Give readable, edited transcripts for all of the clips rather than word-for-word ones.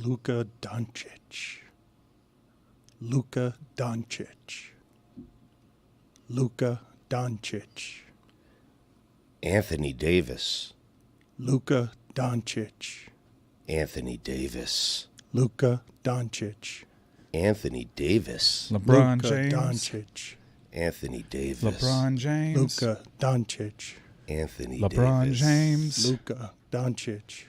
Luka Doncic. Luka Doncic. Luka Doncic. Anthony Davis. Luka Doncic. Anthony Davis. Luka Doncic. Anthony Davis. LeBron Luka James. Doncic. Anthony Davis. LeBron James. Luka Doncic. Anthony LeBron Davis. James. Luka Doncic.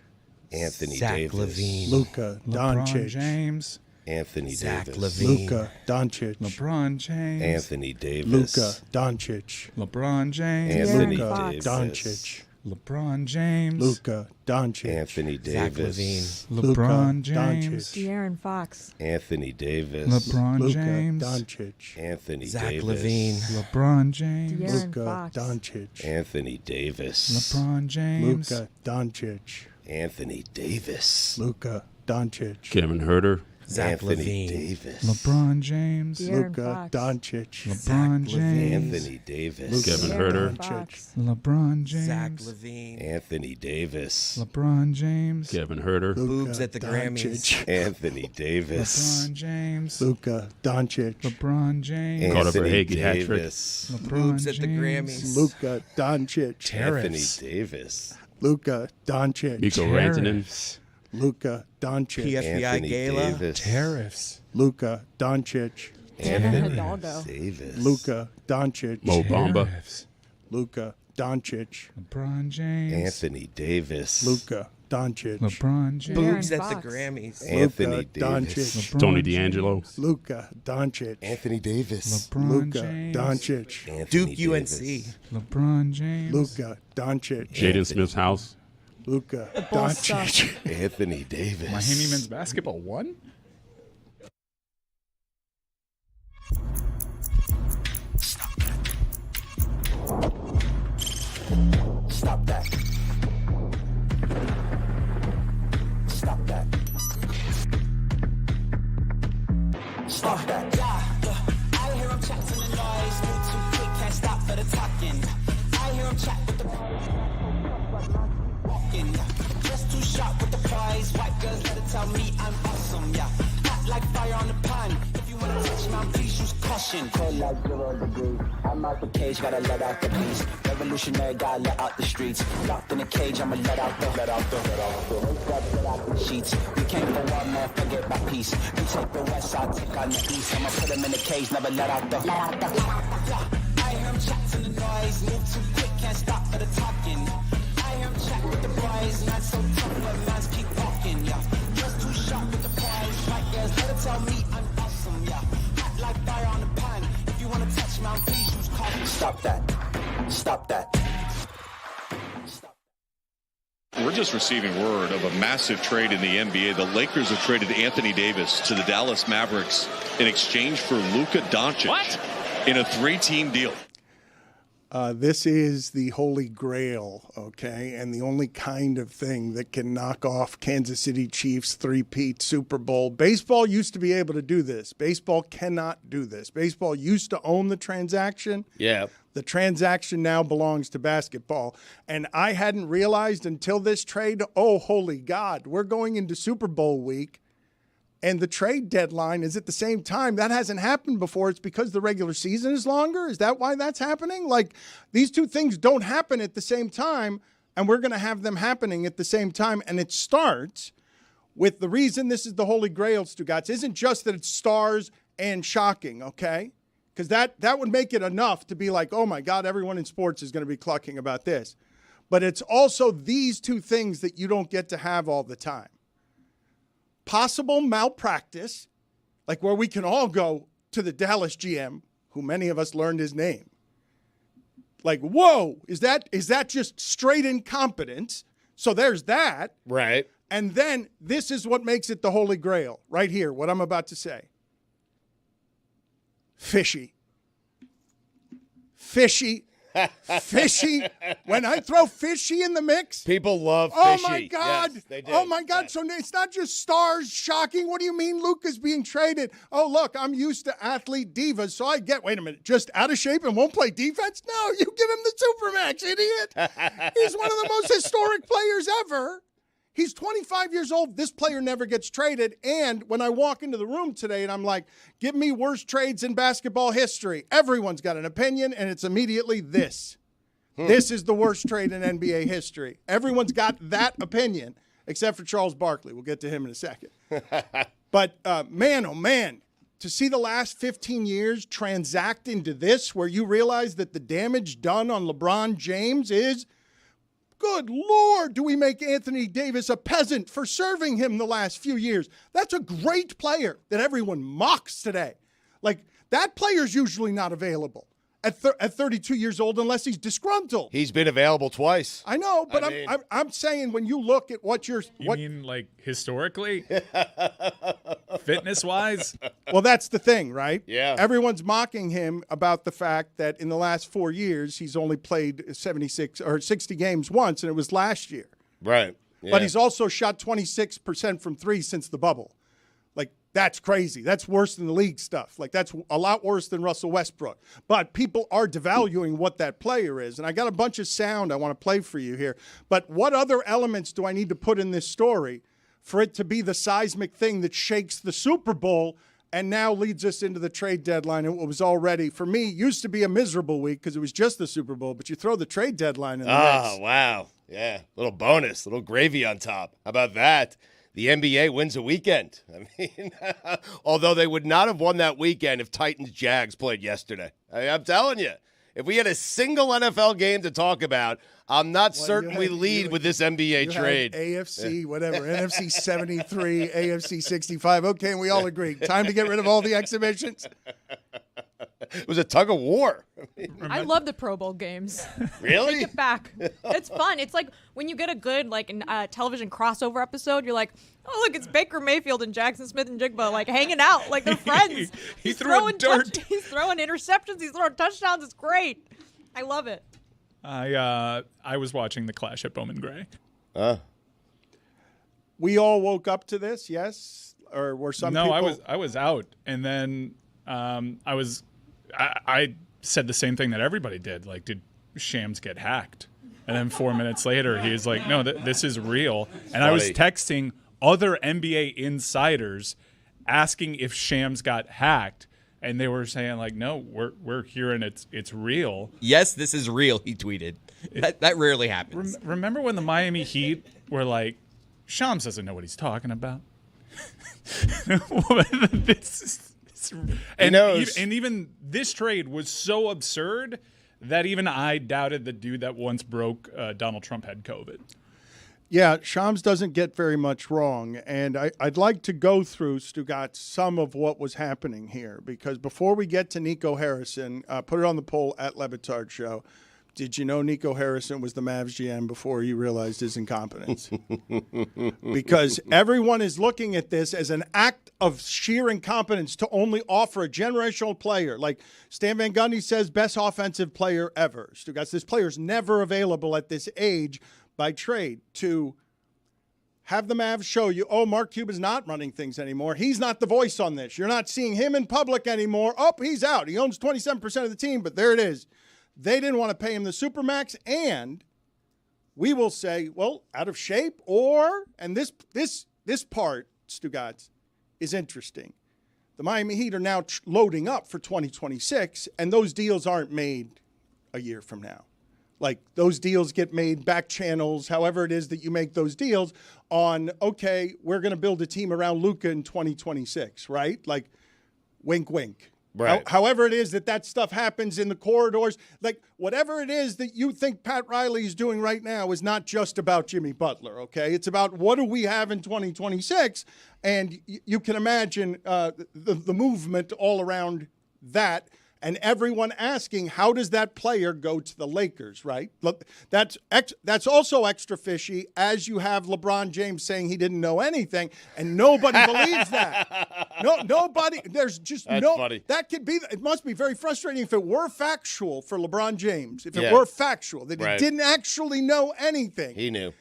Anthony Zach Davis. LaVine. Luka LeBron Doncic. James. Anthony Zach Davis. LaVine. Luka Doncic. LeBron James. Anthony Davis. Luka Doncic. LeBron James. Anthony Luka Davis. Doncic. LeBron James. Luka Doncic. Anthony Zach Davis. LaVine. LeBron Luka James. Doncic. De'Aaron Fox. Anthony Davis. LeBron Luka James. Doncic. Anthony Zach Davis. LaVine. LeBron James. De'Aaron Luka Fox. Doncic. Anthony Davis. LeBron James. Luka Doncic. Anthony Davis. Luka Doncic. Kevin Herter. Zach Anthony LaVine. Davis. LeBron James. De'Aaron Luka Fox. Doncic. LeBron James. Anthony Davis. Luka Kevin De'Aaron Herter. Fox. LeBron Zach James. LaVine. Anthony Davis. LeBron James. Kevin Herter. Luka Boobs at the Doncic. Grammys. Anthony Davis. LeBron James. Luka Doncic. LeBron James. Carter Anthony Verhaeghe hat trick. Davis. LeBron Boobs at the James. Grammys. Luka Doncic. Anthony Tariffs. Davis. Luka Doncic. Miko Rantanen. Tariffs. Luka Doncic. PFBI Anthony Gala. Davis. Tariffs. Luka Doncic. Anthony Hidalgo. Davis. Luka Doncic. Mo Bamba. Tariffs. Luka Doncic. LeBron James. Anthony Davis. Luka Doncic. LeBron James. Boobs De'Aaron at the Fox. Grammys. Anthony Luka Davis. Doncic. LeBron Tony James. D'Angelo. Luka Doncic. Anthony Davis. LeBron Luka James. Doncic. Anthony Duke Davis. UNC. LeBron James. Luka Doncic. Jaden Smith's house. Luka Bulls Doncic. Anthony Davis. Miami men's basketball won? Stop that. Stop that. Stop that. I hear him chat to the noise, move too quick, can't stop for the talking. I hear him chat with the walking. Just too sharp with the prize. White girls let it tell me I'm awesome, yeah. Hot like fire on the pan. If you wanna touch my please use caution. Cold like 0 degrees. I'm out the cage, gotta let out the beast. Revolutionary, gotta let out the streets. Locked in a cage, I'ma let out the sheets. We came for war, man, forget my peace. We take the west side, take on the east. I'ma put them in the cage, never let out the. Yeah, I hear him chat to the noise, move too quick, can't stop for the talking. I hear him chat with the boys, not so tough, but mans keep walking, yeah. Just too sharp with the prize. White girls, let it tell me I'm awesome, yeah. Hot like fire on the pan. If you wanna touch my please use caution. Stop that. Stop that. We're just receiving word of a massive trade in the NBA. The Lakers have traded Anthony Davis to the Dallas Mavericks in exchange for Luka Doncic. What? In a 3-team deal. This is the holy grail, okay, and the only kind of thing that can knock off Kansas City Chiefs three-peat Super Bowl. Baseball used to be able to do this. Baseball cannot do this. Baseball used to own the transaction. Yeah. The transaction now belongs to basketball. And I hadn't realized until this trade, oh, holy God, we're going into Super Bowl week, and the trade deadline is at the same time. That hasn't happened before. It's because the regular season is longer? Is that why that's happening? Like, these two things don't happen at the same time, and we're going to have them happening at the same time. And it starts with the reason this is the Holy Grail, Stugotz, isn't just that it's stars and shocking, okay? Because that would make it enough to be like, oh, my God, everyone in sports is going to be clucking about this. But it's also these two things that you don't get to have all the time. Possible malpractice, like where we can all go to the Dallas GM, who many of us learned his name. Like, whoa, is that just straight incompetence? So there's that. Right. And then this is what makes it the Holy Grail, right here, what I'm about to say. Fishy. Fishy. Fishy. When I throw fishy in the mix. People love fishy. Oh, my God. Yes, they do. Oh, my God. Yes. So it's not just stars shocking. What do you mean Luka's being traded? Oh, look, I'm used to athlete divas, so I get, wait a minute, just out of shape and won't play defense? No, you give him the Supermax, idiot. He's one of the most historic players ever. He's 25 years old. This player never gets traded. And when I walk into the room today and I'm like, give me worst trades in basketball history, everyone's got an opinion, and it's immediately this. This is the worst trade in NBA history. Everyone's got that opinion, except for Charles Barkley. We'll get to him in a second. But, man, oh, man, to see the last 15 years transact into this, where you realize that the damage done on LeBron James is, good Lord, do we make Anthony Davis a peasant for serving him the last few years? That's a great player that everyone mocks today. Like, that player's usually not available at 32 years old unless he's disgruntled. He's been available twice. I know, but I'm saying when you look at what You mean like historically? Fitness-wise? Well, that's the thing, right? Yeah. Everyone's mocking him about the fact that in the last 4 years, he's only played 76 or 60 games once, and it was last year. Right. Yeah. But he's also shot 26% from three since the bubble. Like, that's crazy. That's worse than the league stuff. Like, that's a lot worse than Russell Westbrook. But people are devaluing what that player is. And I got a bunch of sound I want to play for you here. But what other elements do I need to put in this story for it to be the seismic thing that shakes the Super Bowl and now leads us into the trade deadline? And what was already, for me, used to be a miserable week because it was just the Super Bowl. But you throw the trade deadline in the mix. Oh, wow. Yeah. Little bonus, little gravy on top. How about that? The NBA wins a weekend. I mean, although they would not have won that weekend if Titans-Jags played yesterday. I'm telling you, if we had a single NFL game to talk about, I'm not certain we lead with this NBA trade. AFC, whatever, NFC 73, AFC 65. Okay, and we all agree. Time to get rid of all the exhibitions. It was a tug of war. I love the Pro Bowl games. Really? Take it back. It's fun. It's like when you get a good television crossover episode, you're like, oh, look, it's Baker Mayfield and Jackson Smith and Jigba like hanging out like they're friends. He's throwing dirt. He's throwing interceptions. He's throwing touchdowns. It's great. I love it. I was watching the Clash at Bowman Gray. We all woke up to this, yes? Or were some people? No, I was out, and then I said the same thing that everybody did. Like, did Shams get hacked? And then 4 minutes later, he was like, no, this is real. And I was texting other NBA insiders asking if Shams got hacked. And they were saying, like, no, we're hearing it's real. Yes, this is real, he tweeted. That rarely happens. Remember when the Miami Heat were like, Shams doesn't know what he's talking about? He knows. And even this trade was so absurd that even I doubted the dude that once broke Donald Trump had COVID. Yeah, Shams doesn't get very much wrong. And I'd like to go through, Stugotz, some of what was happening here. Because before we get to Nico Harrison, put it on the poll at Le Batard Show. Did you know Nico Harrison was the Mavs GM before he realized his incompetence? Because everyone is looking at this as an act of sheer incompetence to only offer a generational player. Like Stan Van Gundy says, best offensive player ever. Stugotz, this player's never available at this age by trade. To have the Mavs show you, oh, Mark Cuban's not running things anymore. He's not the voice on this. You're not seeing him in public anymore. Oh, he's out. He owns 27% of the team, but there it is. They didn't want to pay him the Supermax, and we will say, well, out of shape, and this part, Stugotz, is interesting. The Miami Heat are now loading up for 2026, and those deals aren't made a year from now. Like, those deals get made back channels, however it is that you make those deals on, okay, we're going to build a team around Luka in 2026, right? Like, wink, wink. Right. However it is that stuff happens in the corridors, like whatever it is that you think Pat Riley is doing right now is not just about Jimmy Butler, okay? It's about what do we have in 2026, and you can imagine the movement all around that, and everyone asking, how does that player go to the Lakers, right? Look, that's also extra fishy, as you have LeBron James saying he didn't know anything, and nobody believes that. Nobody. There's just That's no. funny. That could be. It must be very frustrating if it were factual for LeBron James. If it Yeah. were factual that he Right. didn't actually know anything. He knew.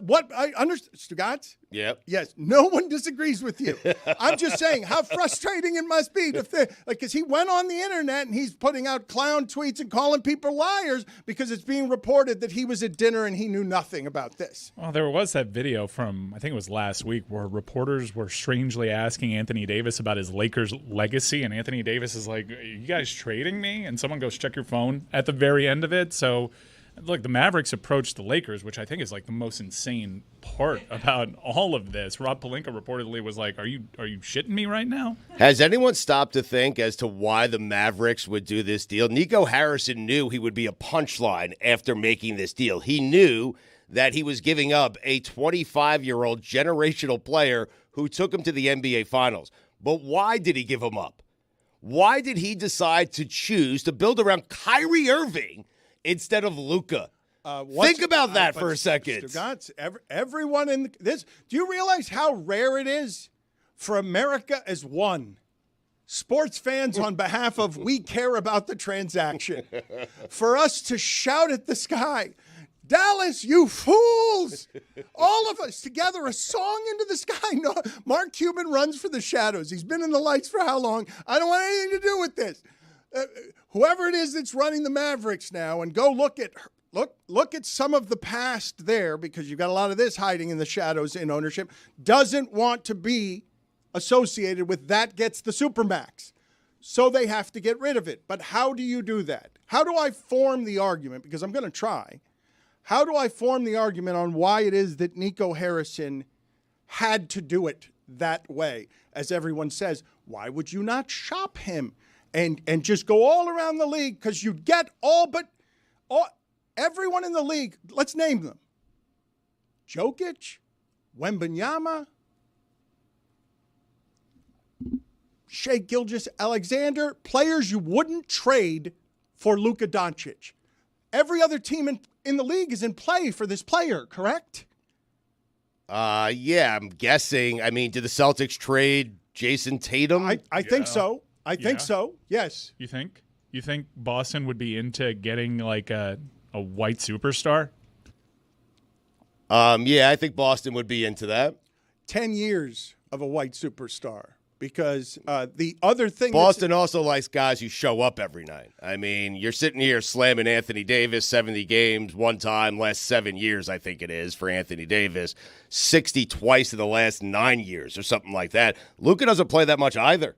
What I understand, Stugotz? Yep. Yes, no one disagrees with you. I'm just saying how frustrating it must be because he went on the internet and he's putting out clown tweets and calling people liars because it's being reported that he was at dinner and he knew nothing about this. Well, there was that video from, I think it was last week, where reporters were strangely asking Anthony Davis about his Lakers legacy, and Anthony Davis is like, "Are you guys trading me?" And someone goes, "Check your phone" at the very end of it. So, look, the Mavericks approached the Lakers, which I think is like the most insane part about all of this. Rob Pelinka reportedly was like, "Are you shitting me right now?" Has anyone stopped to think as to why the Mavericks would do this deal? Nico Harrison knew he would be a punchline after making this deal. He knew that he was giving up a 25-year-old generational player who took him to the NBA Finals. But why did he give him up? Why did he decide to choose to build around Kyrie Irving instead of Luka? Think about that for a second. Stugotz, everyone in this. Do you realize how rare it is for America as one? Sports fans, on behalf of we care about the transaction, for us to shout at the sky, "Dallas, you fools!" All of us together, a song into the sky. No, Mark Cuban runs for the shadows. He's been in the lights for how long? I don't want anything to do with this. Whoever it is that's running the Mavericks now, and go look at some of the past there, because you've got a lot of this hiding in the shadows in ownership, doesn't want to be associated with that gets the Supermax. So they have to get rid of it. But how do you do that? How do I form the argument? Because I'm going to try. How do I form the argument on why it is that Nico Harrison had to do it that way? As everyone says, why would you not shop him and just go all around the league? Because you'd get everyone in the league. Let's name them: Jokic, Wembanyama, Shai Gilgeous-Alexander, players you wouldn't trade for Luka Doncic. Every other team in the league is in play for this player, correct? Yeah, I'm guessing. I mean, did the Celtics trade Jason Tatum? I think so. I think so, yes. You think? You think Boston would be into getting like a white superstar? Yeah, I think Boston would be into that. 10 years of a white superstar. Because the other thing... Boston also likes guys who show up every night. I mean, you're sitting here slamming Anthony Davis, 70 games one time, last 7 years, I think it is, for Anthony Davis. 60 twice in the last 9 years or something like that. Luka doesn't play that much either.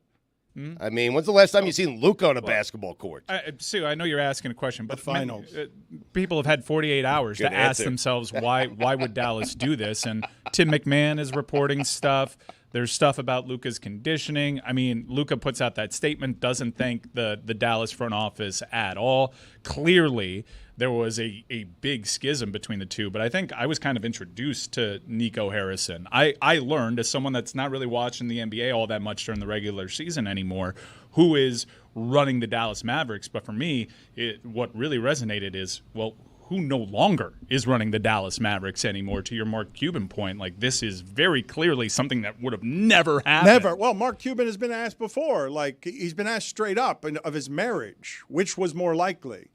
I mean, when's the last time you've seen Luka on a basketball court? Sue, I know you're asking a question, but the finals. People have had 48 hours to ask themselves why would Dallas do this? And Tim McMahon is reporting stuff. There's stuff about Luka's conditioning. I mean, Luka puts out that statement, doesn't thank the Dallas front office at all. Clearly, there was a big schism between the two, but I think I was kind of introduced to Nico Harrison. I learned, as someone that's not really watching the NBA all that much during the regular season anymore, who is running the Dallas Mavericks. But for me, what really resonated is, well, who no longer is running the Dallas Mavericks anymore, to your Mark Cuban point. Like, this is very clearly something that would have never happened. Never. Well, Mark Cuban has been asked before. Like, he's been asked straight up of his marriage, which was more likely.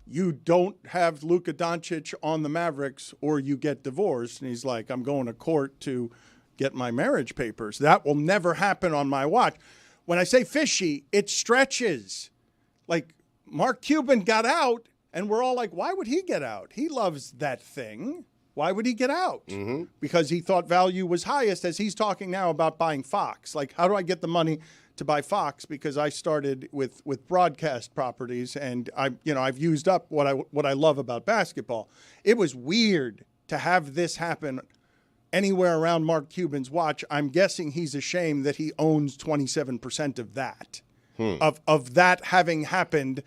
You don't have Luka Doncic on the Mavericks or you get divorced. And he's like, I'm going to court to get my marriage papers. That will never happen on my watch. When I say fishy, it stretches. Like, Mark Cuban got out, and we're all like, why would he get out? He loves that thing. Why would he get out? Mm-hmm. Because he thought value was highest, as he's talking now about buying Fox. Like, how do I get the money to buy Fox? Because I started with broadcast properties, and I've used up what I love about basketball. It was weird to have this happen anywhere around Mark Cuban's watch. I'm guessing he's ashamed that he owns 27% of that, of that having happened.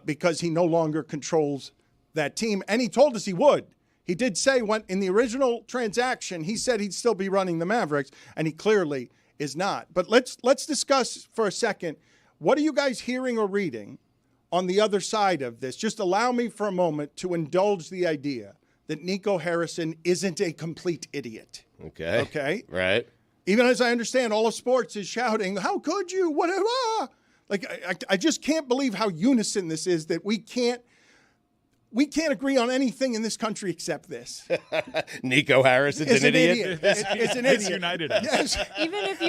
Because he no longer controls that team. And he told us he would. He did say when in the original transaction, he said he'd still be running the Mavericks, and he clearly is not. But let's discuss for a second, what are you guys hearing or reading on the other side of this? Just allow me for a moment to indulge the idea that Nico Harrison isn't a complete idiot. Okay? Right. Even as I understand, all of sports is shouting, how could you? Whatever. Like, I just can't believe how unison this is, that we can't We can't agree on anything in this country except this. Nico Harris is an idiot. It's an idiot. It's united. Yes. Even if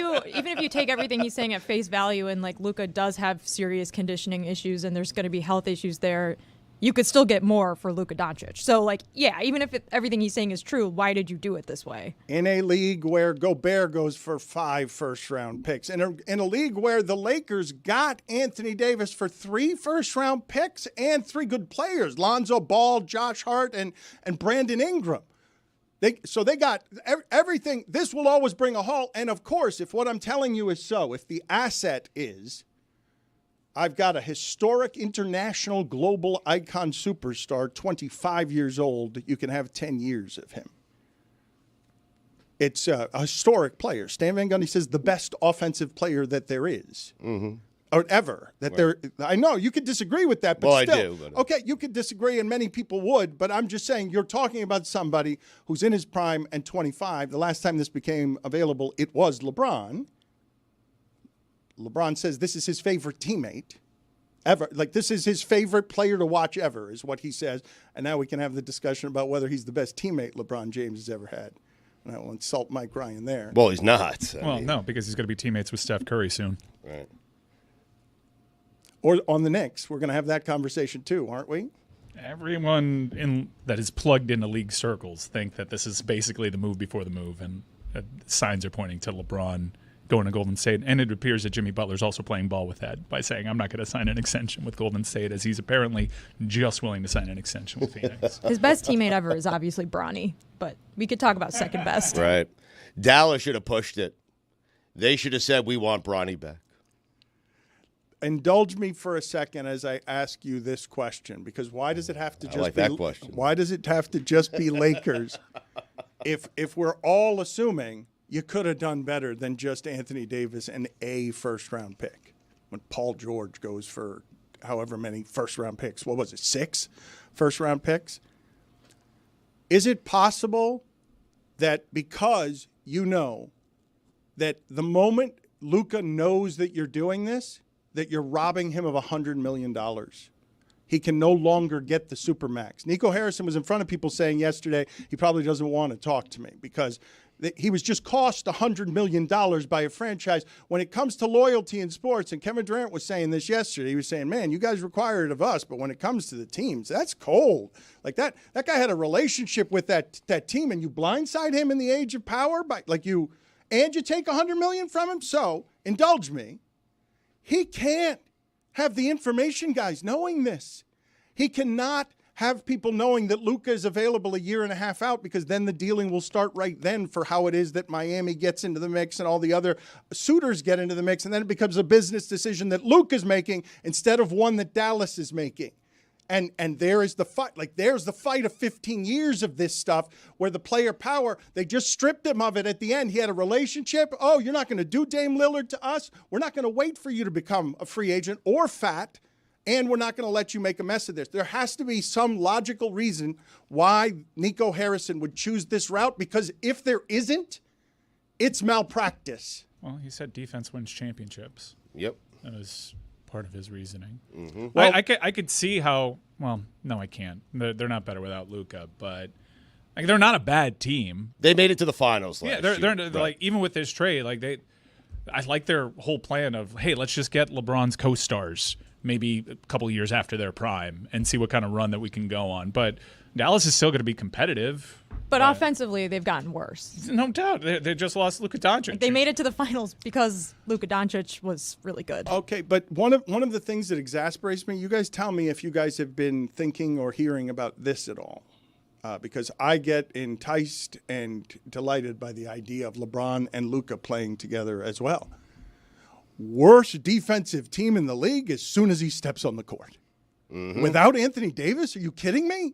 you take everything he's saying at face value, and like Luka does have serious conditioning issues, and there's going to be health issues there, you could still get more for Luka Doncic. So, like, yeah, even if everything he's saying is true, why did you do it this way? In a league where Gobert goes for 5 first-round picks, in a league where the Lakers got Anthony Davis for 3 first-round picks and 3 good players, Lonzo Ball, Josh Hart, and Brandon Ingram. They got everything. This will always bring a halt. And, of course, if what I'm telling you is so, if the asset is I've got a historic international global icon superstar, 25 years old. You can have 10 years of him. It's a historic player. Stan Van Gundy says the best offensive player that there is. Mm-hmm. Or ever. I know you could disagree with that, but well, still. I do. But okay, you could disagree, and many people would, but I'm just saying you're talking about somebody who's in his prime and 25. The last time this became available, it was LeBron. LeBron says this is his favorite teammate ever. Like, this is his favorite player to watch ever, is what he says. And now we can have the discussion about whether he's the best teammate LeBron James has ever had. And I will insult Mike Ryan there. Well, he's not. No, because he's going to be teammates with Steph Curry soon. Right. Or on the Knicks. We're going to have that conversation too, aren't we? Everyone that is plugged into league circles think that this is basically the move before the move, and signs are pointing to LeBron going to Golden State. And it appears that Jimmy Butler's also playing ball with that by saying, I'm not going to sign an extension with Golden State, as he's apparently just willing to sign an extension with Phoenix. His best teammate ever is obviously Bronny, but we could talk about second best. Right. Dallas should have pushed it. They should have said, we want Bronny back. Indulge me for a second as I ask you this question, because why does it have to just be that question? Why does it have to just be Lakers? If we're all assuming you could have done better than just Anthony Davis and a first-round pick, when Paul George goes for however many first-round picks. What was it, 6 first-round picks? Is it possible that because you know that the moment Luka knows that you're doing this, that you're robbing him of $100 million? He can no longer get the Supermax. Nico Harrison was in front of people saying yesterday he probably doesn't want to talk to me because he was just cost $100 million by a franchise. When it comes to loyalty in sports, and Kevin Durant was saying this yesterday, he was saying, man, you guys require it of us, but when it comes to the teams, that's cold. Like that guy had a relationship with that team, and you blindside him in the age of power, and you take $100 million from him? So, indulge me. He can't have the information guys knowing this. He cannot have people knowing that Luka is available a year and a half out, because then the dealing will start right then for how it is that Miami gets into the mix and all the other suitors get into the mix. And then it becomes a business decision that Luka's making instead of one that Dallas is making. And there is the fight. Like, there's the fight of 15 years of this stuff where the player power, they just stripped him of it at the end. He had a relationship. Oh, you're not going to do Dame Lillard to us? We're not going to wait for you to become a free agent or fat, and we're not going to let you make a mess of this. There has to be some logical reason why Nico Harrison would choose this route, because if there isn't, it's malpractice. Well, he said defense wins championships. Yep. That was part of his reasoning. Mm-hmm. Well, I could see how. Well, no, I can't. They're not better without Luka, but they're not a bad team. They made it to the finals last year. They're like, even with this trade, I like their whole plan of, hey, let's just get LeBron's co-stars maybe a couple of years after their prime and see what kind of run that we can go on. But Dallas is still going to be competitive. But offensively, they've gotten worse. No doubt. They just lost Luka Doncic. They made it to the finals because Luka Doncic was really good. Okay, but one of the things that exasperates me, you guys tell me if you guys have been thinking or hearing about this at all. Because I get enticed and delighted by the idea of LeBron and Luka playing together as well. Worst defensive team in the league as soon as he steps on the court. Mm-hmm. Without Anthony Davis? Are you kidding me?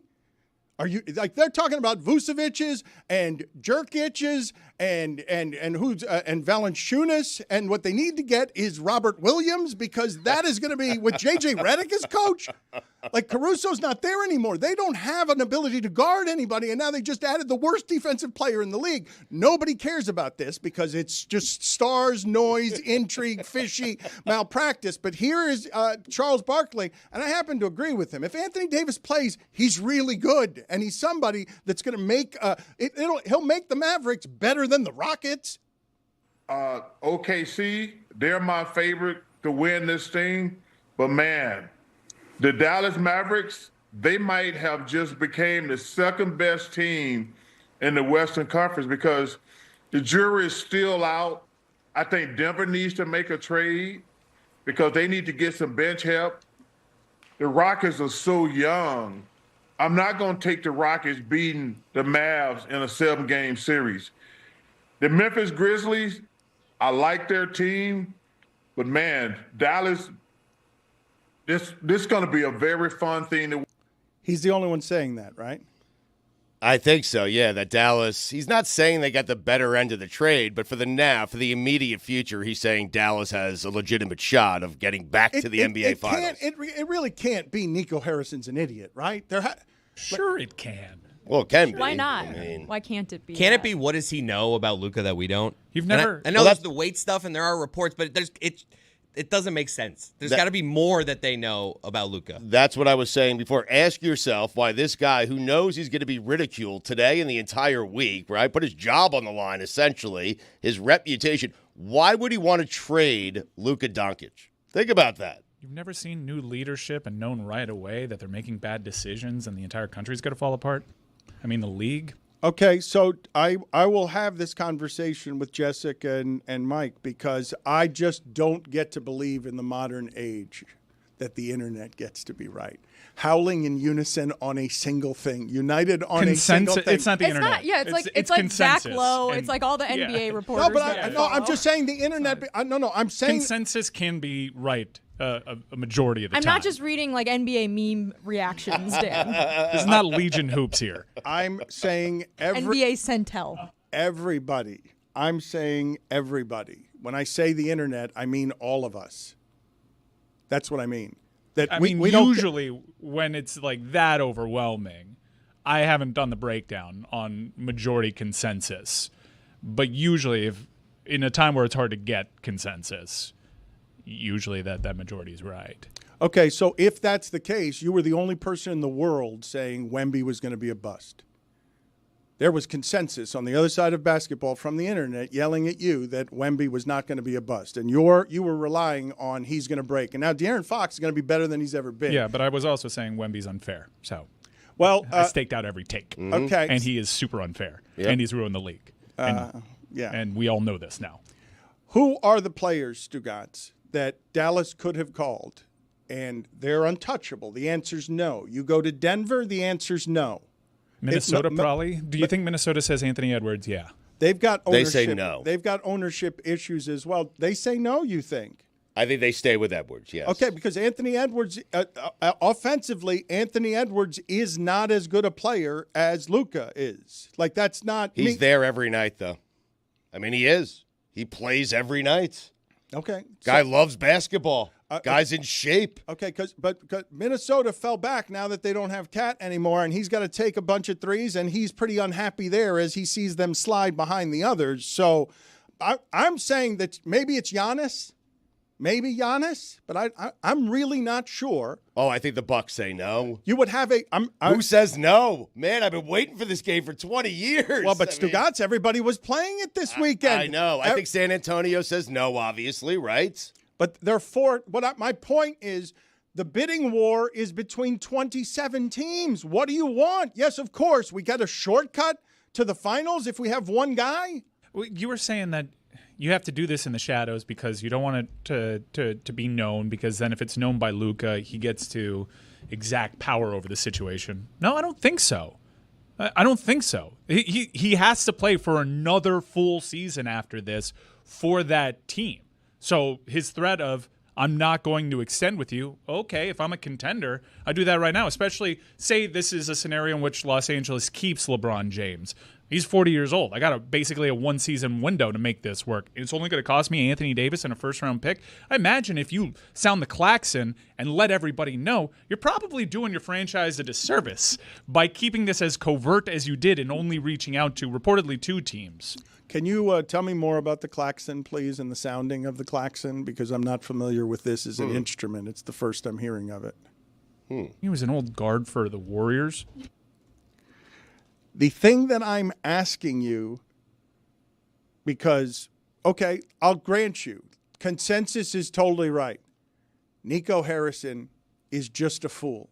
Are you like they're talking about Vucevic's and Jerkic's and who's and Valanciunas, and what they need to get is Robert Williams, because that is going to be with JJ Redick as coach. Like Caruso's not there anymore. They don't have an ability to guard anybody, and now they just added the worst defensive player in the league. Nobody cares about this because it's just stars, noise, intrigue, fishy, malpractice. But here is Charles Barkley, and I happen to agree with him. If Anthony Davis plays, he's really good, and he's somebody that's going to make he'll make the Mavericks better than the Rockets. OKC, they're my favorite to win this thing, but man, the Dallas Mavericks, they might have just became the second best team in the Western Conference because the jury is still out. I think Denver needs to make a trade because they need to get some bench help. The Rockets are so young. I'm not going to take the Rockets beating the Mavs in a 7-game series. The Memphis Grizzlies, I like their team, but man, Dallas, this is going to be a very fun thing to. He's the only one saying that, right? I think so, yeah, that Dallas, he's not saying they got the better end of the trade, but for the immediate future, he's saying Dallas has a legitimate shot of getting back to the NBA Finals. It really can't be Nico Harrison's an idiot, right? Sure it can. Well, it can be. Why not? I mean, why can't it be? Can that? it be what does he know about Luka that we don't? You've never. I know that's the weight stuff, and there are reports, but it doesn't make sense. There's got to be more that they know about Luka. That's what I was saying before. Ask yourself why this guy who knows he's going to be ridiculed today and the entire week, right? Put his job on the line, essentially, his reputation. Why would he want to trade Luka Doncic? Think about that. You've never seen new leadership and known right away that they're making bad decisions and the entire country's going to fall apart? I mean, the league. Okay, so I will have this conversation with Jessica and Mike because I just don't get to believe in the modern age that the internet gets to be right. Howling in unison on a single thing, united on a single thing. It's not the internet. Not, yeah, it's like Zach Lowe. It's like all the NBA reporters. No, but I'm just saying the internet. I'm saying consensus can be right a majority of the time. time. I'm not just reading like NBA meme reactions, Dan. This is not Legion hoops here. I'm saying NBA Centel. Everybody. I'm saying everybody. When I say the internet, I mean all of us. That's what I mean. We usually when it's like that overwhelming, I haven't done the breakdown on majority consensus. But usually, if in a time where it's hard to get consensus, usually that majority is right. Okay, so if that's the case, you were the only person in the world saying Wemby was going to be a bust. There was consensus on the other side of basketball from the internet yelling at you that Wemby was not going to be a bust. And you were relying on he's going to break. And now De'Aaron Fox is going to be better than he's ever been. Yeah, but I was also saying Wemby's unfair. So I staked out every take. Okay. And he is super unfair. Yep. And he's ruined the league. And we all know this now. Who are the players, Stugotz, that Dallas could have called? And they're untouchable. The answer's no. You go to Denver, the answer's no. Minnesota probably. Do you think Minnesota says Anthony Edwards? Yeah. They've got ownership. They say no. They've got ownership issues as well. They say no, you think? I think they stay with Edwards, yes. Okay, because Anthony Edwards, offensively, Anthony Edwards is not as good a player as Luka is. Like, that's not He's there every night, though. I mean, he is. He plays every night. Okay. Guy loves basketball. Guy's in shape. Okay, but Minnesota fell back now that they don't have Cat anymore, and he's got to take a bunch of threes, and he's pretty unhappy there as he sees them slide behind the others. So I'm saying that maybe it's Giannis. Maybe Giannis, but I'm really not sure. Oh, I think the Bucks say no. You would have who says no? Man, I've been waiting for this game for 20 years. Well, but Stugotz, everybody was playing it this weekend. I know. I think San Antonio says no, obviously, right? But my point is the bidding war is between 27 teams. What do you want? Yes, of course, we got a shortcut to the finals if we have one guy. Well, you were saying that you have to do this in the shadows because you don't want it to be known, because then if it's known by Luka, he gets to exact power over the situation. No, I don't think so. I don't think so. He has to play for another full season after this for that team. So his threat of I'm not going to extend with you. Okay, if I'm a contender, I do that right now, especially say this is a scenario in which Los Angeles keeps LeBron James. He's 40 years old. I got basically a one-season window to make this work. It's only going to cost me Anthony Davis and a first-round pick. I imagine if you sound the klaxon and let everybody know, you're probably doing your franchise a disservice by keeping this as covert as you did and only reaching out to reportedly 2 teams. Can you tell me more about the klaxon, please, and the sounding of the klaxon? Because I'm not familiar with this as an instrument. It's the first I'm hearing of it. He was an old guard for the Warriors. The thing that I'm asking you, because, okay, I'll grant you, consensus is totally right. Nico Harrison is just a fool.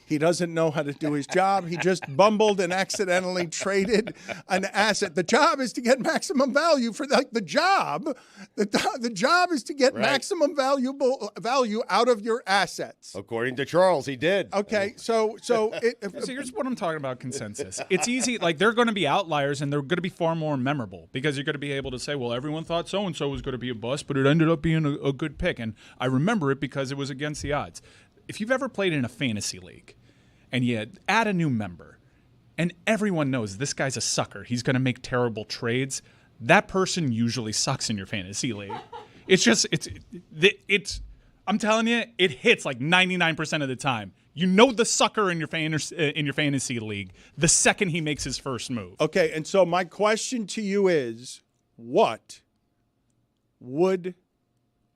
He doesn't know how to do his job. He just bumbled and accidentally traded an asset. The job is to get maximum value for the job. The job is to get maximum value out of your assets. According to Charles, he did. Okay, so here's what I'm talking about consensus. It's easy. Like, they're going to be outliers, and they're going to be far more memorable because you're going to be able to say, well, everyone thought so-and-so was going to be a bust, but it ended up being a good pick. And I remember it because it was against the odds. If you've ever played in a fantasy league and you add a new member and everyone knows this guy's a sucker, he's going to make terrible trades, that person usually sucks in your fantasy league. I'm telling you, it hits like 99% of the time. You know the sucker in your fantasy league the second he makes his first move. Okay, and so my question to you is, what would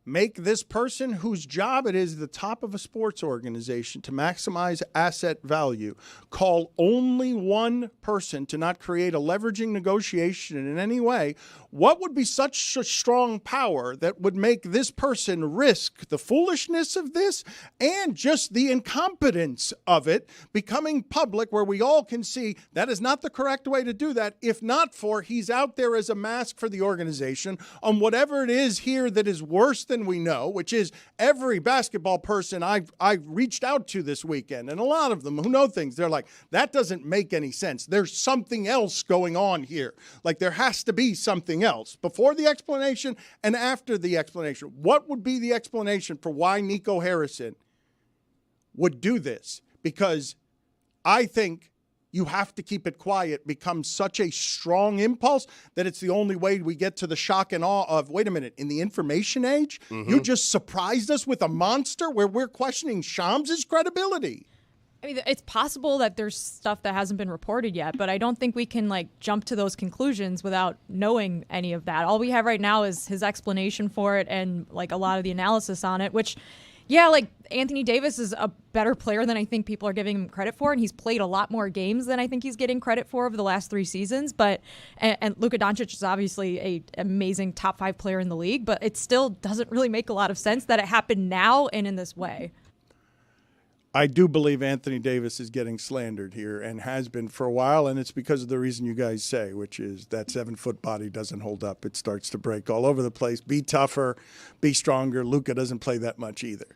make this person whose job it is the top of a sports organization to maximize asset value call only one person to not create a leveraging negotiation in any way? What would be such a strong power that would make this person risk the foolishness of this and just the incompetence of it becoming public where we all can see that is not the correct way to do that, if not for he's out there as a mask for the organization on whatever it is here that is worse than we know, which is every basketball person I've reached out to this weekend, and a lot of them who know things, they're like, that doesn't make any sense. There's something else going on here. Like, there has to be something else before the explanation and after the explanation. What would be the explanation for why Nico Harrison would do this? Because I think you have to keep it quiet becomes such a strong impulse that it's the only way we get to the shock and awe of, wait a minute, in the information age, you just surprised us with a monster where we're questioning Shams' credibility. I mean, it's possible that there's stuff that hasn't been reported yet, but I don't think we can jump to those conclusions without knowing any of that. All we have right now is his explanation for it and a lot of the analysis on it, which, yeah, Anthony Davis is a better player than I think people are giving him credit for, and he's played a lot more games than I think he's getting credit for over the last 3 seasons. But and Luka Doncic is obviously an amazing top 5 player in the league, but it still doesn't really make a lot of sense that it happened now and in this way. I do believe Anthony Davis is getting slandered here and has been for a while, and it's because of the reason you guys say, which is that 7-foot body doesn't hold up. It starts to break all over the place. Be tougher, be stronger. Luka doesn't play that much either.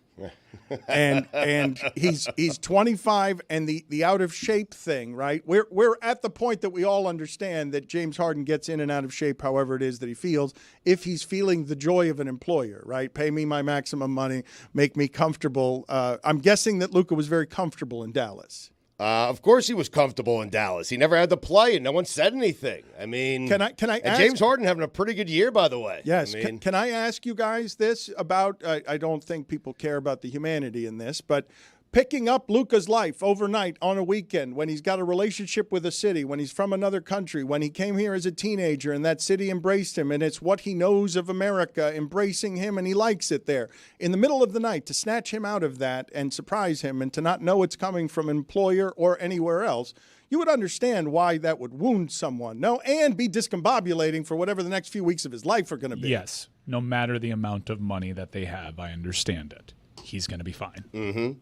and he's 25, and the out of shape thing, right? We're at the point that we all understand that James Harden gets in and out of shape however it is that he feels, if he's feeling the joy of an employer, right? Pay me my maximum money, make me comfortable. I'm guessing that Luka was very comfortable in Dallas. Of course he was comfortable in Dallas. He never had to play, and no one said anything. I mean, can I ask, James Harden having a pretty good year, by the way. Yes. Can I ask you guys this about, I don't think people care about the humanity in this, but picking up Luka's life overnight on a weekend when he's got a relationship with a city, when he's from another country, when he came here as a teenager and that city embraced him and it's what he knows of America embracing him and he likes it there. In the middle of the night, to snatch him out of that and surprise him and to not know it's coming from an employer or anywhere else, you would understand why that would wound someone, no? And be discombobulating for whatever the next few weeks of his life are going to be. Yes. No matter the amount of money that they have, I understand it. He's going to be fine. Mm-hmm.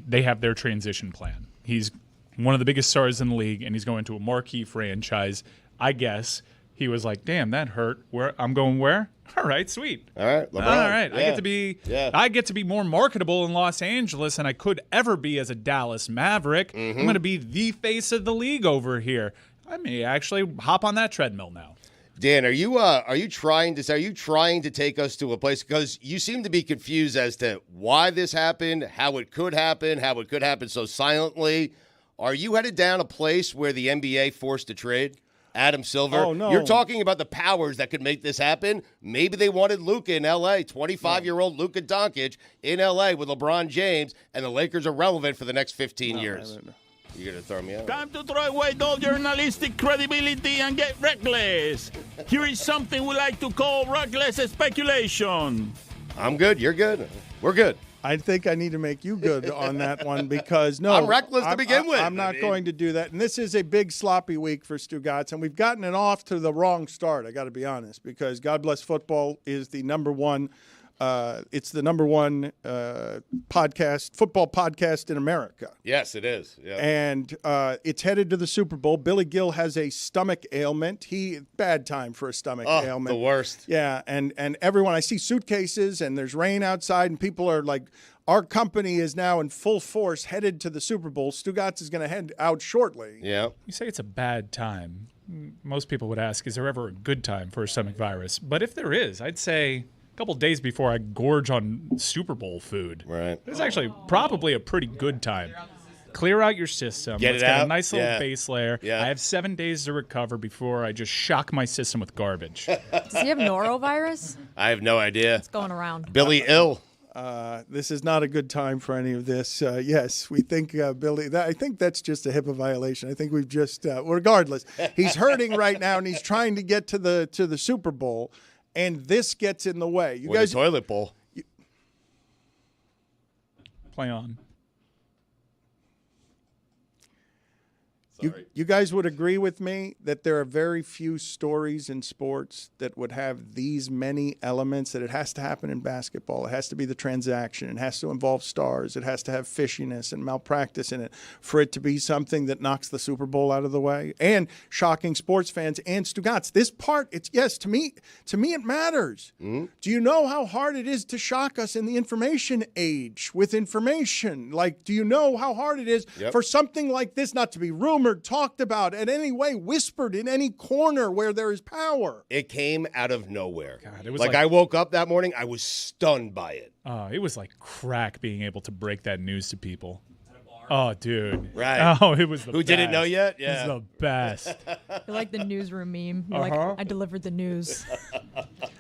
They have their transition plan. He's one of the biggest stars in the league, and he's going to a marquee franchise. I guess he was like, "Damn, that hurt. I'm going where? All right, sweet. All right, LeBron. All right. Yeah. I get to be more marketable in Los Angeles than I could ever be as a Dallas Maverick. I'm going to be the face of the league over here. I may actually hop on that treadmill now." Dan, are you trying to take us to a place, because you seem to be confused as to why this happened, how it could happen so silently. Are you headed down a place where the NBA forced a trade? Adam Silver. Oh, no. You're talking about the powers that could make this happen. Maybe they wanted Luka in L.A., 25-year-old Luka Doncic in L.A. with LeBron James, and the Lakers are relevant for the next 15 years. No. You're going to throw me out? Time to throw away all journalistic credibility and get reckless. Here is something we like to call reckless speculation. I'm good. You're good. We're good. I think I need to make you good on that one because, no. I'm reckless to begin with. I'm not going to do that. And this is a big sloppy week for Stugotz, and we've gotten it off to the wrong start, I got to be honest, because God Bless Football is the number one it's the number one football podcast in America. Yes, it is. Yeah. And it's headed to the Super Bowl. Billy Gill has a stomach ailment. Bad time for a stomach ailment. The worst. Yeah, and everyone, I see suitcases and there's rain outside and people are like, our company is now in full force headed to the Super Bowl. Stugotz is going to head out shortly. Yeah. You say it's a bad time. Most people would ask, is there ever a good time for a stomach virus? But if there is, I'd say couple days before I gorge on Super Bowl food. Right. It's actually probably a pretty good time. Clear out your system. Get Let's it get out. a nice little base layer. Yeah. I have 7 days to recover before I just shock my system with garbage. Does he have norovirus? I have no idea. It's going around. Billy ill. This is not a good time for any of this. Yes, we think Billy. I think that's just a HIPAA violation. I think we've just, regardless, he's hurting right now and he's trying to get to the Super Bowl. And this gets in the way. You with guys, a toilet bowl. Play on. You guys would agree with me that there are very few stories in sports that would have these many elements, that it has to happen in basketball. It has to be the transaction. It has to involve stars. It has to have fishiness and malpractice in it for it to be something that knocks the Super Bowl out of the way. And shocking sports fans and Stugotz. This part, to me it matters. Mm-hmm. Do you know how hard it is to shock us in the information age with information? Like, do you know how hard it is for something like this not to be rumored, talked about, in any way whispered in any corner where there is power? It came out of nowhere. God, it was like I woke up that morning, I was stunned by it. It was like crack being able to break that news to people. Oh, dude. Right. Oh, it was the Who best. didn't know yet? Yeah. It was the best. You're like the newsroom meme. You're like, I delivered the news.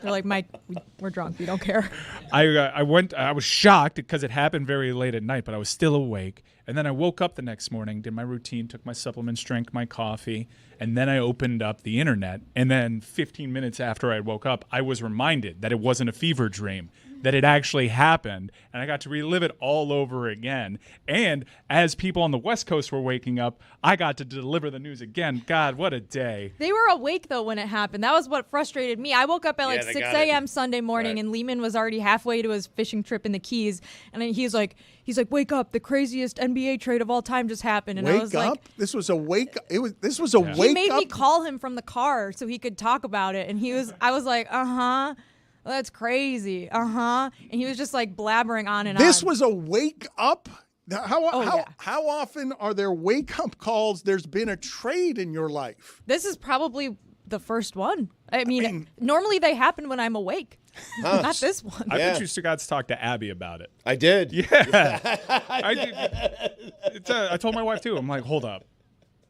They're like, Mike, we're drunk. We don't care. I was shocked because it happened very late at night, but I was still awake. And then I woke up the next morning, did my routine, took my supplements, drank my coffee, and then I opened up the internet. And then 15 minutes after I woke up, I was reminded that it wasn't a fever dream, that it actually happened, and I got to relive it all over again. And as people on the West Coast were waking up, I got to deliver the news again. God, what a day. They were awake, though, when it happened. That was what frustrated me. I woke up at like 6 a.m. Sunday morning, and Lehman was already halfway to his fishing trip in the Keys. And he's like, wake up, the craziest NBA trade of all time just happened. And I was like, this was a wake up. This was a wake up. He made me call him from the car so he could talk about it. And I was like, well, that's crazy. And he was just like blabbering on and on. This was a wake up. How often are there wake up calls? There's been a trade in your life. This is probably the first one. I mean normally they happen when I'm awake. Not this one. I bet you Stugotz talked to Abby about it. I did. Yeah. I did. I told my wife too. I'm like, hold up.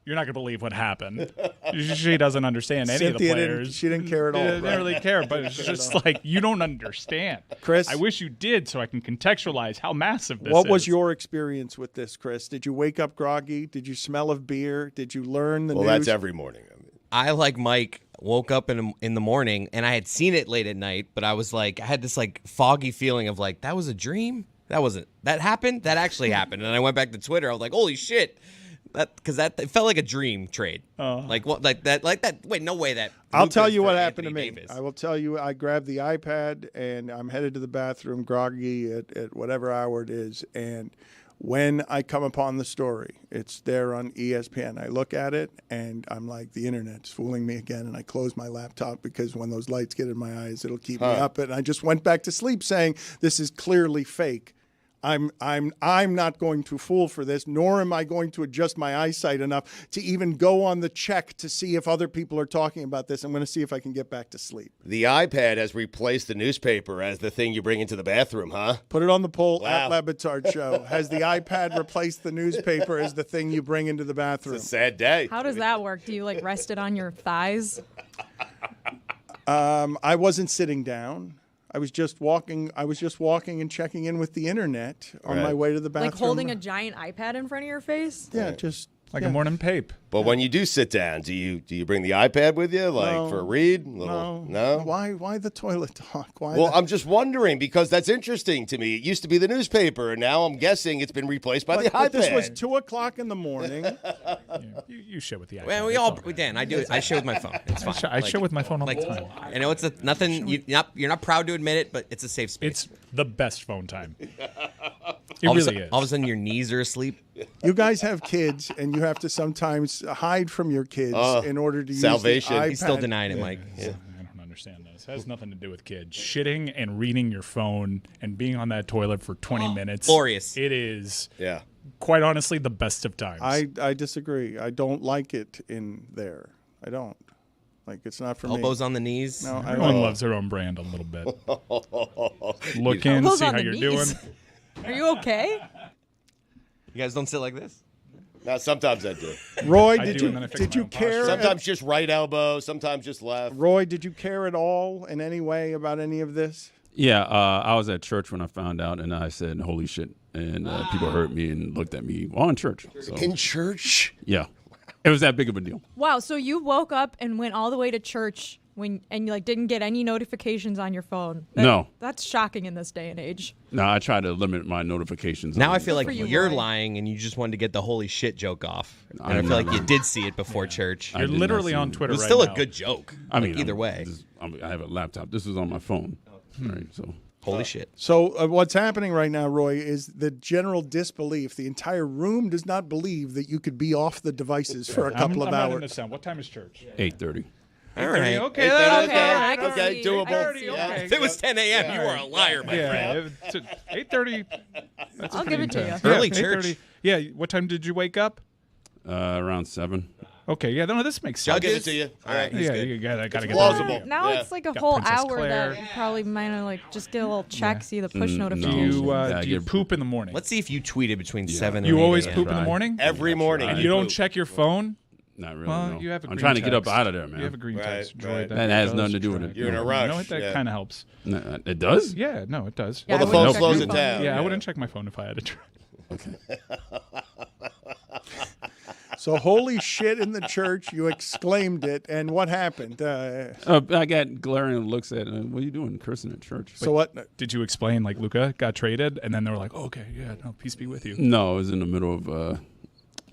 You're not going to believe what happened. She doesn't understand any of the players. She didn't care at all. She didn't really care, but it's just like, you don't understand. Chris? I wish you did so I can contextualize how massive this is. What was your experience with this, Chris? Did you wake up groggy? Did you smell of beer? Did you learn the news? Well, that's every morning. I, like Mike, woke up in the morning, and I had seen it late at night, but I was like, I had this like foggy feeling of like, that was a dream? That happened? That actually happened. And I went back to Twitter. I was like, holy shit. Because it felt like a dream trade. Like that. Wait, no way that. I'll tell you what happened to Anthony me. Davis. I will tell you. I grabbed the iPad and I'm headed to the bathroom, groggy at whatever hour it is. And when I come upon the story, it's there on ESPN. I look at it and I'm like, the internet's fooling me again. And I close my laptop because when those lights get in my eyes, it'll keep me up. And I just went back to sleep saying, this is clearly fake. I'm not going to fool for this, nor am I going to adjust my eyesight enough to even go on the check to see if other people are talking about this. I'm going to see if I can get back to sleep. The iPad has replaced the newspaper as the thing you bring into the bathroom, huh? Put it on the poll Wow. at Le Batard Show. Has the iPad replaced the newspaper as the thing you bring into the bathroom? It's a sad day. How does that work? Do you like rest it on your thighs? I wasn't sitting down. I was just walking and checking in with the internet on my way to the bathroom. Like holding a giant iPad in front of your face? Yeah, just Like a morning pape. But when you do sit down, do you bring the iPad with you, like No. for a read? No. Why the toilet talk? Why? Well, I'm just wondering because that's interesting to me. It used to be the newspaper, and now I'm guessing it's been replaced by the iPad. But this was 2:00 in the morning. You shit with the iPad. Well, Dan, I do it. I share with my phone. It's fine. I share with my phone all the time. I know it's nothing. You're not proud to admit it, but it's a safe space. It's the best phone time. It all really is. All of a sudden, your knees are asleep. You guys have kids, and you have to sometimes hide from your kids in order to salvation. use the iPad. He's still denying it, Mike. I don't understand this. It has nothing to do with kids. Shitting and reading your phone and being on that toilet for 20 minutes. Glorious. It is, Yeah. quite honestly, the best of times. I disagree. I don't like it in there. I don't. Like, it's not for Elbows me. on the knees. No, I Everyone don't. loves their own brand a little bit. Look in, Elbows see on how the you're knees. doing. Are you okay? You guys don't sit like this. Now, sometimes I do. Roy, I did do, you and then I fix did my you own posture. care? Sometimes just right elbow, sometimes just left. Roy, did you care at all in any way about any of this? Yeah, I was at church when I found out, and I said, "Holy shit!" And people heard me and looked at me while in church. So, In church? yeah, it was that big of a deal. Wow, so you woke up and went all the way to church and you like didn't get any notifications on your phone. No. That's shocking in this day and age. No, I try to limit my notifications. Now on- I feel like for you, you're Roy. lying and you just wanted to get the holy shit joke off. And I I'm feel not like you lying. did see it before church. I You're did not literally see on it. Twitter It was right still now. a good joke. I mean, either way. I have a laptop. This was on my phone. Right, so Holy shit. So what's happening right now, Roy, is the general disbelief. The entire room does not believe that you could be off the devices for a couple I'm of writing hours. this down. What time is church? 8:30. All right. Okay, I can Okay, see. doable. I can see Yeah. that. If it was 10 a.m., you are a liar, my friend. Yeah, 8:30. That's I'll give it to you. Early 8:30. church. Yeah, what time did you wake up? Around 7. Okay, yeah, no, this makes sense. I'll give it Judges? to you. All right. Yeah, you gotta get plausible. Now Yeah. it's like a Got whole Princess hour Claire. that you probably might have like just get a little check, see the push no. notification. Do you, Yeah, do you get- poop in the morning? Let's see if you tweeted between 7 and 8 You always a.m. poop in the Right. morning? Every morning. And you don't check your phone? Not really. Well, no. you have a I'm green trying to get up text. out of there, man. You have a green Right, text. right. Joy, That has does nothing to do with track. it. You're in a You rush. know what? That Yeah. kind of helps. No, it does? Yeah, no, it does. Yeah, Well, the I phone wouldn't check slows my it phone. down. Yeah, I wouldn't check my phone if I had to try. So holy shit in the church, you exclaimed it, and what happened? I got glaring looks at what are you doing cursing at church? So what? Did you explain, like, Luka got traded, and then they were like, oh, okay, yeah, no, peace be with you. No, I was in the middle of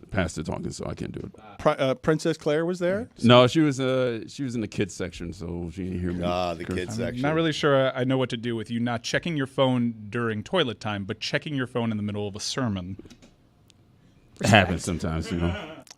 pastor talking, so I can't do it. Princess Claire was there? No, she was in the kids section, so she didn't hear me. The curse. kids section. Not really sure I know what to do with you not checking your phone during toilet time, but checking your phone in the middle of a sermon. It happens sometimes,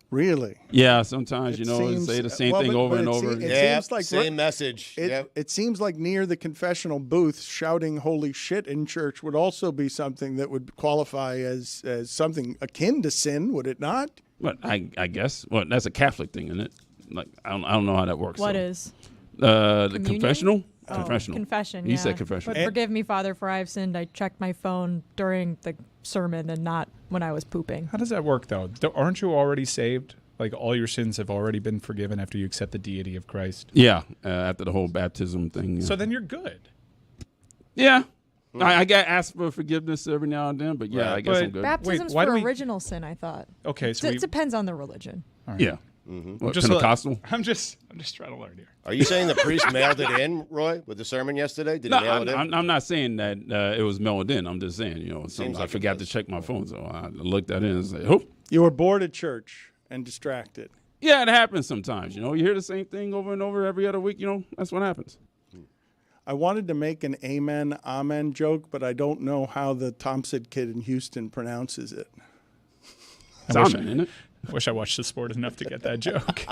Really? Yeah, sometimes, It say the same well, thing but- over but and it over. se- it Yeah, seems like same message. Yep. It seems like near the confessional booth, shouting "Holy shit" in church would also be something that would qualify as something akin to sin, would it not? But I guess, that's a Catholic thing, isn't it? Like, I don't know how that works. What so. is? The Communion? confessional? Oh, Confessional. confession. He yeah. said confessional. But forgive me, Father, for I have sinned. I checked my phone during the sermon and not when I was pooping. How does that work, though? Aren't you already saved? Like, all your sins have already been forgiven after you accept the deity of Christ? Yeah, after the whole baptism thing. Yeah. So then you're good. Yeah. I get asked for forgiveness every now and then, but yeah, I guess But I'm good. Baptism's why for do we- original sin, I thought. Okay, so It depends on the religion. Yeah. Mm-hmm. What, just Pentecostal? I'm just trying to learn here. Are you saying the priest mailed it in, Roy, with the sermon yesterday? Did he mail it in? I'm not saying that it was mailed in. I'm just saying, Seems I like it forgot to was. check my phone, so I looked at it and said, oh. You were bored at church and distracted. Yeah, it happens sometimes. You hear the same thing over and over every other week. That's what happens. I wanted to make an amen joke, but I don't know how the Thompson kid in Houston pronounces it. It's amen, isn't it? I wish I watched the sport enough to get that joke.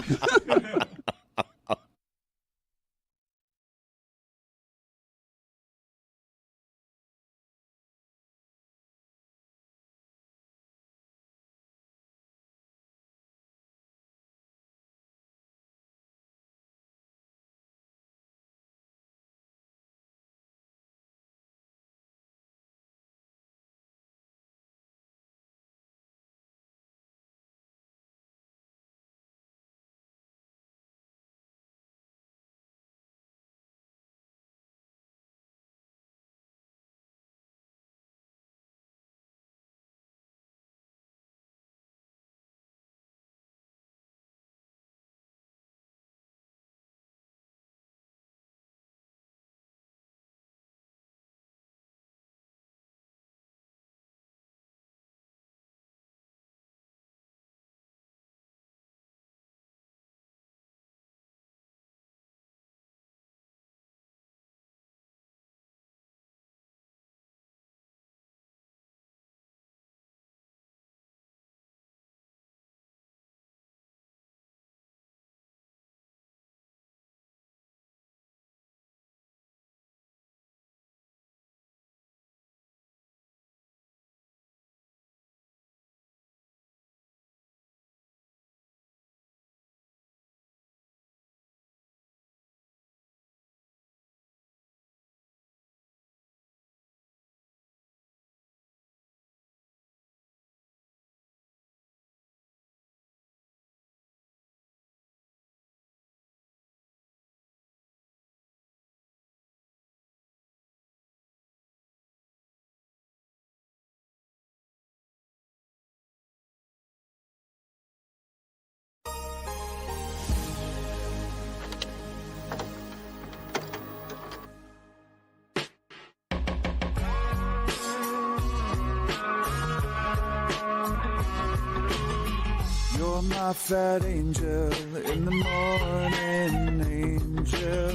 my fat angel in the morning, angel.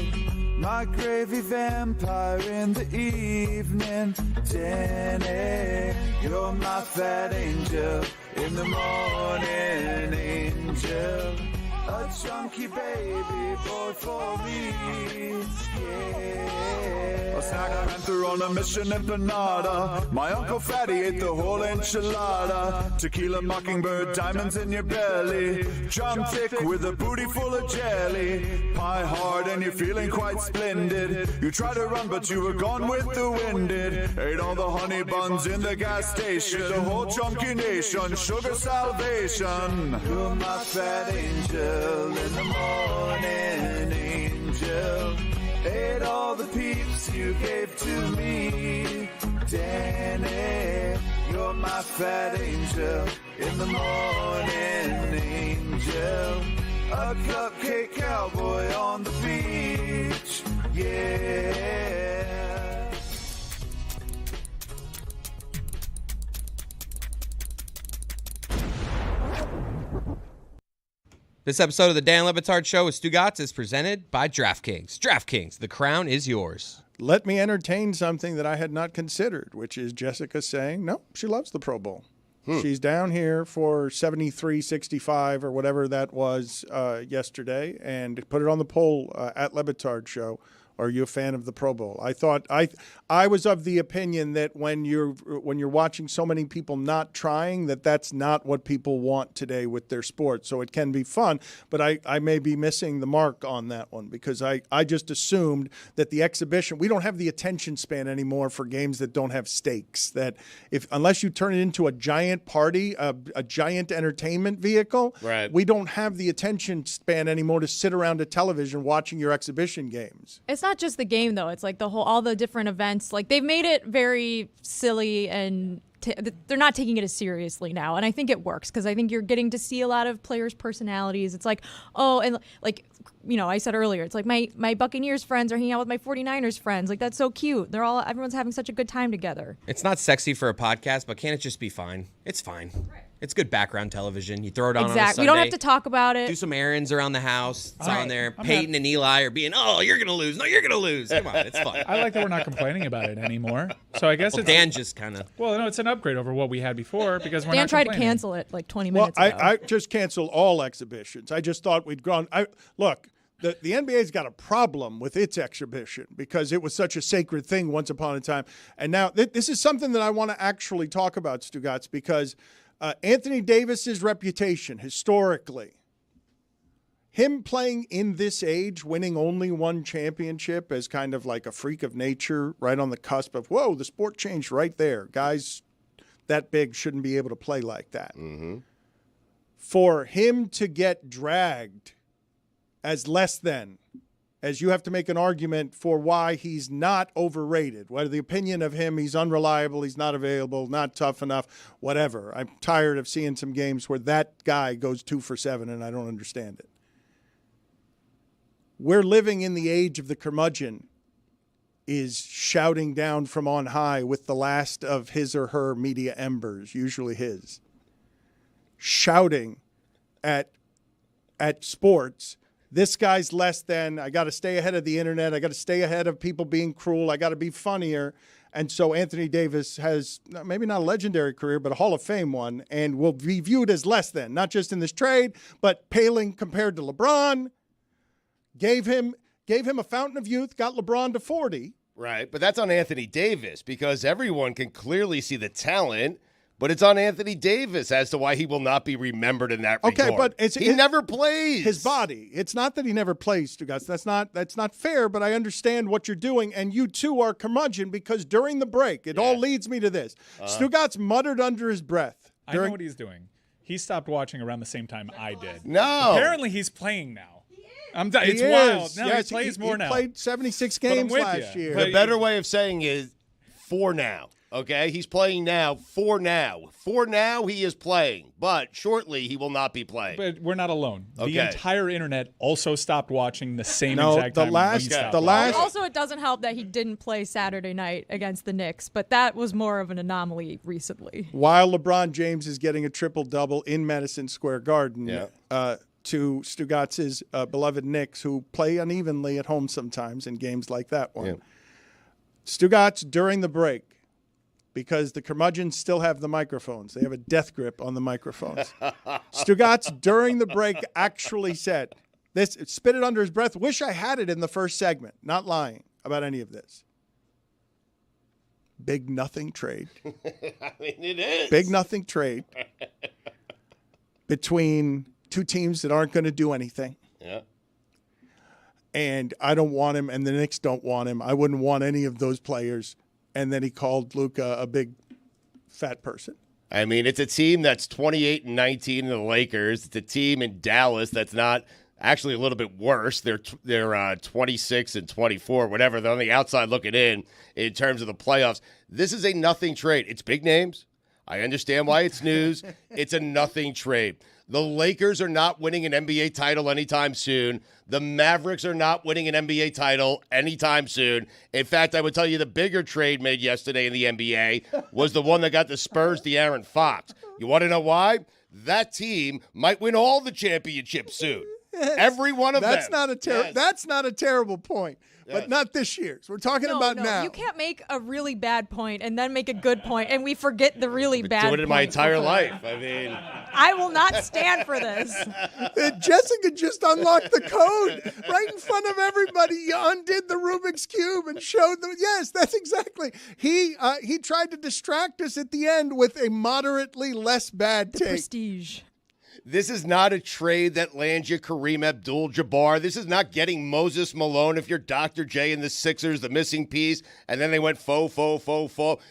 My gravy vampire in the evening, Danny. You're my fat angel in the morning, angel. A chunky baby boy for me, yeah. A snack I ran through on a mission empanada. My Uncle Fatty ate the whole enchilada. Tequila mockingbird, diamonds in your belly. Drumstick with a booty full of jelly. Pie hard and you're feeling quite splendid. You tried to run but you were gone with the winded. Ate all the honey buns in the gas station. The whole chunky nation, sugar salvation. You're my fat angel in the morning, angel. Ate all the peeps you gave to me, Danny. You're my fat angel in the morning, angel. A cupcake cowboy on the beach, yeah. This episode of the Dan Le Batard Show with Stugotz is presented by DraftKings. DraftKings, the crown is yours. Let me entertain something that I had not considered, which is Jessica saying, no, she loves the Pro Bowl. She's down here for 73-65 or whatever that was yesterday, and put it on the poll at Le Batard Show. Are you a fan of the Pro Bowl? I thought I was of the opinion that when you're watching so many people not trying, that's not what people want today with their sport. So it can be fun, but I may be missing the mark on that one because I just assumed that the exhibition, we don't have the attention span anymore for games that don't have stakes. That unless you turn it into a giant party, a giant entertainment vehicle, right, we don't have the attention span anymore to sit around a television watching your exhibition games. It's not just the game, though. It's like all the different events. Like, they've made it very silly, and they're not taking it as seriously now. And I think it works because I think you're getting to see a lot of players' personalities. It's like, oh, and like, you know, I said earlier, it's like my Buccaneers friends are hanging out with my 49ers friends. Like, that's so cute. Everyone's having such a good time together. It's not sexy for a podcast, but can't it just be fine? It's fine. Right. It's good background television. You throw it on a Sunday. We don't have to talk about it. Do some errands around the house. It's on there. Peyton and Eli are being, oh, you're going to lose. No, you're going to lose. Come on, it's fun. I like that we're not complaining about it anymore. So I guess Dan just kind of. Well, no, it's an upgrade over what we had before because we're Dan not tried complaining. to cancel it like 20 minutes ago. I just canceled all exhibitions. I just thought we'd gone. Look. The NBA's got a problem with its exhibition because it was such a sacred thing once upon a time. And now this is something that I want to actually talk about, Stugotz, because Anthony Davis's reputation historically, him playing in this age, winning only one championship as kind of like a freak of nature, right on the cusp of, whoa, the sport changed right there. Guys that big shouldn't be able to play like that. Mm-hmm. For him to get dragged as less than, as you have to make an argument for why he's not overrated, whether the opinion of him, he's unreliable, he's not available, not tough enough, whatever. I'm tired of seeing some games where that guy goes 2 for 7 and I don't understand it. We're living in the age of the curmudgeon is shouting down from on high with the last of his or her media embers, usually his, shouting at sports. This guy's less than, I got to stay ahead of the internet. I got to stay ahead of people being cruel. I got to be funnier. And so Anthony Davis has maybe not a legendary career, but a Hall of Fame one, and will be viewed as less than, not just in this trade, but paling compared to LeBron. Gave him a fountain of youth, got LeBron to 40. Right, but that's on Anthony Davis because everyone can clearly see the talent. But it's on Anthony Davis as to why he will not be remembered in that regard. Okay, but he never plays. His body. It's not that he never plays, Stugotz. That's not fair, but I understand what you're doing, and you too are curmudgeon because during the break, it all leads me to this. Stugotz muttered under his breath. I know what he's doing. He stopped watching around the same time I did. No. Apparently he's playing now. It's wild. No, he plays more now. He played 76 games last year. The better way of saying is for now. Okay, he's playing now. For now, he is playing, but shortly he will not be playing. But we're not alone. Okay. The entire internet also stopped watching the same No, exact the time. last- we stopped the last- watching. Also, it doesn't help that he didn't play Saturday night against the Knicks, but that was more of an anomaly recently. While LeBron James is getting a triple-double in Madison Square Garden to Stugotz's beloved Knicks, who play unevenly at home sometimes in games like that one. Yeah. Stugotz, during the break, because the curmudgeons still have the microphones. They have a death grip on the microphones. Stugotz, during the break, actually said, this, spit it under his breath, wish I had it in the first segment. Not lying about any of this. Big nothing trade. I mean, it is. Big nothing trade between two teams that aren't going to do anything. Yeah. And I don't want him, and the Knicks don't want him. I wouldn't want any of those players. And then he called Luka a big fat person. I mean, it's a team that's 28-19 in the Lakers. It's a team in Dallas that's not actually a little bit worse. They're 26-24, whatever. They're on the outside looking in terms of the playoffs. This is a nothing trade. It's big names. I understand why it's news. It's a nothing trade. The Lakers are not winning an NBA title anytime soon. The Mavericks are not winning an NBA title anytime soon. In fact, I would tell you the bigger trade made yesterday in the NBA was the one that got the Spurs De'Aaron Fox. You want to know why? That team might win all the championships soon. Every one of them. That's not a terrible point, but not this year's. We're talking about now. You can't make a really bad point and then make a good point, and we forget the really bad point. Doing it my entire life. I mean, I will not stand for this. Jessica just unlocked the code right in front of everybody. You undid the Rubik's Cube and showed them. Yes, that's exactly. He tried to distract us at the end with a moderately less bad take. Prestige. this is not a trade that lands you Kareem Abdul-Jabbar. This is not getting Moses Malone if you're Dr. J and the Sixers, the missing piece, and then they went faux.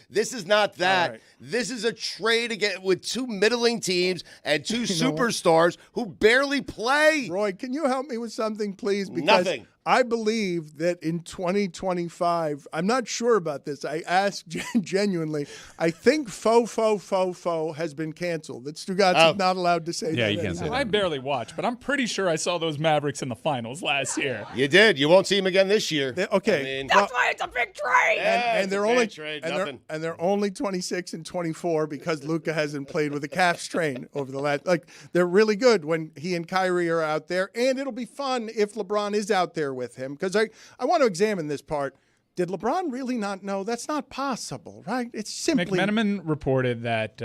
This is not that. Right. This is a trade again with two middling teams and two superstars who barely play. Roy, can you help me with something, please? Because Nothing. I believe that in 2025, I'm not sure about this. I asked genuinely. I think faux has been canceled. That Stugotz is not allowed to say that. Yeah, you can't say that. I barely watched, but I'm pretty sure I saw those Mavericks in the finals last year. You did. You won't see them again this year. Okay. That's why it's a big trade. And they're only 26 and 24 because Luka hasn't played with a calf strain over the last. Like, they're really good when he and Kyrie are out there, and it'll be fun if LeBron is out there with him, because I want to examine this part. Did LeBron really not know? That's not possible, right? It's simply. McMenamin reported that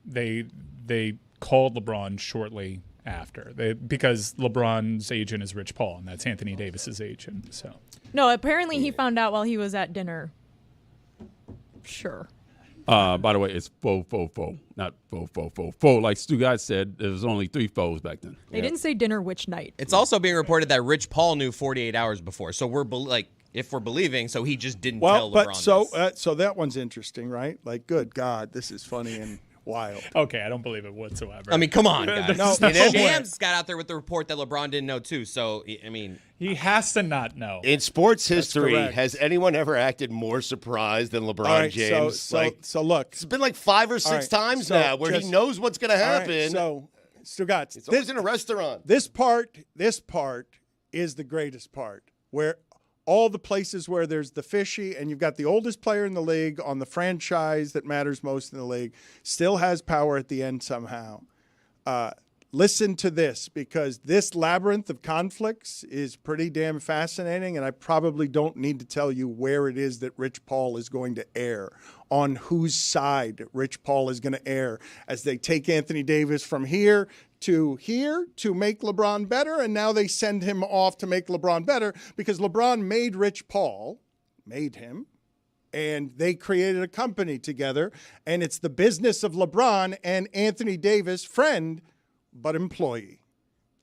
they called LeBron shortly after because LeBron's agent is Rich Paul, and that's Anthony Davis's agent. So no, apparently he found out while he was at dinner. Sure. By the way, it's faux, not faux. Like Stugotz said, there was only 3 faux back then. They didn't say dinner which night. It's also being reported that Rich Paul knew 48 hours before. So we're if we're believing, so he just didn't tell LeBron. But so that one's interesting, right? Like, good God, this is funny and wild. Okay, I don't believe it whatsoever. I mean, come on, guys. No, Shams got out there with the report that LeBron didn't know too. So I mean, he has to not know. In sports history, has anyone ever acted more surprised than LeBron James? So look, it's been like 5 or 6 times now where he knows what's going to happen. Right, so Stugotz, it's always in a restaurant. This part is the greatest part, where all the places where there's the fishy and you've got the oldest player in the league on the franchise that matters most in the league still has power at the end somehow. Listen to this, because this labyrinth of conflicts is pretty damn fascinating, and I probably don't need to tell you where it is that Rich Paul is going to err, on whose side Rich Paul is going to err as they take Anthony Davis from here to make LeBron better, and now they send him off to make LeBron better because LeBron made Rich Paul, and they created a company together, and it's the business of LeBron and Anthony Davis, friend but employee.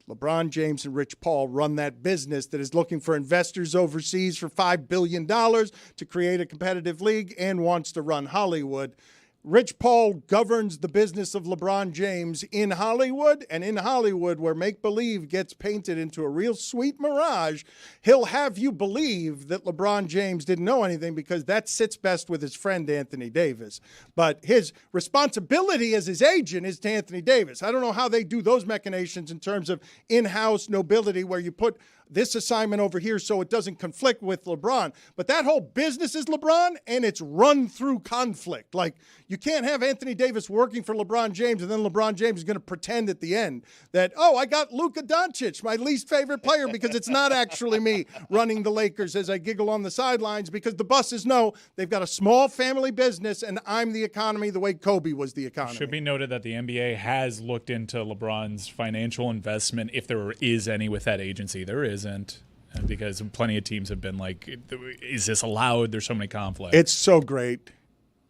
LeBron James and Rich Paul run that business that is looking for investors overseas for $5 billion to create a competitive league and wants to run Hollywood. Rich Paul governs the business of LeBron James in Hollywood, and in Hollywood, where make-believe gets painted into a real sweet mirage, he'll have you believe that LeBron James didn't know anything because that sits best with his friend Anthony Davis. But his responsibility as his agent is to Anthony Davis. I don't know how they do those machinations in terms of in-house nobility where you put this assignment over here so it doesn't conflict with LeBron. But that whole business is LeBron, and it's run through conflict. Like, you can't have Anthony Davis working for LeBron James, and then LeBron James is going to pretend at the end that, oh, I got Luka Doncic, my least favorite player, because it's not actually me running the Lakers as I giggle on the sidelines, because the buses know they've got a small family business, and I'm the economy the way Kobe was the economy. Should be noted that the NBA has looked into LeBron's financial investment, if there is any, with that agency. There isn't, because plenty of teams have been like, is this allowed? There's so many conflicts. It's so great.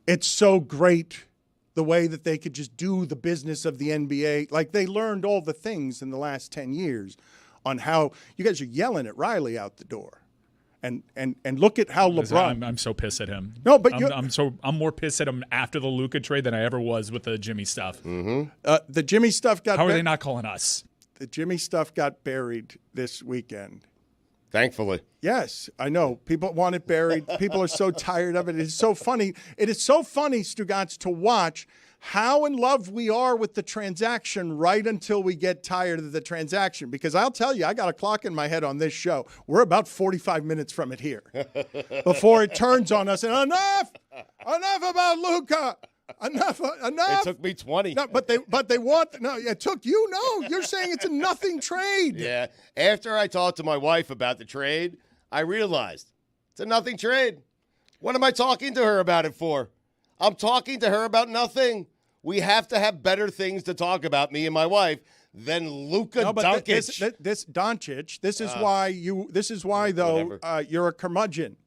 It's so great the way that they could just do the business of the NBA. Like, they learned all the things in the last 10 years on how you guys are yelling at Riley out the door. And look at how LeBron. I'm so pissed at him. No, but I'm more pissed at him after the Luka trade than I ever was with the Jimmy stuff. Mm-hmm. The Jimmy stuff got. How are they not calling us? The Jimmy stuff got buried this weekend. Thankfully. Yes, I know. People want it buried. People are so tired of it. It's so funny. It is so funny, Stugotz, to watch how in love we are with the transaction right until we get tired of the transaction. Because I'll tell you, I got a clock in my head on this show. We're about 45 minutes from it here before it turns on us. And enough about Luka. Enough. It took me 20. No, but they want. No, it took you. No, you're saying it's a nothing trade. Yeah. After I talked to my wife about the trade, I realized it's a nothing trade. What am I talking to her about it for? I'm talking to her about nothing. We have to have better things to talk about, me and my wife, than Luka Doncic. This Doncic. This is why This is why though you're a curmudgeon.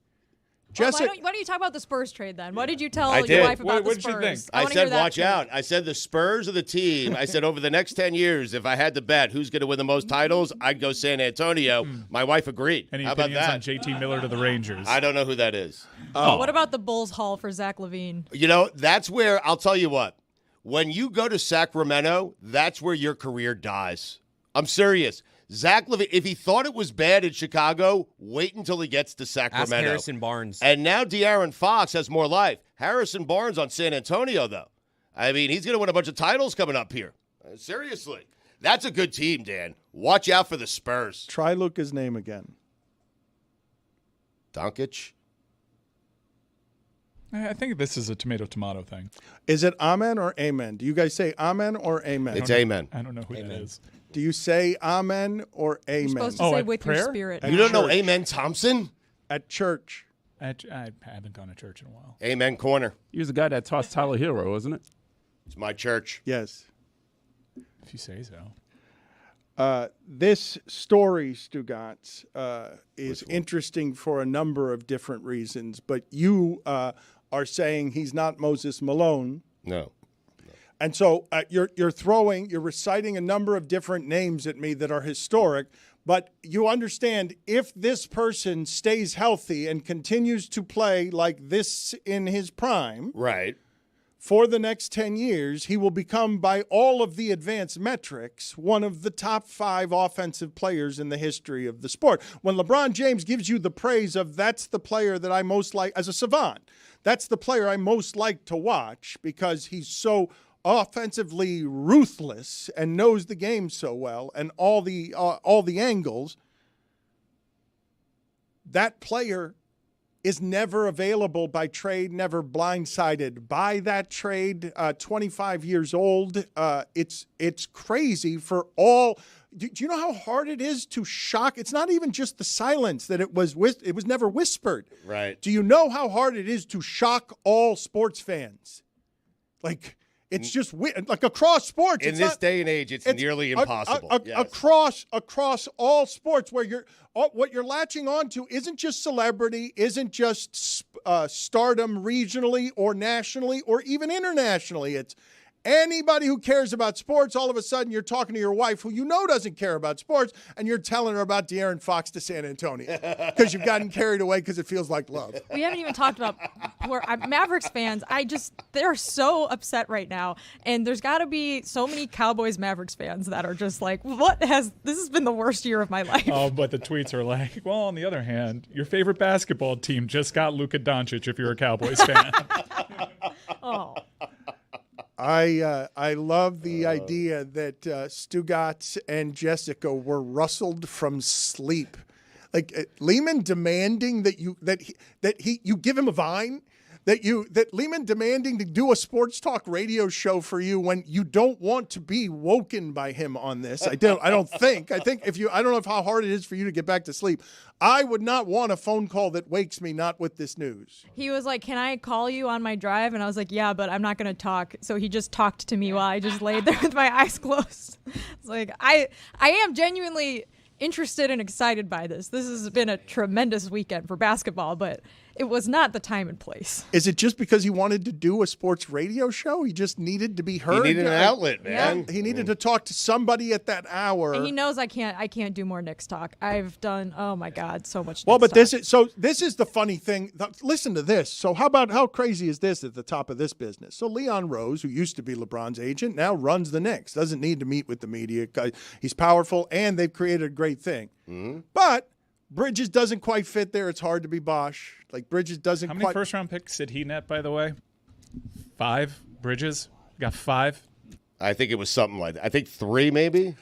Well, why don't you talk about the Spurs trade then? What did you tell I your did. wife about What the did she Spurs? think? I said, watch trade. out. I said the Spurs are the team. I said over the next 10 years, if I had to bet who's going to win the most titles, I'd go San Antonio. My wife agreed. Any How about opinions that? on JT Miller to the Rangers? I don't know who that is. What about the Bulls haul for Zach LaVine? You know, that's where, I'll tell you what, when you go to Sacramento, that's where your career dies. I'm serious. Zach LaVine, if he thought it was bad in Chicago, wait until he gets to Sacramento. Ask Harrison Barnes. And now De'Aaron Fox has more life. Harrison Barnes on San Antonio, though. I mean, he's going to win a bunch of titles coming up here. Seriously. That's a good team, Dan. Watch out for the Spurs. Try Luka's name again. Doncic. I think this is a tomato thing. Is it amen or amen? Do you guys say amen or amen? It's amen. I don't know who that is. Do you say amen or amen? You're supposed to say at with prayer? your spirit. At You don't know church. Amen Thompson? At church. I haven't gone to church in a while. Amen Corner. He was the guy that tossed Tyler Hero, wasn't it? It's my church. Yes. If you say so. This story, Stugotz, is interesting for a number of different reasons, but you are saying he's not Moses Malone. No. And so you're reciting a number of different names at me that are historic, but you understand if this person stays healthy and continues to play like this in his prime, Right. for the next 10 years, he will become, by all of the advanced metrics, one of the top 5 offensive players in the history of the sport. When LeBron James gives you the praise of that's the player that I most like as a savant, that's the player I most like to watch because he's so offensively ruthless and knows the game so well and all the angles, that player is never available by trade, never blindsided by that trade, 25 years old. It's crazy for all. Do you know how hard it is to shock? It's not even just the silence that it was never whispered. Right. Do you know how hard it is to shock all sports fans? Like, it's just like across sports. In this day and age, it's nearly impossible. Across all sports, where what you're latching onto isn't just celebrity, isn't just stardom regionally or nationally or even internationally. It's Anybody who cares about sports, all of a sudden you're talking to your wife who you know doesn't care about sports, and you're telling her about De'Aaron Fox to San Antonio because you've gotten carried away because it feels like love. We haven't even talked about Mavericks fans. They're so upset right now, and there's got to be so many Cowboys Mavericks fans that are just like, this has been the worst year of my life. Oh, but the tweets are like, well, on the other hand, your favorite basketball team just got Luka Doncic if you're a Cowboys fan. Oh. I love the idea that Stugotz and Jessica were rustled from sleep. Like Lehman demanding that you give him a vine, that Lehman demanding to do a sports talk radio show for you when you don't want to be woken by him on this. I don't think. I think I don't know how hard it is for you to get back to sleep. I would not want a phone call that wakes me not with this news. He was like, "Can I call you on my drive?" And I was like, "Yeah, but I'm not going to talk." So he just talked to me while I just laid there with my eyes closed. It's like I am genuinely interested and excited by this. This has been a tremendous weekend for basketball, but it was not the time and place. Is it just because he wanted to do a sports radio show? He just needed to be heard. He needed an outlet, man. Yeah. He needed to talk to somebody at that hour. And he knows I can't do more Knicks talk. I've done, oh my God, so much. Well, Knicks but talk. this is the funny thing. Listen to this. So how crazy is this at the top of this business? So Leon Rose, who used to be LeBron's agent, now runs the Knicks. Doesn't need to meet with the media. He's powerful, and they've created a great thing. Mm-hmm. But Bridges doesn't quite fit there. It's hard to be Bosch. Like Bridges doesn't. How many first-round picks did he net, by the way? 5. Bridges got 5. I think it was something like that. I think 3 maybe.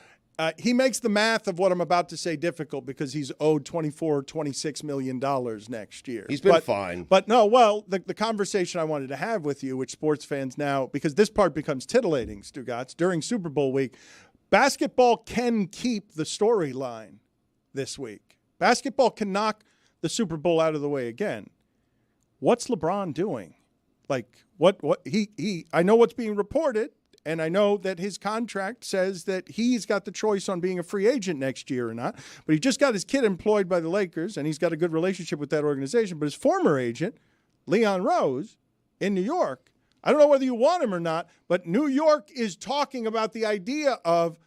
He makes the math of what I'm about to say difficult because he's owed $26 million next year. He's been fine. But no, well, the conversation I wanted to have with you, which sports fans now, because this part becomes titillating, Stugotz, during Super Bowl week, basketball can keep the storyline this week. Basketball can knock the Super Bowl out of the way again. What's LeBron doing? Like what he I know what's being reported, and I know that his contract says that he's got the choice on being a free agent next year or not. But he just got his kid employed by the Lakers, and he's got a good relationship with that organization. But his former agent, Leon Rose, in New York, I don't know whether you want him or not, but New York is talking about the idea of,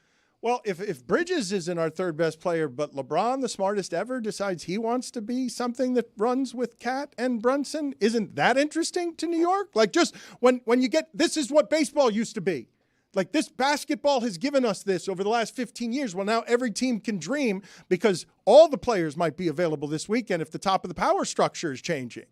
well, if Bridges isn't our third best player, but LeBron, the smartest ever, decides he wants to be something that runs with Cat and Brunson, isn't that interesting to New York? Like just when you get, this is what baseball used to be. Like this basketball has given us this over the last 15 years. Well, now every team can dream because all the players might be available this weekend if the top of the power structure is changing.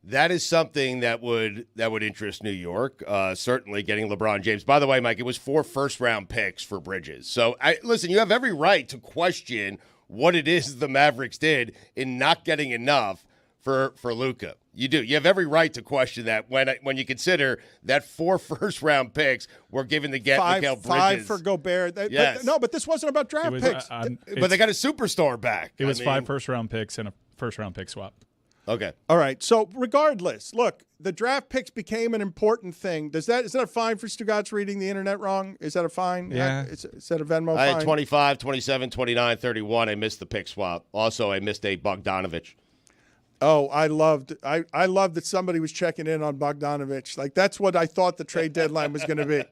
That is something that would interest New York. Certainly getting LeBron James. By the way, Mike, it was 4 first-round picks for Bridges. So, listen, you have every right to question what it is the Mavericks did in not getting enough for Luka. You do. You have every right to question that when you consider that 4 first-round picks were given to get Mikal Bridges. 5 for Gobert. Yes. But this wasn't about draft picks. But they got a superstar back. It was 5 first-round picks and a first-round pick swap. Okay. All right. So regardless, look, the draft picks became an important thing. Is that a fine for Stugotz reading the internet wrong? Is that a fine? Yeah. Is that a Venmo fine? I had 25, 27, 29, 31. I missed the pick swap. Also, I missed a Bogdanovich. Oh, I loved that somebody was checking in on Bogdanovich. Like that's what I thought the trade deadline was going to be.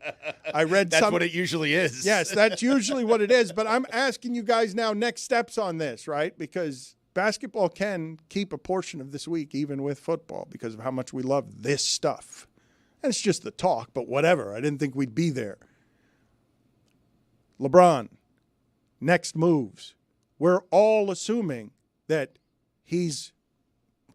I read that's what it usually is. Yes, that's usually what it is. But I'm asking you guys now next steps on this, right? Because basketball can keep a portion of this week, even with football, because of how much we love this stuff. And it's just the talk, but whatever. I didn't think we'd be there. LeBron, next moves. We're all assuming that he's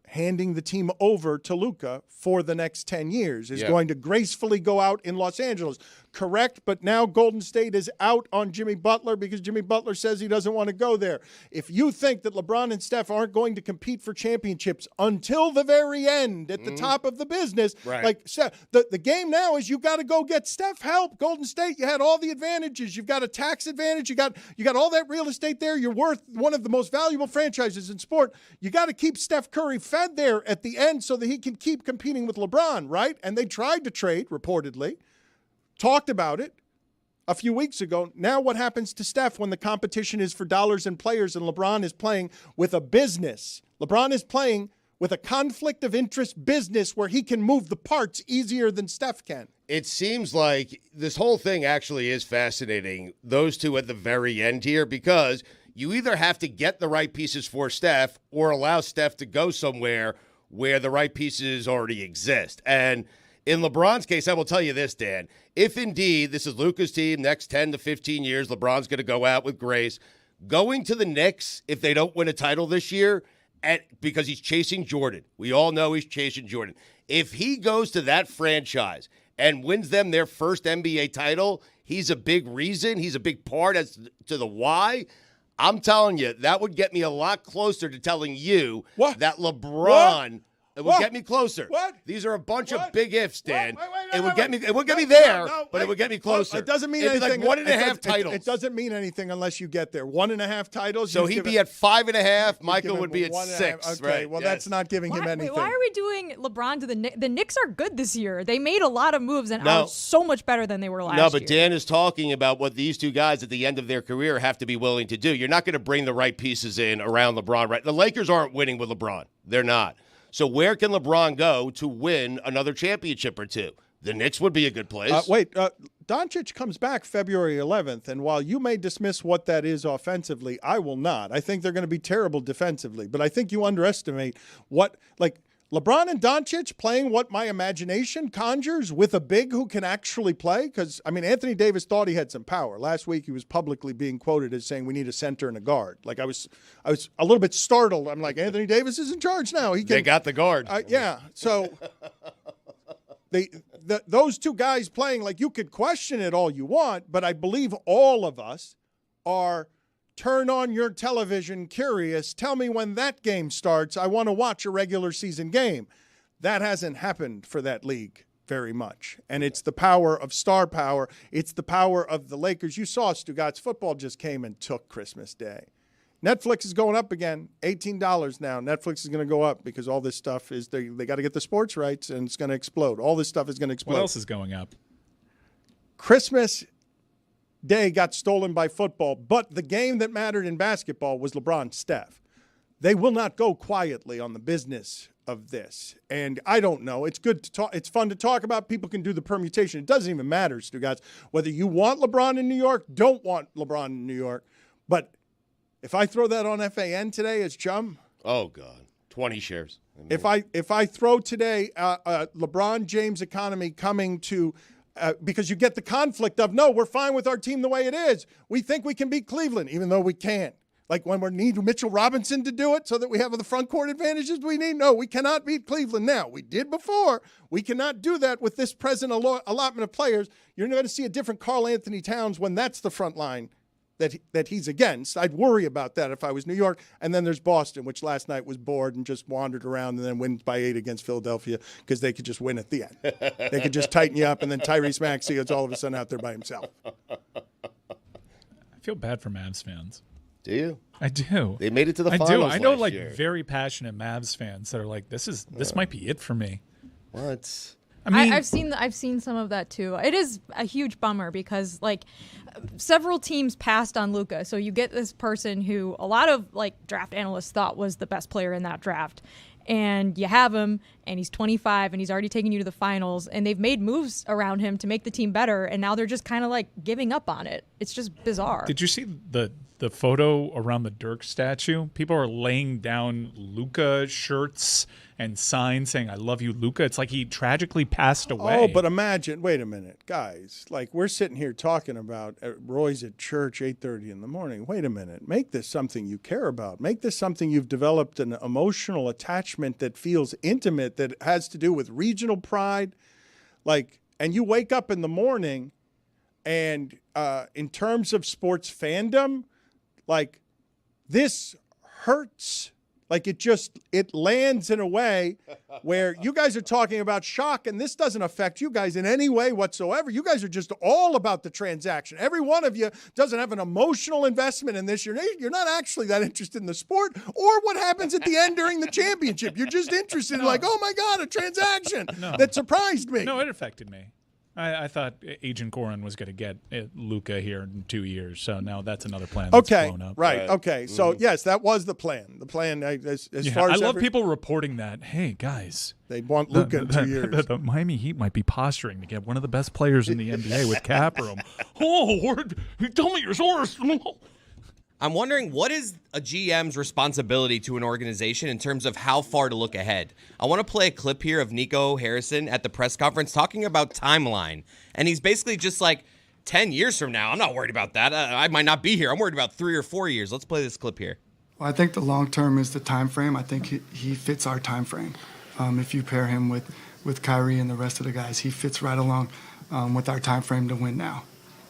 handing the team over to Luka for the next 10 years, is going to gracefully go out in Los Angeles. Correct, but now Golden State is out on Jimmy Butler because Jimmy Butler says he doesn't want to go there. If you think that LeBron and Steph aren't going to compete for championships until the very end at the top of the business, like the game now is you got to go get Steph help. Golden State, you had all the advantages. You've got a tax advantage. You got all that real estate there. You're worth one of the most valuable franchises in sport. You got to keep Steph Curry fed there at the end so that he can keep competing with LeBron, right? And they tried to trade, reportedly. Talked about it a few weeks ago. Now what happens to Steph when the competition is for dollars and players and LeBron is playing with a business? LeBron is playing with a conflict of interest business where he can move the parts easier than Steph can. It seems like this whole thing actually is fascinating, those two at the very end here, because you either have to get the right pieces for Steph or allow Steph to go somewhere where the right pieces already exist. And in LeBron's case, I will tell you this, Dan. If indeed this is Luka's team, next 10 to 15 years, LeBron's going to go out with grace. Going to the Knicks, if they don't win a title this year, because he's chasing Jordan. We all know he's chasing Jordan. If he goes to that franchise and wins them their first NBA title, he's a big reason. He's a big part as to the why. I'm telling you, that would get me a lot closer to telling you that LeBron It would get me closer. What? These are a bunch of big ifs, Dan. It would get me there, but it would get me closer. It doesn't mean It'd anything. Be like 1.5 titles. It doesn't mean anything unless you get there. 1.5 titles. So he'd be at 5.5. Michael would be at 6. Okay, right? well, that's not giving him anything. Why are we doing LeBron to the Knicks? The Knicks are good this year. They made a lot of moves and are so much better than they were last year. No, but Dan is talking about what these two guys at the end of their career have to be willing to do. You're not going to bring the right pieces in around LeBron. Right? The Lakers aren't winning with LeBron. They're not. So where can LeBron go to win another championship or two? The Knicks would be a good place. Doncic comes back February 11th, and while you may dismiss what that is offensively, I will not. I think they're going to be terrible defensively, but I think you underestimate what, like, LeBron and Doncic playing what my imagination conjures with a big who can actually play. Because, I mean, Anthony Davis thought he had some power. Last week he was publicly being quoted as saying we need a center and a guard. Like, I was a little bit startled. I'm like, Anthony Davis is in charge now. They got the guard. Yeah. So those two guys playing, like, you could question it all you want, but I believe all of us are turn on your television curious. Tell me when that game starts. I want to watch a regular season game. That hasn't happened for that league very much. And it's the power of star power. It's the power of the Lakers. You saw Stugotz. Football just came and took Christmas Day. Netflix is going up again, $18 now. Netflix is going to go up because all this stuff is they got to get the sports rights, and it's going to explode. All this stuff is going to explode. What else is going up? Christmas Day got stolen by football, but the game that mattered in basketball was LeBron Steph. They will not go quietly on the business of this. And I don't know. It's good to talk. It's fun to talk about. People can do the permutation. It doesn't even matter, Stugotz, whether you want LeBron in New York, don't want LeBron in New York. But if I throw that on FAN today as chum, oh God, 20 shares. If I throw today LeBron James economy coming to because you get the conflict of, no, we're fine with our team the way it is. We think we can beat Cleveland, even though we can't. Like when we need Mitchell Robinson to do it so that we have the front court advantages we need. No, we cannot beat Cleveland now. We did before. We cannot do that with this present allotment of players. You're going to see a different Karl Anthony Towns when that's the front line that he's against. I'd worry about that if I was New York. And then there's Boston, which last night was bored and just wandered around and then wins by 8 against Philadelphia because they could just win at the end. They could just tighten you up, and then Tyrese Maxey is all of a sudden out there by himself. I feel bad for Mavs fans. Do you? I do. They made it to the finals. I do. I know, last year. very passionate Mavs fans that are like, this might be it for me. What? I mean, I've seen some of that too. It is a huge bummer because several teams passed on Luka. So you get this person who a lot of draft analysts thought was the best player in that draft. And you have him, and he's 25, and he's already taken you to the finals, and they've made moves around him to make the team better, and now they're just kind of giving up on it. It's just bizarre. Did you see the photo around the Dirk statue? People are laying down Luka shirts and signs saying, I love you, Luka. It's like he tragically passed away. Oh, but imagine, wait a minute, guys. We're sitting here talking about Roy's at church 8:30 in the morning. Wait a minute. Make this something you care about. Make this something you've developed an emotional attachment that feels intimate, that has to do with regional pride. And you wake up in the morning and in terms of sports fandom, this hurts. It lands in a way where you guys are talking about shock, and this doesn't affect you guys in any way whatsoever. You guys are just all about the transaction. Every one of you doesn't have an emotional investment in this. You're not actually that interested in the sport or what happens at the end during the championship. You're just interested in oh my God, a transaction that surprised me. No, it affected me. I thought Agent Goran was going to get Luka here in 2 years, so now that's another plan that's blown up. Right. Okay. So yes, that was the plan. The plan, as far as I love people reporting that. Hey guys, they want Luka in 2 years. The Miami Heat might be posturing to get one of the best players in the NBA with cap room. Tell me your source. I'm wondering, what is a GM's responsibility to an organization in terms of how far to look ahead? I want to play a clip here of Nico Harrison at the press conference talking about timeline. And he's basically just like, 10 years from now, I'm not worried about that. I might not be here. I'm worried about 3 or 4 years. Let's play this clip here. Well, I think the long term is the time frame. I think he fits our time frame. If you pair him with Kyrie and the rest of the guys, he fits right along with our time frame to win now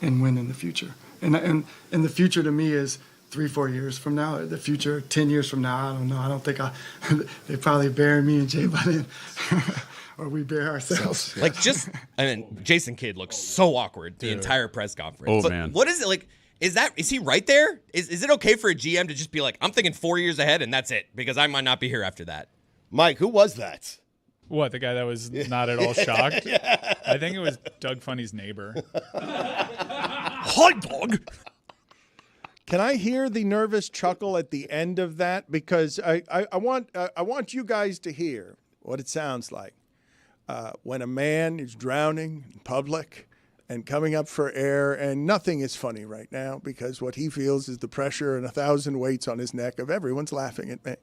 and win in the future. And the future to me is 3-4 years from now. The future, 10 years from now, I don't know. I don't think they probably bury me and Jay by then, or we bury ourselves. Like, Jason Kidd looks so awkward the entire press conference. Oh, man. What is it like? Is he right there? Is it okay for a GM to just be like, I'm thinking 4 years ahead and that's it because I might not be here after that? Mike, who was that? What, the guy that was not at all shocked? Yeah. I think it was Doug Funny's neighbor. Hi, Doug. Can I hear the nervous chuckle at the end of that? Because I want you guys to hear what it sounds like when a man is drowning in public and coming up for air, and nothing is funny right now because what he feels is the pressure and 1,000 weights on his neck of everyone's laughing at me.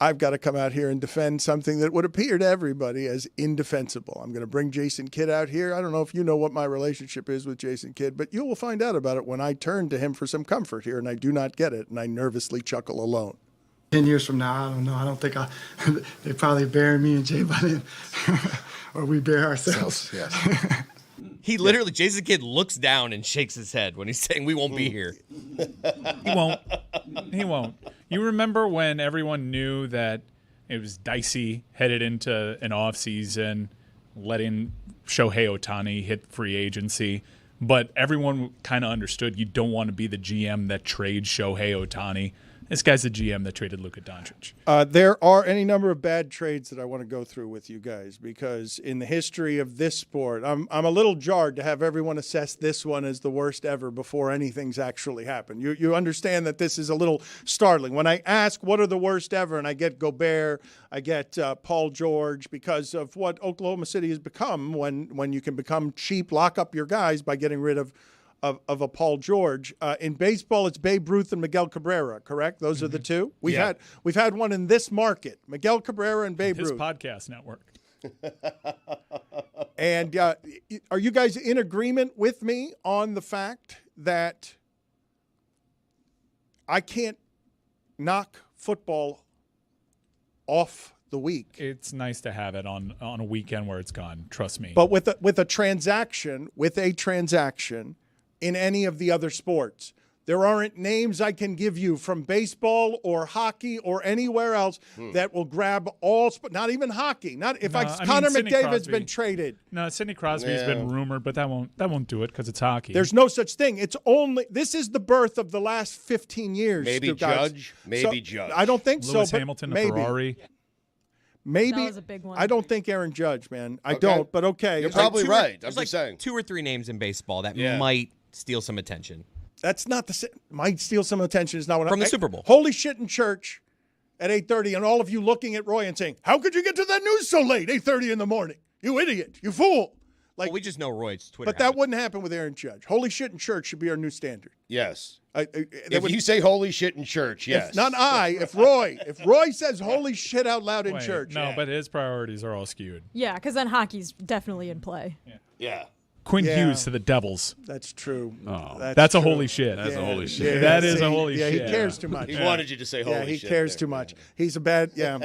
I've got to come out here and defend something that would appear to everybody as indefensible. I'm going to bring Jason Kidd out here. I don't know if you know what my relationship is with Jason Kidd, but you will find out about it when I turn to him for some comfort here, and I do not get it, and I nervously chuckle alone. 10 years from now, I don't know. I don't think they probably bury me and Jay by then, or we bury ourselves. Yes. He literally, Jason Kidd looks down and shakes his head when he's saying we won't be here. He won't. You remember when everyone knew that it was dicey headed into an offseason, letting Shohei Ohtani hit free agency, but everyone kind of understood you don't want to be the GM that trades Shohei Ohtani. This guy's the GM that traded Luka Doncic. There are any number of bad trades that I want to go through with you guys because in the history of this sport, I'm a little jarred to have everyone assess this one as the worst ever before anything's actually happened. You understand that this is a little startling. When I ask what are the worst ever, and I get Gobert, I get Paul George, because of what Oklahoma City has become when you can become cheap, lock up your guys by getting rid of a Paul George. In baseball, it's Babe Ruth and Miguel Cabrera, correct? Those are the two? We've had one in this market, Miguel Cabrera and Babe Ruth. His podcast network. And are you guys in agreement with me on the fact that I can't knock football off the week? It's nice to have it on a weekend where it's gone, trust me. But with a transaction, in any of the other sports, there aren't names I can give you from baseball or hockey or anywhere else that will grab all not even hockey. Connor McDavid's been traded. No, Sidney Crosby's been rumored, but that won't do it because it's hockey. There's no such thing. This is the birth of the last 15 years. Maybe Judge. Judge. I don't think Lewis so. Hamilton, maybe. Ferrari. Maybe. That was a big one. I don't think Aaron Judge, man. I don't, but okay. You're probably right. There's like 2 or 3 names in baseball that might steal some attention. That's not the same. Might steal some attention is not what from the Super Bowl. Holy shit in church at 8:30, and all of you looking at Roy and saying, "How could you get to that news so late? 8:30 in the morning, you idiot, you fool!" Like we just know Roy's Twitter. But that wouldn't happen with Aaron Judge. Holy shit in church should be our new standard. Yes. If you say holy shit in church, yes. Not I. If Roy says holy shit out loud in church. No, but his priorities are all skewed. Yeah, because then hockey's definitely in play. Yeah. Quinn Hughes to the Devils. That's true. Oh, that's a holy shit. That's a holy shit. Yeah, that is a holy shit. Yeah, he cares too much. He wanted you to say holy shit. Yeah, he cares too much. He's a bad. Yeah,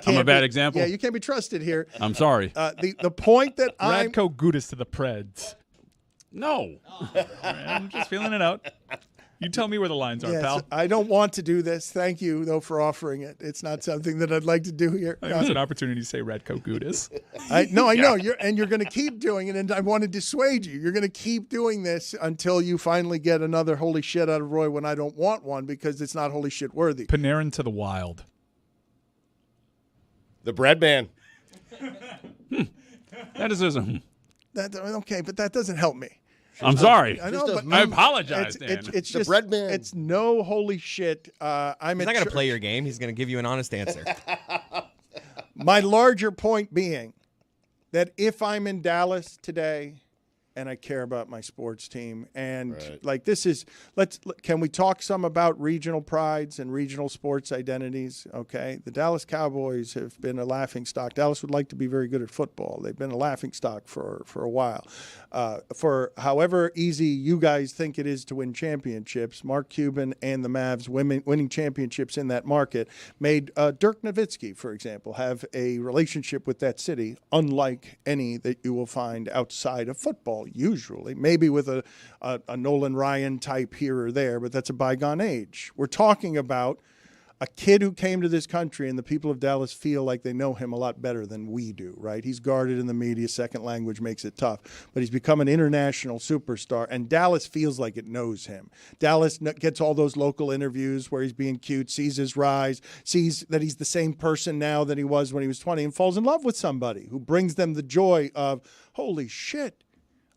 I'm a bad example. Yeah, you can't be trusted here. I'm sorry. The point that Radko Gudas to the Preds. No. I'm just feeling it out. You tell me where the lines are, pal. I don't want to do this. Thank you, though, for offering it. It's not something that I'd like to do here. It was an opportunity to say Radko Gudas. I know. You're going to keep doing it, and I want to dissuade you. You're going to keep doing this until you finally get another holy shit out of Roy when I don't want one because it's not holy shit worthy. Panarin to the Wild. The bread man. That is a Okay, but that doesn't help me. I'm sorry. I know, but I apologize, Dan. It's The just bread man. It's no holy shit. He's not going to play your game. He's going to give you an honest answer. My larger point being that if I'm in Dallas today and I care about my sports team and like this is can we talk some about regional prides and regional sports identities? Okay. The Dallas Cowboys have been a laughingstock. Dallas would like to be very good at football. They've been a laughingstock for a while. For however easy you guys think it is to win championships, Mark Cuban and the Mavs winning championships in that market made Dirk Nowitzki, for example, have a relationship with that city unlike any that you will find outside of football, usually. Maybe with a Nolan Ryan type here or there, but that's a bygone age. We're talking about a kid who came to this country, and the people of Dallas feel like they know him a lot better than we do, right? He's guarded in the media. Second language makes it tough. But he's become an international superstar, and Dallas feels like it knows him. Dallas gets all those local interviews where he's being cute, sees his rise, sees that he's the same person now that he was when he was 20, and falls in love with somebody who brings them the joy of, holy shit,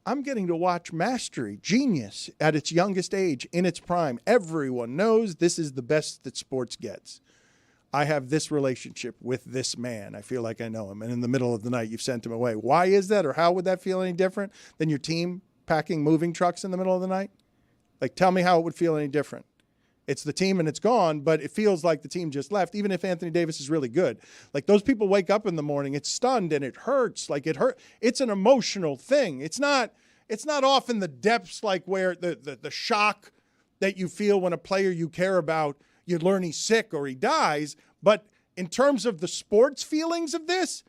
I'm getting to watch mastery, genius at its youngest age, in its prime. Everyone knows this is the best that sports gets. I have this relationship with this man. I feel like I know him. And in the middle of the night, you've sent him away. Why is that? Or how would that feel any different than your team packing moving trucks in the middle of the night? Like, tell me how it would feel any different. It's the team and it's gone, but it feels like the team just left, even if Anthony Davis is really good. Like, those people wake up in the morning, it's stunned and it hurts. Like, it hurt. It's an emotional thing. It's not often the depths like where the shock that you feel when a player you care about, you learn he's sick or he dies. But in terms of the sports feelings of this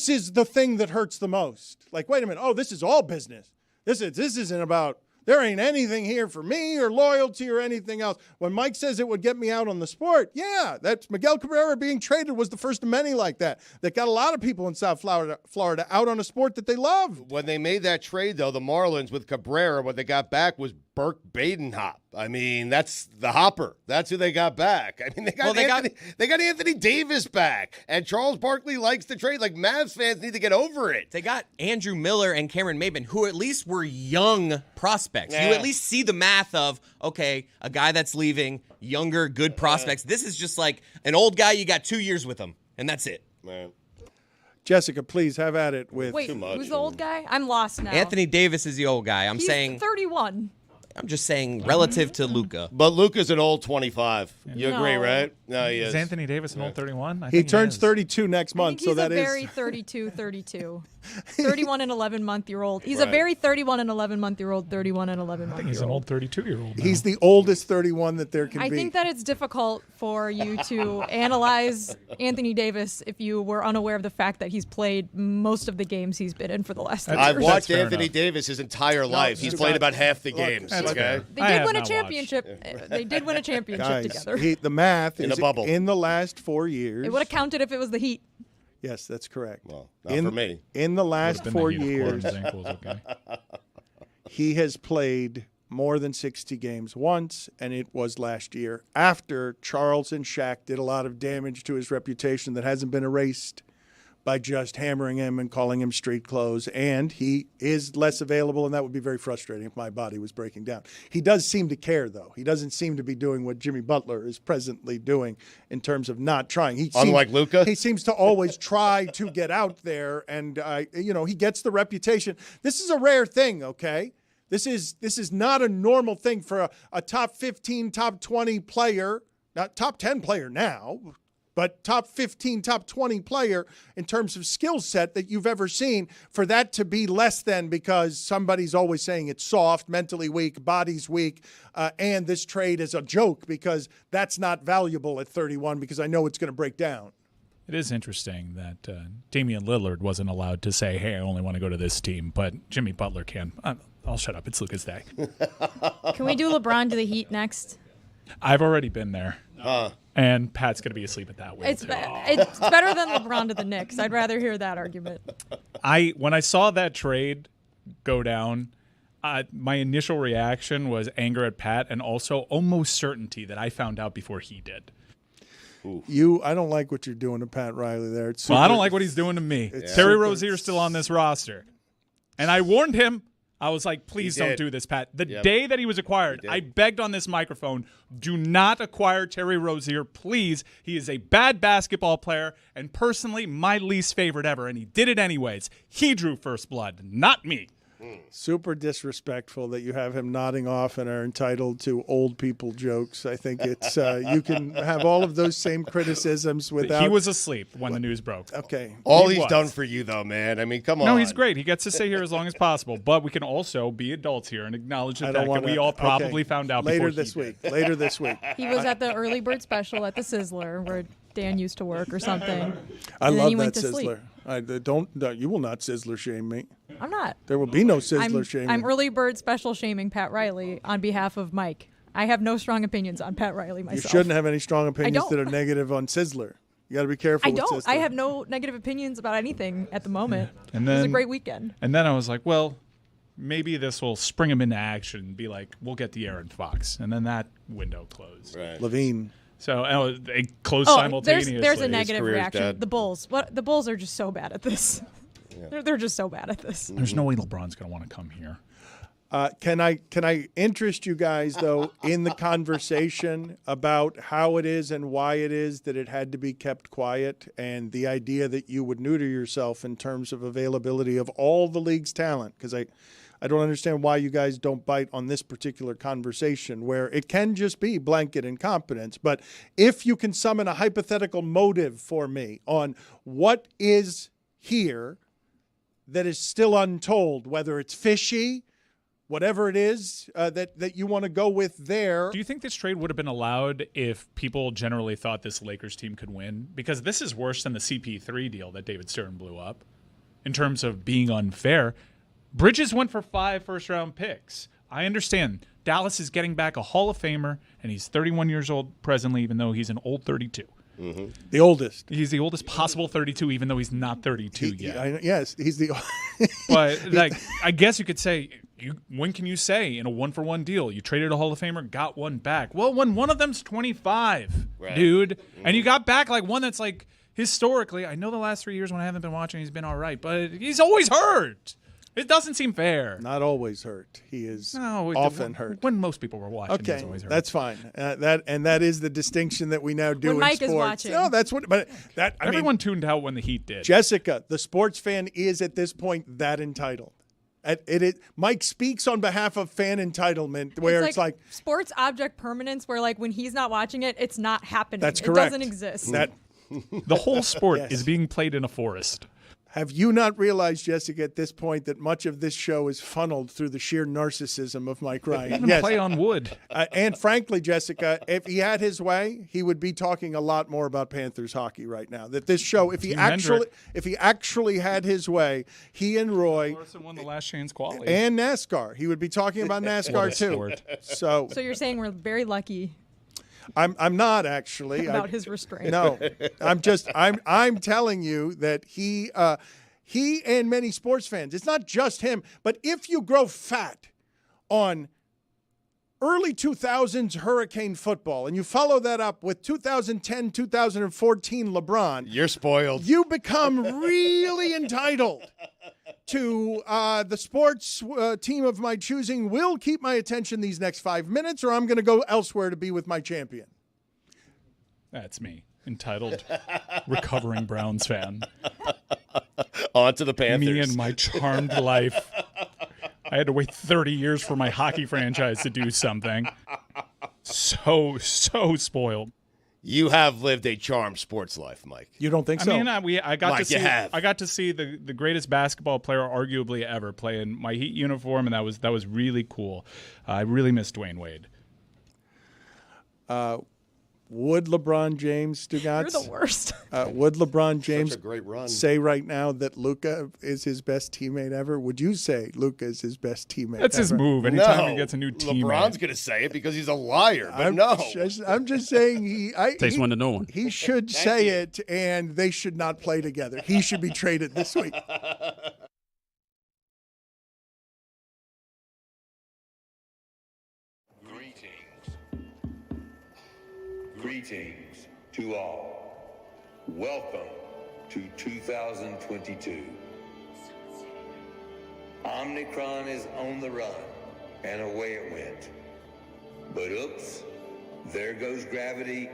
is the thing that hurts the most. Like, wait a minute. Oh, this is all business. This isn't about, there ain't anything here for me or loyalty or anything else. When Mike says it would get me out on the sport, yeah, that's Miguel Cabrera being traded was the first of many like that got a lot of people in South Florida out on a sport that they love. When they made that trade, though, the Marlins with Cabrera, what they got back was Burke Badenhop. I mean, that's the hopper. That's who they got back. I mean, they got Anthony Davis back, and Charles Barkley likes to trade. Like, Mavs fans need to get over it. They got Andrew Miller and Cameron Maybin, who at least were young prospects. Yeah. You at least see the math of, okay, a guy that's leaving, younger, good prospects. This is just like an old guy, you got 2 years with him, and that's it. Man. Jessica, please have at it with Wait, who's the old guy? I'm lost now. Anthony Davis is the old guy. He's 31. I'm just saying relative to Luka. But Luka's an old 25. You agree, right? No, he is Anthony Davis an old 31? He turns 32 next month, so that is. He's a very 32. 31 and 11-month-year-old. He's a very 31 and 11-month-year-old, 31 and 11-month-year-old. I think he's an old 32-year-old. He's the oldest 31 that there can be. I think that it's difficult for you to analyze Anthony Davis if you were unaware of the fact that he's played most of the games he's been in for the last 3 years. I've watched Anthony Davis his entire life. He's played about half the games. Okay, They did win a championship. They did win a championship Guys, together. The math In is a bubble. in the last 4 years. It would have counted if it was the Heat. Yes, that's correct. Well, not for me. In the last 4 years, he has played more than 60 games once, and it was last year after Charles and Shaq did a lot of damage to his reputation that hasn't been erased by just hammering him and calling him street clothes, and he is less available, and that would be very frustrating if my body was breaking down. He does seem to care, though. He doesn't seem to be doing what Jimmy Butler is presently doing in terms of not trying. Unlike Luka? He seems to always try to get out there, and he gets the reputation. This is a rare thing, okay? This is not a normal thing for a top 15, top 20 player, not top 10 player now, but top 15, top 20 player in terms of skill set that you've ever seen, for that to be less than because somebody's always saying it's soft, mentally weak, body's weak, and this trade is a joke because that's not valuable at 31 because I know it's going to break down. It is interesting that Damian Lillard wasn't allowed to say, hey, I only want to go to this team, but Jimmy Butler can. I'll shut up. It's Luka's day. Can we do LeBron to the Heat next? I've already been there. And Pat's going to be asleep at that wheel, It's better than LeBron to the Knicks. I'd rather hear that argument. When I saw that trade go down, my initial reaction was anger at Pat and also almost certainty that I found out before he did. I don't like what you're doing to Pat Riley there. I don't like what he's doing to me. Terry Rozier's still on this roster. And I warned him. I was like, please don't did. do this, Pat. The Yep. day that he was acquired, I begged on this microphone, do not acquire Terry Rozier, please. He is a bad basketball player and personally my least favorite ever, and he did it anyways. He drew first blood, not me. Super disrespectful that you have him nodding off and are entitled to old people jokes. I think it's you can have all of those same criticisms without. He was asleep when the news broke. Okay. All He he's was. done for you, though, man. I mean, come on. No, he's great. He gets to stay here as long as possible. But we can also be adults here and acknowledge the I fact don't that want we all probably found out later before this he week. did. Later this week. He was at the early bird special at the Sizzler where Dan used to work or something. I And then love he that went to sleep. Sizzler. You will not Sizzler shame me. I'm not. There will be no Sizzler shaming. I'm early bird special shaming Pat Riley on behalf of Mike. I have no strong opinions on Pat Riley myself. You shouldn't have any strong opinions don't. that are negative on Sizzler. You got to be careful I with don't. Sizzler. I have no negative opinions about anything at the moment. And It was a then- great weekend. And then I was like, well, maybe this will spring him into action and be like, we'll get the Aaron Fox. And then that window closed. Right. Levine. So they closed Oh, simultaneously. there's a negative career's reaction. dead. The Bulls. The Bulls are just so bad at this. They're just so bad at this. There's no way LeBron's going to want to come here. Can I interest you guys, though, in the conversation about how it is and why it is that it had to be kept quiet and the idea that you would neuter yourself in terms of availability of all the league's talent? Because I don't understand why you guys don't bite on this particular conversation where it can just be blanket incompetence. But if you can summon a hypothetical motive for me on what is here that is still untold, whether it's fishy, whatever it is that you want to go with there. Do you think this trade would have been allowed if people generally thought this Lakers team could win? Because this is worse than the CP3 deal that David Stern blew up in terms of being unfair. Bridges went for 5 first-round picks. I understand Dallas is getting back a Hall of Famer, and he's 31 years old presently, even though he's an old 32. Mm-hmm. The oldest. He's the oldest possible 32, even though he's not 32 yet. Yes, he's the. But like, I guess you could say, when can you say in a 1-for-1 deal you traded a Hall of Famer, got one back? Well, when one of them's 25, dude, and you got back like one that's like historically. I know the last 3 years when I haven't been watching, he's been all right, but he's always hurt. It doesn't seem fair. Not always hurt. He is often hurt. When most people were watching, he was Okay, always hurt. that's fine. That is the distinction that we now do When in Mike sports. is watching. No, that's what. But that Everyone tuned out when the Heat did. Jessica, the sports fan, is at this point that entitled. Mike speaks on behalf of fan entitlement, where it's like sports object permanence, where like when he's not watching it, it's not happening. That's It correct. doesn't exist. The whole sport Yes. is being played in a forest. Have you not realized, Jessica, at this point that much of this show is funneled through the sheer narcissism of Mike Ryan? Even play on wood. And frankly, Jessica, if he had his way, he would be talking a lot more about Panthers hockey right now. That this show, if he actually had his way, he and Roy Larson won the last chance quality. and NASCAR, he would be talking about NASCAR too. sport. So So you're saying we're very lucky I'm not actually about his restraint. No, I'm telling you that he and many sports fans, it's not just him, but if you grow fat on early 2000s hurricane football and you follow that up with 2010, 2014 LeBron, you're spoiled. You become really entitled to the sports team of my choosing will keep my attention these next 5 minutes, or I'm going to go elsewhere to be with my champion. That's me, entitled, recovering Browns fan. On to the Panthers. Me and my charmed life. I had to wait 30 years for my hockey franchise to do something. So spoiled. You have lived a charmed sports life, Mike. You don't think so? I mean, I got Mike, to see. you have. I got to see the greatest basketball player, arguably ever, play in my Heat uniform, and that was really cool. I really miss Dwayne Wade. Would LeBron James, Stugotz? You're the worst. Would LeBron James Such a great run. say right now that Luka is his best teammate ever? Would you say Luka is his best teammate That's ever? his move. Anytime he gets a new teammate. LeBron's going to say it because he's a liar, but I'm just saying Takes one to know one. He should say it, and they should not play together. He should be traded this week. Greetings to all. Welcome to 2022. Omicron is on the run, and away it went. But oops, there goes gravity,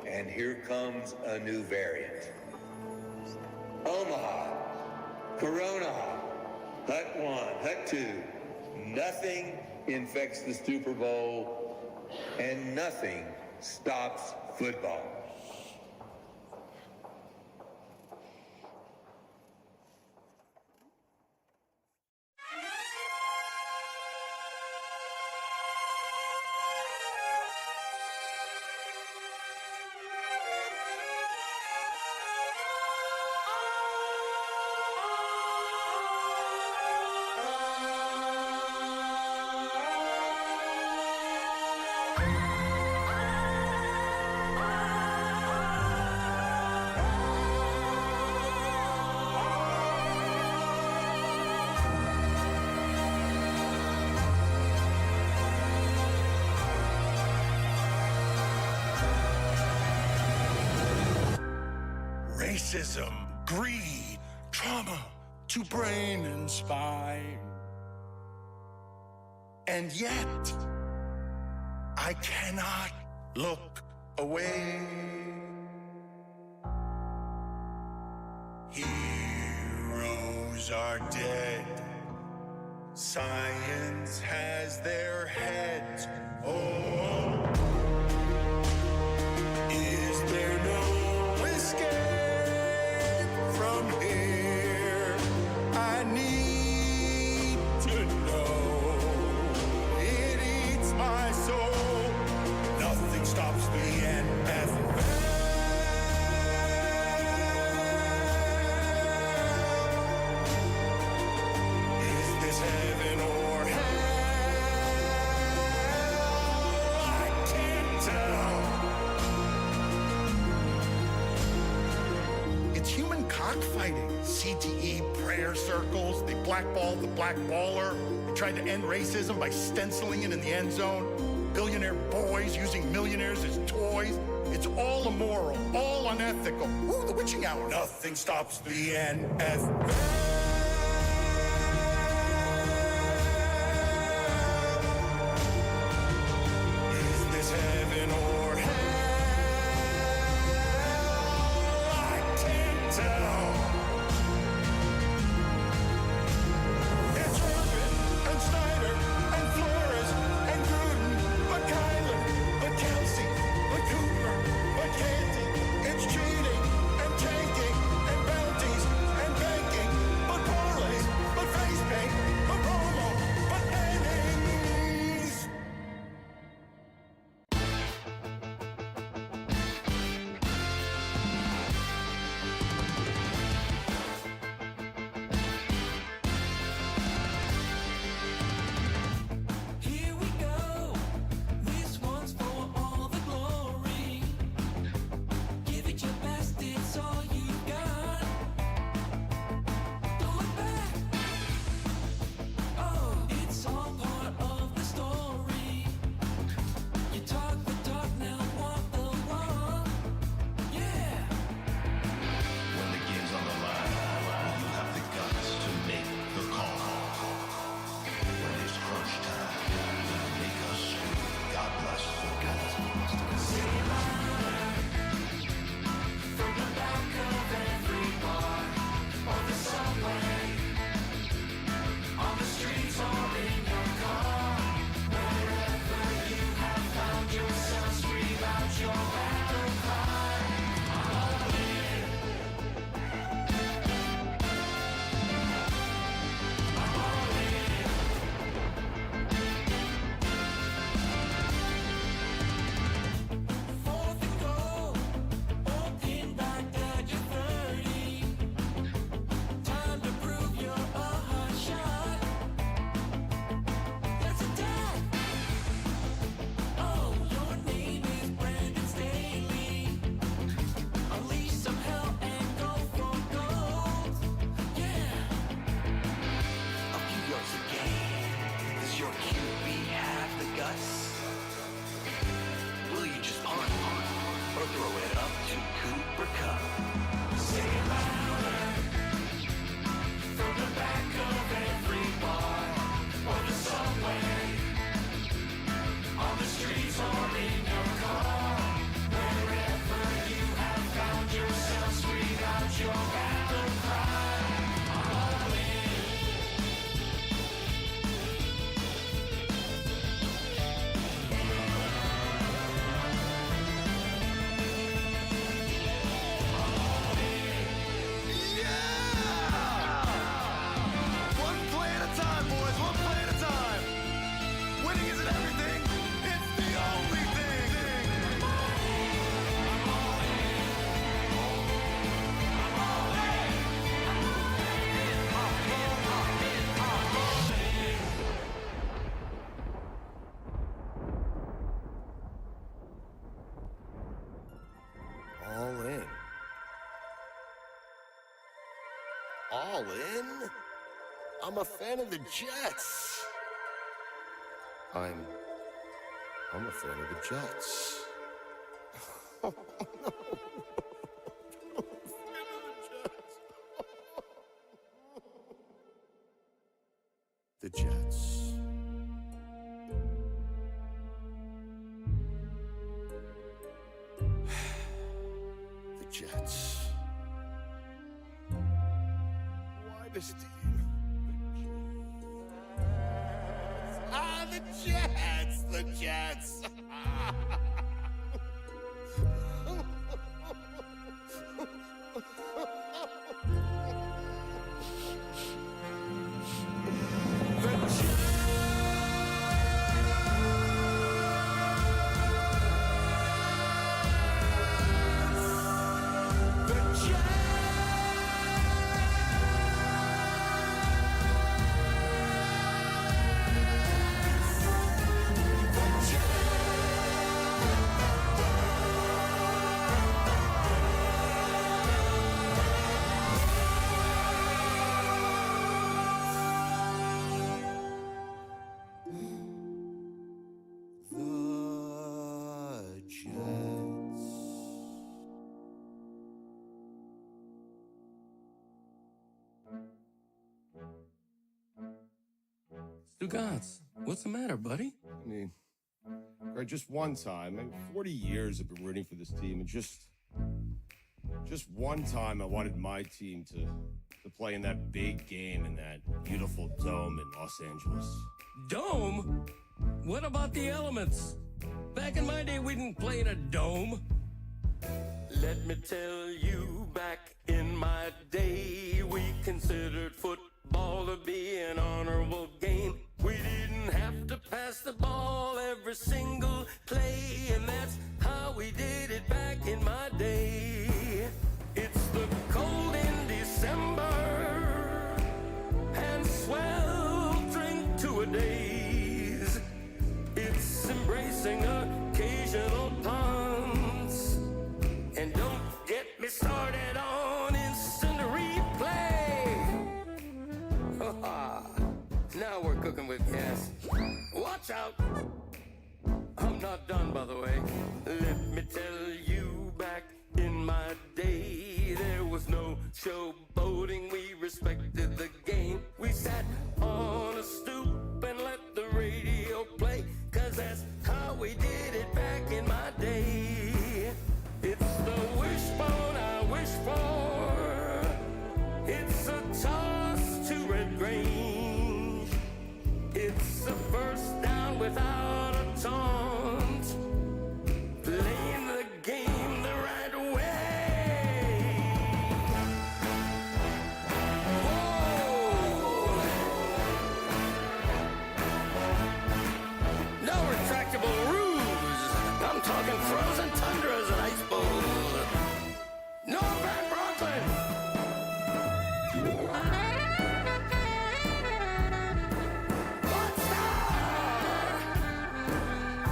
and here comes a new variant. Omaha, Corona, Hut 1, Hut 2, nothing infects the Super Bowl, and nothing stops football. Racism, greed, trauma to brain and spine. And yet, I cannot look away. Heroes are dead. Science has their heads. Oh, is there no escape from here? I need to know. It eats my soul. Nothing stops the NFL. Is this heaven or hell? I can't tell. It's human cockfighting. CTE prayer circles. They blackballed the blackballer. They tried to end racism by stenciling it in the end zone. Billionaire boys using millionaires as toys. It's all immoral, all unethical. Ooh, the witching hour. Nothing stops the NFL. Is this heaven or hell? I can't tell. It's Urban and Snyder and Flores and Gruden, but Kyler, but Kelsey, but Cooper, but Canty. It's cheating and tanking and bounties and banking, but parlays, but face paint, but promo, but innings. Here we go. This one's for all the glory. Give it your best, it's all you got. Don't look back. Oh, it's all part of the story. You talk the talk, now walk the walk. Yeah. When the game's on the line, will you have the guts to make the call? When it's crunch time, will you make us scream? God bless football. Say it louder. From the back of every bar, on the subway, on the streets or in your car, wherever you have found yourself, scream out your battle cry. I'm all in. I'm all in. Fourth and goal, open back at your 30. Time to prove you're a hot shot. Let's attack. Oh, your name is Brandon Staley. Unleash some hell and go for gold. Yeah. A few yards a game. Does your QB have the guts? Will you just punt or throw it up to Cooper Cup? Say it louder. From the back of every bar, all in? I'm a fan of the Jets. I'm a fan of the Jets. Oh, no. The Jets. The Jets. Why this team? The Jets! The Jets! Stugotz, what's the matter, buddy? I mean, right, just one time. I mean, 40 years I've been rooting for this team, and just one time I wanted my team to play in that big game in that beautiful dome in Los Angeles. Dome? What about the elements? Back in my day, we didn't play in a dome. Let me tell you, back in my day, we considered football to be an honorable game. We didn't have to pass the ball every single play, and that's how we did it back in my day. It's the cold in December and sweltering two-a-days. It's embracing occasional punts, and don't get me started on instant replay. Now we're cooking with gas. Watch out! I'm not done, by the way. Let me tell you, back in my day, there was no showboating. We respected the game. We sat on a stoop and let the radio play, 'cause that's how we did it back in my day. It's the wishbone I wish for. It's a toss to Red Grange. It's a first down without a taunt. Playing the game the right way. Whoa! No retractable roofs. I'm talking frozen tundras and ice bowls. No bad Brooklyn.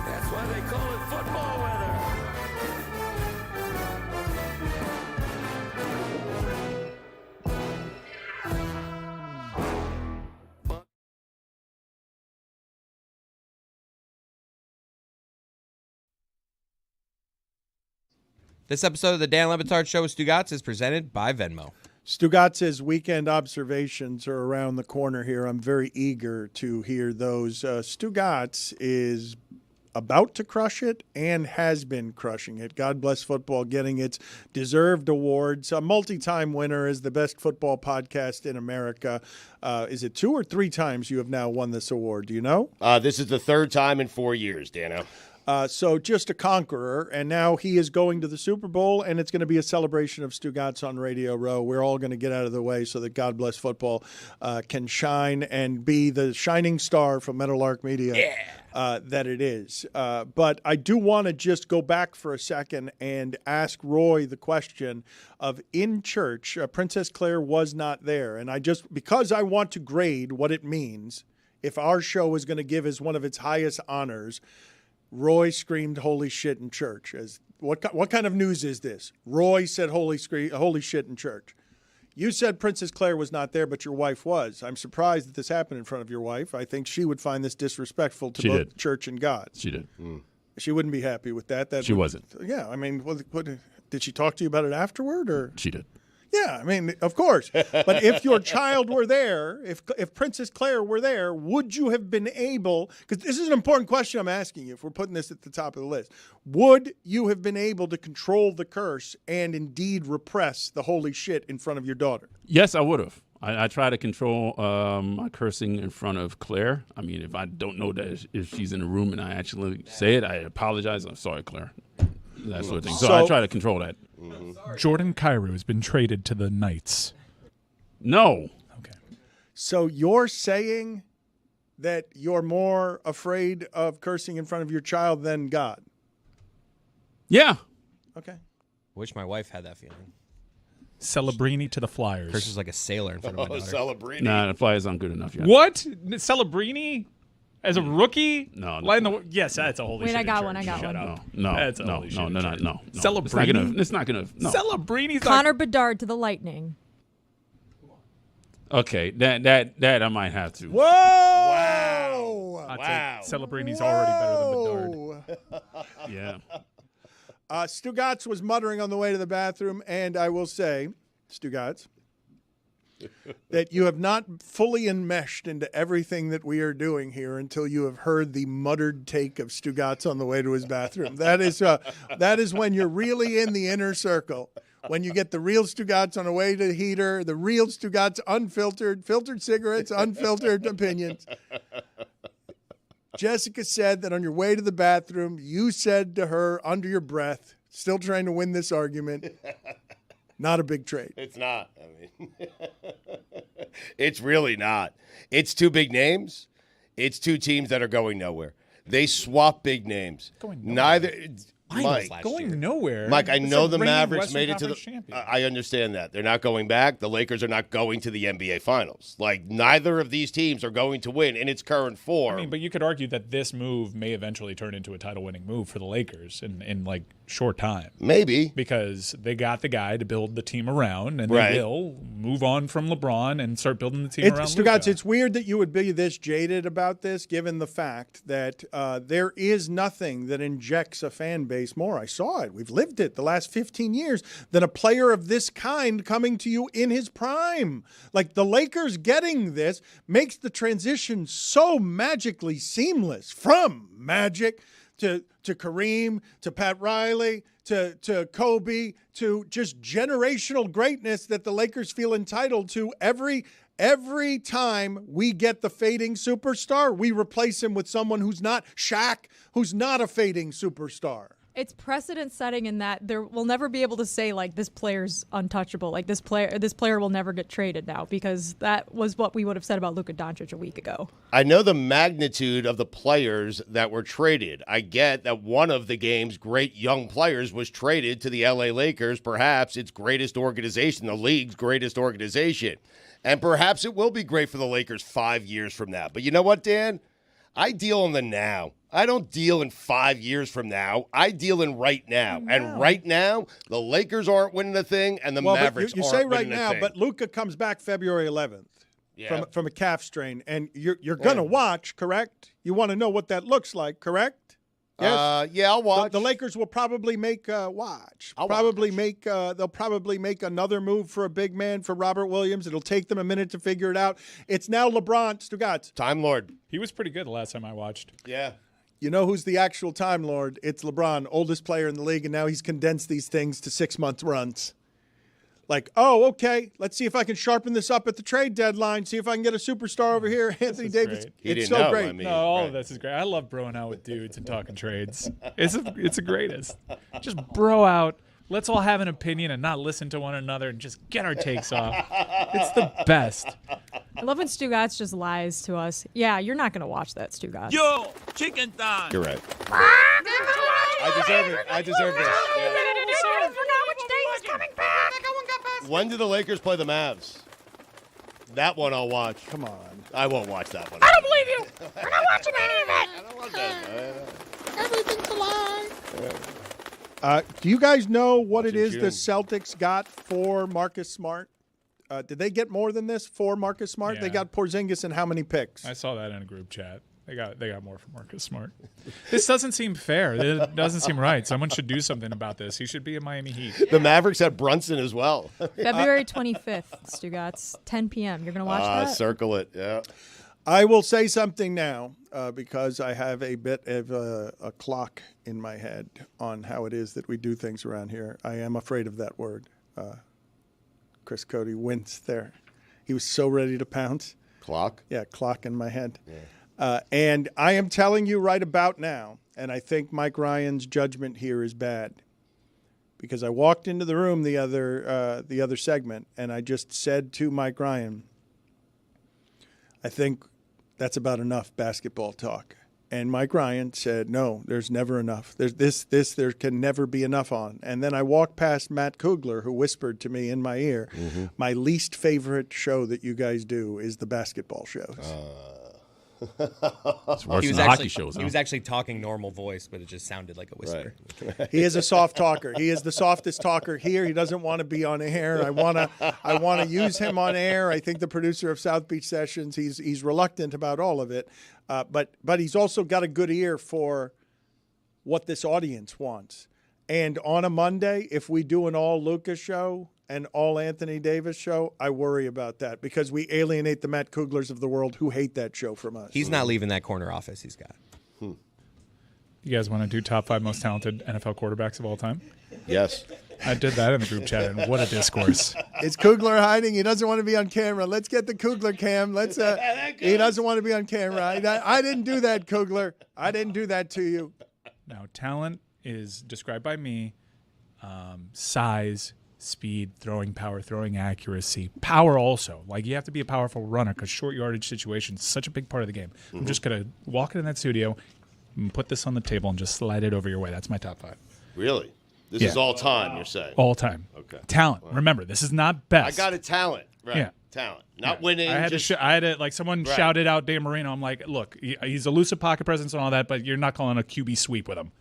That's why they call it football weather. This episode of the Dan Le Batard Show with Stugotz is presented by Venmo. Stugotz's weekend observations are around the corner here. I'm very eager to hear those. Stugotz is about to crush it and has been crushing it. God bless football, getting its deserved awards. A multi-time winner is the best football podcast in America. Is it 2 or 3 times you have now won this award? Do you know? This is the 3rd time in 4 years, Dano. So just a conqueror, and now he is going to the Super Bowl, and it's going to be a celebration of Stugotz on Radio Row. We're all going to get out of the way so that God Bless Football can shine and be the shining star from Meadowlark Media that it is. But I do want to just go back for a second and ask Roy the question of, in church, Princess Claire was not there, and because I want to grade what it means if our show is going to give as one of its highest honors, Roy screamed "holy shit" in church. What kind of news is this? Roy said "holy shit" in church. You said Princess Claire was not there, but your wife was. I'm surprised that this happened in front of your wife. I think she would find this disrespectful to both church and God. She did. She wouldn't be happy with that. She wasn't. Yeah, I mean, what, did she talk to you about it afterward? Or She did. Yeah, I mean, of course. But if your child were there, if Princess Claire were there, would you have been able, because this is an important question I'm asking you if we're putting this at the top of the list, would you have been able to control the curse and indeed repress the holy shit in front of your daughter? Yes, I would have. I try to control my cursing in front of Claire. I mean, if I don't know that if she's in the room and I actually say it, I apologize. I'm sorry, Claire. That sort of thing. So I try to control that. Jordan Cairo has been traded to the Knights. No. Okay. So you're saying that you're more afraid of cursing in front of your child than God? Yeah. Okay. Wish my wife had that feeling. Celebrini to the Flyers. Curses like a sailor in front of my daughter. Celebrini. Nah, the Flyers aren't good enough yet. What? Celebrini? As a rookie? No. Yes, that's a holy Wait, shit. I got in one. church. I got Shut one. up. No. That's a No. holy shit. No. in No. church. No. Celebrini? It's not gonna. No. Celebrini's Connor Bedard to the Lightning. Okay. That I might have to. Whoa! Wow! I'd say Celebrini's already better than Bedard. Yeah. Stugotz was muttering on the way to the bathroom, and I will say, Stugotz, that you have not fully enmeshed into everything that we are doing here until you have heard the muttered take of Stugotz on the way to his bathroom. That is when you're really in the inner circle. When you get the real Stugotz on the way to the heater, the real Stugotz unfiltered, filtered cigarettes, unfiltered opinions. Jessica said that on your way to the bathroom, you said to her under your breath, still trying to win this argument, not a big trade. It's not. I mean, it's really not. It's two big names. It's two teams that are going nowhere. They swap big names. Neither. Mike, going nowhere. Mike, I It's know the the reigning Mavericks Western made it to the. Conference champion. I understand that they're not going back. The Lakers are not going to the NBA Finals. Like neither of these teams are going to win in its current form. I mean, but you could argue that this move may eventually turn into a title-winning move for the Lakers in like short time. Maybe because they got the guy to build the team around, and Right. they will move on from LeBron and start building the team around Stugotz, Luka. it's weird that you would be this jaded about this, given the fact that there is nothing that injects a fan base more. I saw it. We've lived it the last 15 years than a player of this kind coming to you in his prime. Like the Lakers getting this makes the transition so magically seamless from Magic to Kareem, to Pat Riley, to Kobe, to just generational greatness that the Lakers feel entitled to every time we get the fading superstar, we replace him with someone who's not Shaq, who's not a fading superstar. It's precedent setting in that there will never be able to say like this player's untouchable, like this player will never get traded now, because that was what we would have said about Luka Doncic a week ago. I know the magnitude of the players that were traded. I get that one of the game's great young players was traded to the LA Lakers, perhaps its greatest organization, the league's greatest organization. And perhaps it will be great for the Lakers 5 years from now. But you know what, Dan? I deal in the now. I don't deal in 5 years from now. I deal in right now. And right now, the Lakers aren't winning a thing, and the Mavericks you aren't say winning right a now, thing. but Luka comes back February 11th Yeah. from a calf strain, and you're going to watch, correct? You want to know what that looks like, correct? Yes? Yeah, I'll watch. The Lakers will probably make watch. They'll probably make another move for a big man for Robert Williams. It'll take them a minute to figure it out. It's now LeBron. Stugotz. Time Lord. He was pretty good the last time I watched. Yeah. You know who's the actual Time Lord? It's LeBron, oldest player in the league, and now he's condensed these things to 6-month runs. Like, oh, okay, let's see if I can sharpen this up at the trade deadline, see if I can get a superstar over here, Anthony Davis. It's so great. No, all of this is great. I love broing out with dudes and talking trades. It's the greatest. Just bro out. Let's all have an opinion and not listen to one another and just get our takes off. It's the best. I love when Stugotz just lies to us. Yeah, you're not going to watch that, Stugotz. Yo, chicken time. You're right. I deserve it. I deserve this. When do the Lakers play the Mavs? That one I'll watch. Come on. I won't watch that one. I don't believe you. We're not watching any of it. I don't want that. Everything's a lie. Do you guys know what it is June. the Celtics got for Marcus Smart? Did they get more than this for Marcus Smart? Yeah. They got Porzingis and how many picks? I saw that in a group chat. They got more from Marcus Smart. This doesn't seem fair. It doesn't seem right. Someone should do something about this. He should be in Miami Heat. The Mavericks had Brunson as well. February 25th, Stugotz, 10 p.m. You're going to watch that? Circle it, yeah. I will say something now because I have a bit of a clock in my head on how it is that we do things around here. I am afraid of that word. Chris Cody winced there. He was so ready to pounce. Clock? Yeah, clock in my head. Yeah. And I am telling you right about now, and I think Mike Ryan's judgment here is bad, because I walked into the room the other segment, and I just said to Mike Ryan, I think that's about enough basketball talk. And Mike Ryan said, no, there's never enough. There's there can never be enough on. And then I walked past Matt Kugler, who whispered to me in my ear, my least favorite show that you guys do is the basketball shows. It's worse He was than actually hockey shows. he was actually talking normal voice, but it just sounded like a whisper. Right. He is a soft talker. He is the softest talker here. He doesn't want to be on air. I want to use him on air. I think the producer of South Beach Sessions, he's reluctant about all of it, but he's also got a good ear for what this audience wants. And on a Monday, if we do an all Lucas show and all Anthony Davis show, I worry about that because we alienate the Matt Kuglers of the world who hate that show from us. He's not leaving that corner office he's got. You guys want to do top 5 most talented NFL quarterbacks of all time? Yes. I did that in the group chat, and what a discourse. Is Kugler hiding? He doesn't want to be on camera. Let's get the Kugler cam. He doesn't want to be on camera. I didn't do that, Kugler. I didn't do that to you. Now, talent is described by me, size, speed, throwing power, throwing accuracy, power also. Like, you have to be a powerful runner because short yardage situations is such a big part of the game. I'm just going to walk in that studio and put this on the table and just slide it over your way. That's my top 5. Really? This is all time, you're saying? All time. Okay. Talent. Remember, this is not best. I got a talent. Right. Yeah. Talent. Not winning. I had to, like, someone shouted out Dan Marino. I'm like, look, he's elusive pocket presence and all that, but you're not calling a QB sweep with him.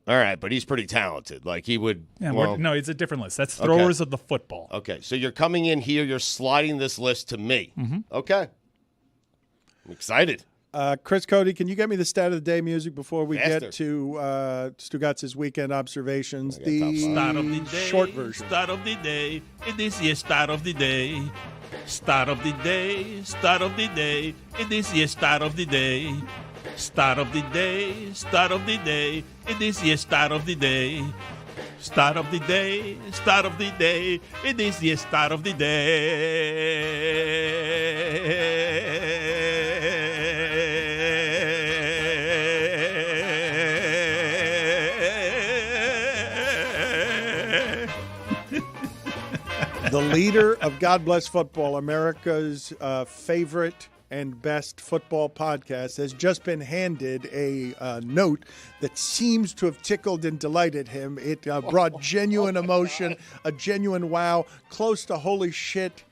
All right, but he's pretty talented. Like, he would. Yeah, well, no, it's a different list. That's throwers of the football. Okay, so you're coming in here, you're sliding this list to me. Okay. I'm excited. Chris Cody, can you get me the stat of the day music before we Faster. get to Stugotz's weekend observations? Start of the day. Short version. Start of the day. It is your start of the day. Start of the day. Start of the day. It is your start of the day. Start of the day. Start of the day. It is your start of the day. Start of the day. Start of the day. It is your start of the day. The leader of God Bless Football, America's favorite and best football podcast, has just been handed a note that seems to have tickled and delighted him. It brought genuine emotion, a genuine wow, close to holy shit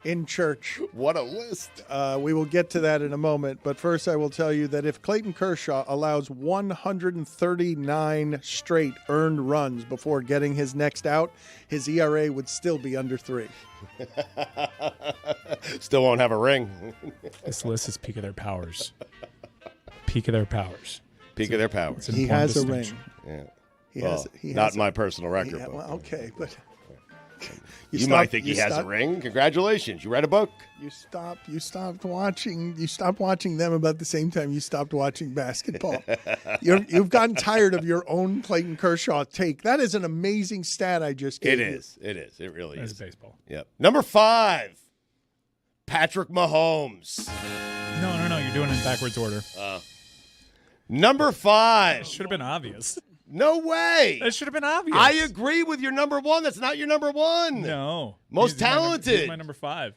in church. What a list. We will get to that in a moment, but first I will tell you that if Clayton Kershaw allows 139 straight earned runs before getting his next out, his ERA would still be under 3. Still won't have a ring. This list is peak of their powers. Peak of their powers. Peak of their powers. He has a ring. Yeah. He Well, has, he not has my personal record. Yeah, but well, okay, but you might think he has a ring. Congratulations. You read a book. You stopped watching them about the same time you stopped watching basketball. You've gotten tired of your own Clayton Kershaw take. That is an amazing stat I just gave you. It is. It really is. It's baseball. Yep. Number 5, Patrick Mahomes. No. You're doing it in backwards order. Number 5. It should have been obvious. No way. It should have been obvious. I agree with your number 1. That's not your number 1. No. Most talented. He's my number 5.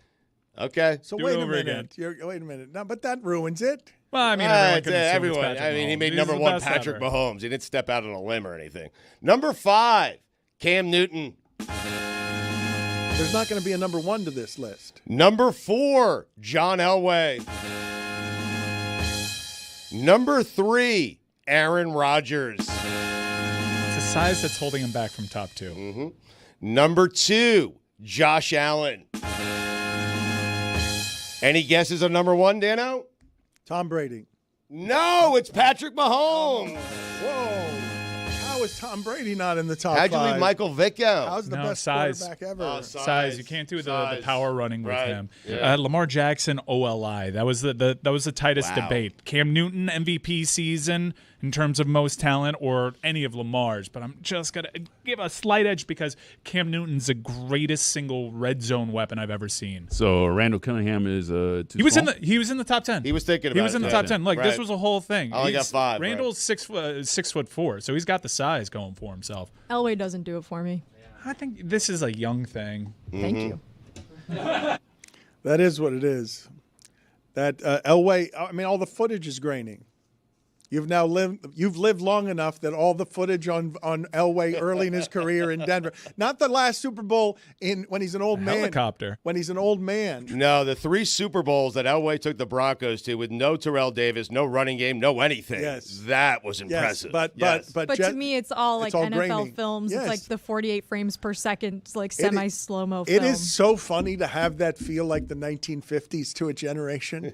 Okay. So Do wait it a over minute. Wait a minute. No, but that ruins it. Well, I mean, everyone. I mean, he made number 1 Patrick Mahomes. He didn't step out on a limb or anything. Number 5, Cam Newton. There's not going to be a number 1 to this list. Number 4, John Elway. Number 3, Aaron Rodgers. It's a size that's holding him back from top 2. Number 2, Josh Allen. Any guesses on number one, Dano? Tom Brady. No, it's Patrick Mahomes. Whoa. How is Tom Brady not in the top How'd you five? leave Michael Vick out? How's the best size. quarterback ever? Oh, Size. You can't do the power running with him. Yeah. Lamar Jackson, OLI. That was the tightest debate. Cam Newton, MVP season in terms of most talent, or any of Lamar's. But I'm just gonna give a slight edge because Cam Newton's the greatest single red zone weapon I've ever seen. So Randall Cunningham is He was in the top 10. He was thinking about He was in the top 10. Like, this Right. was a whole thing. I only got 5. Randall's 6'4", so he's got the size going for himself. Elway doesn't do it for me. I think this is a young thing. Thank you. That is what it is. That Elway, I mean, all the footage is graining. You've lived long enough that all the footage on Elway early in his career in Denver, not the last Super Bowl when he's an old man. Helicopter. When he's an old man. No, the 3 Super Bowls that Elway took the Broncos to with no Terrell Davis, no running game, no anything. Yes. That was impressive. Yes, But to me, it's all like NFL graining. films. Yes. It's like the 48 frames per second, like semi-slow-mo film. It is so funny to have that feel like the 1950s to a generation.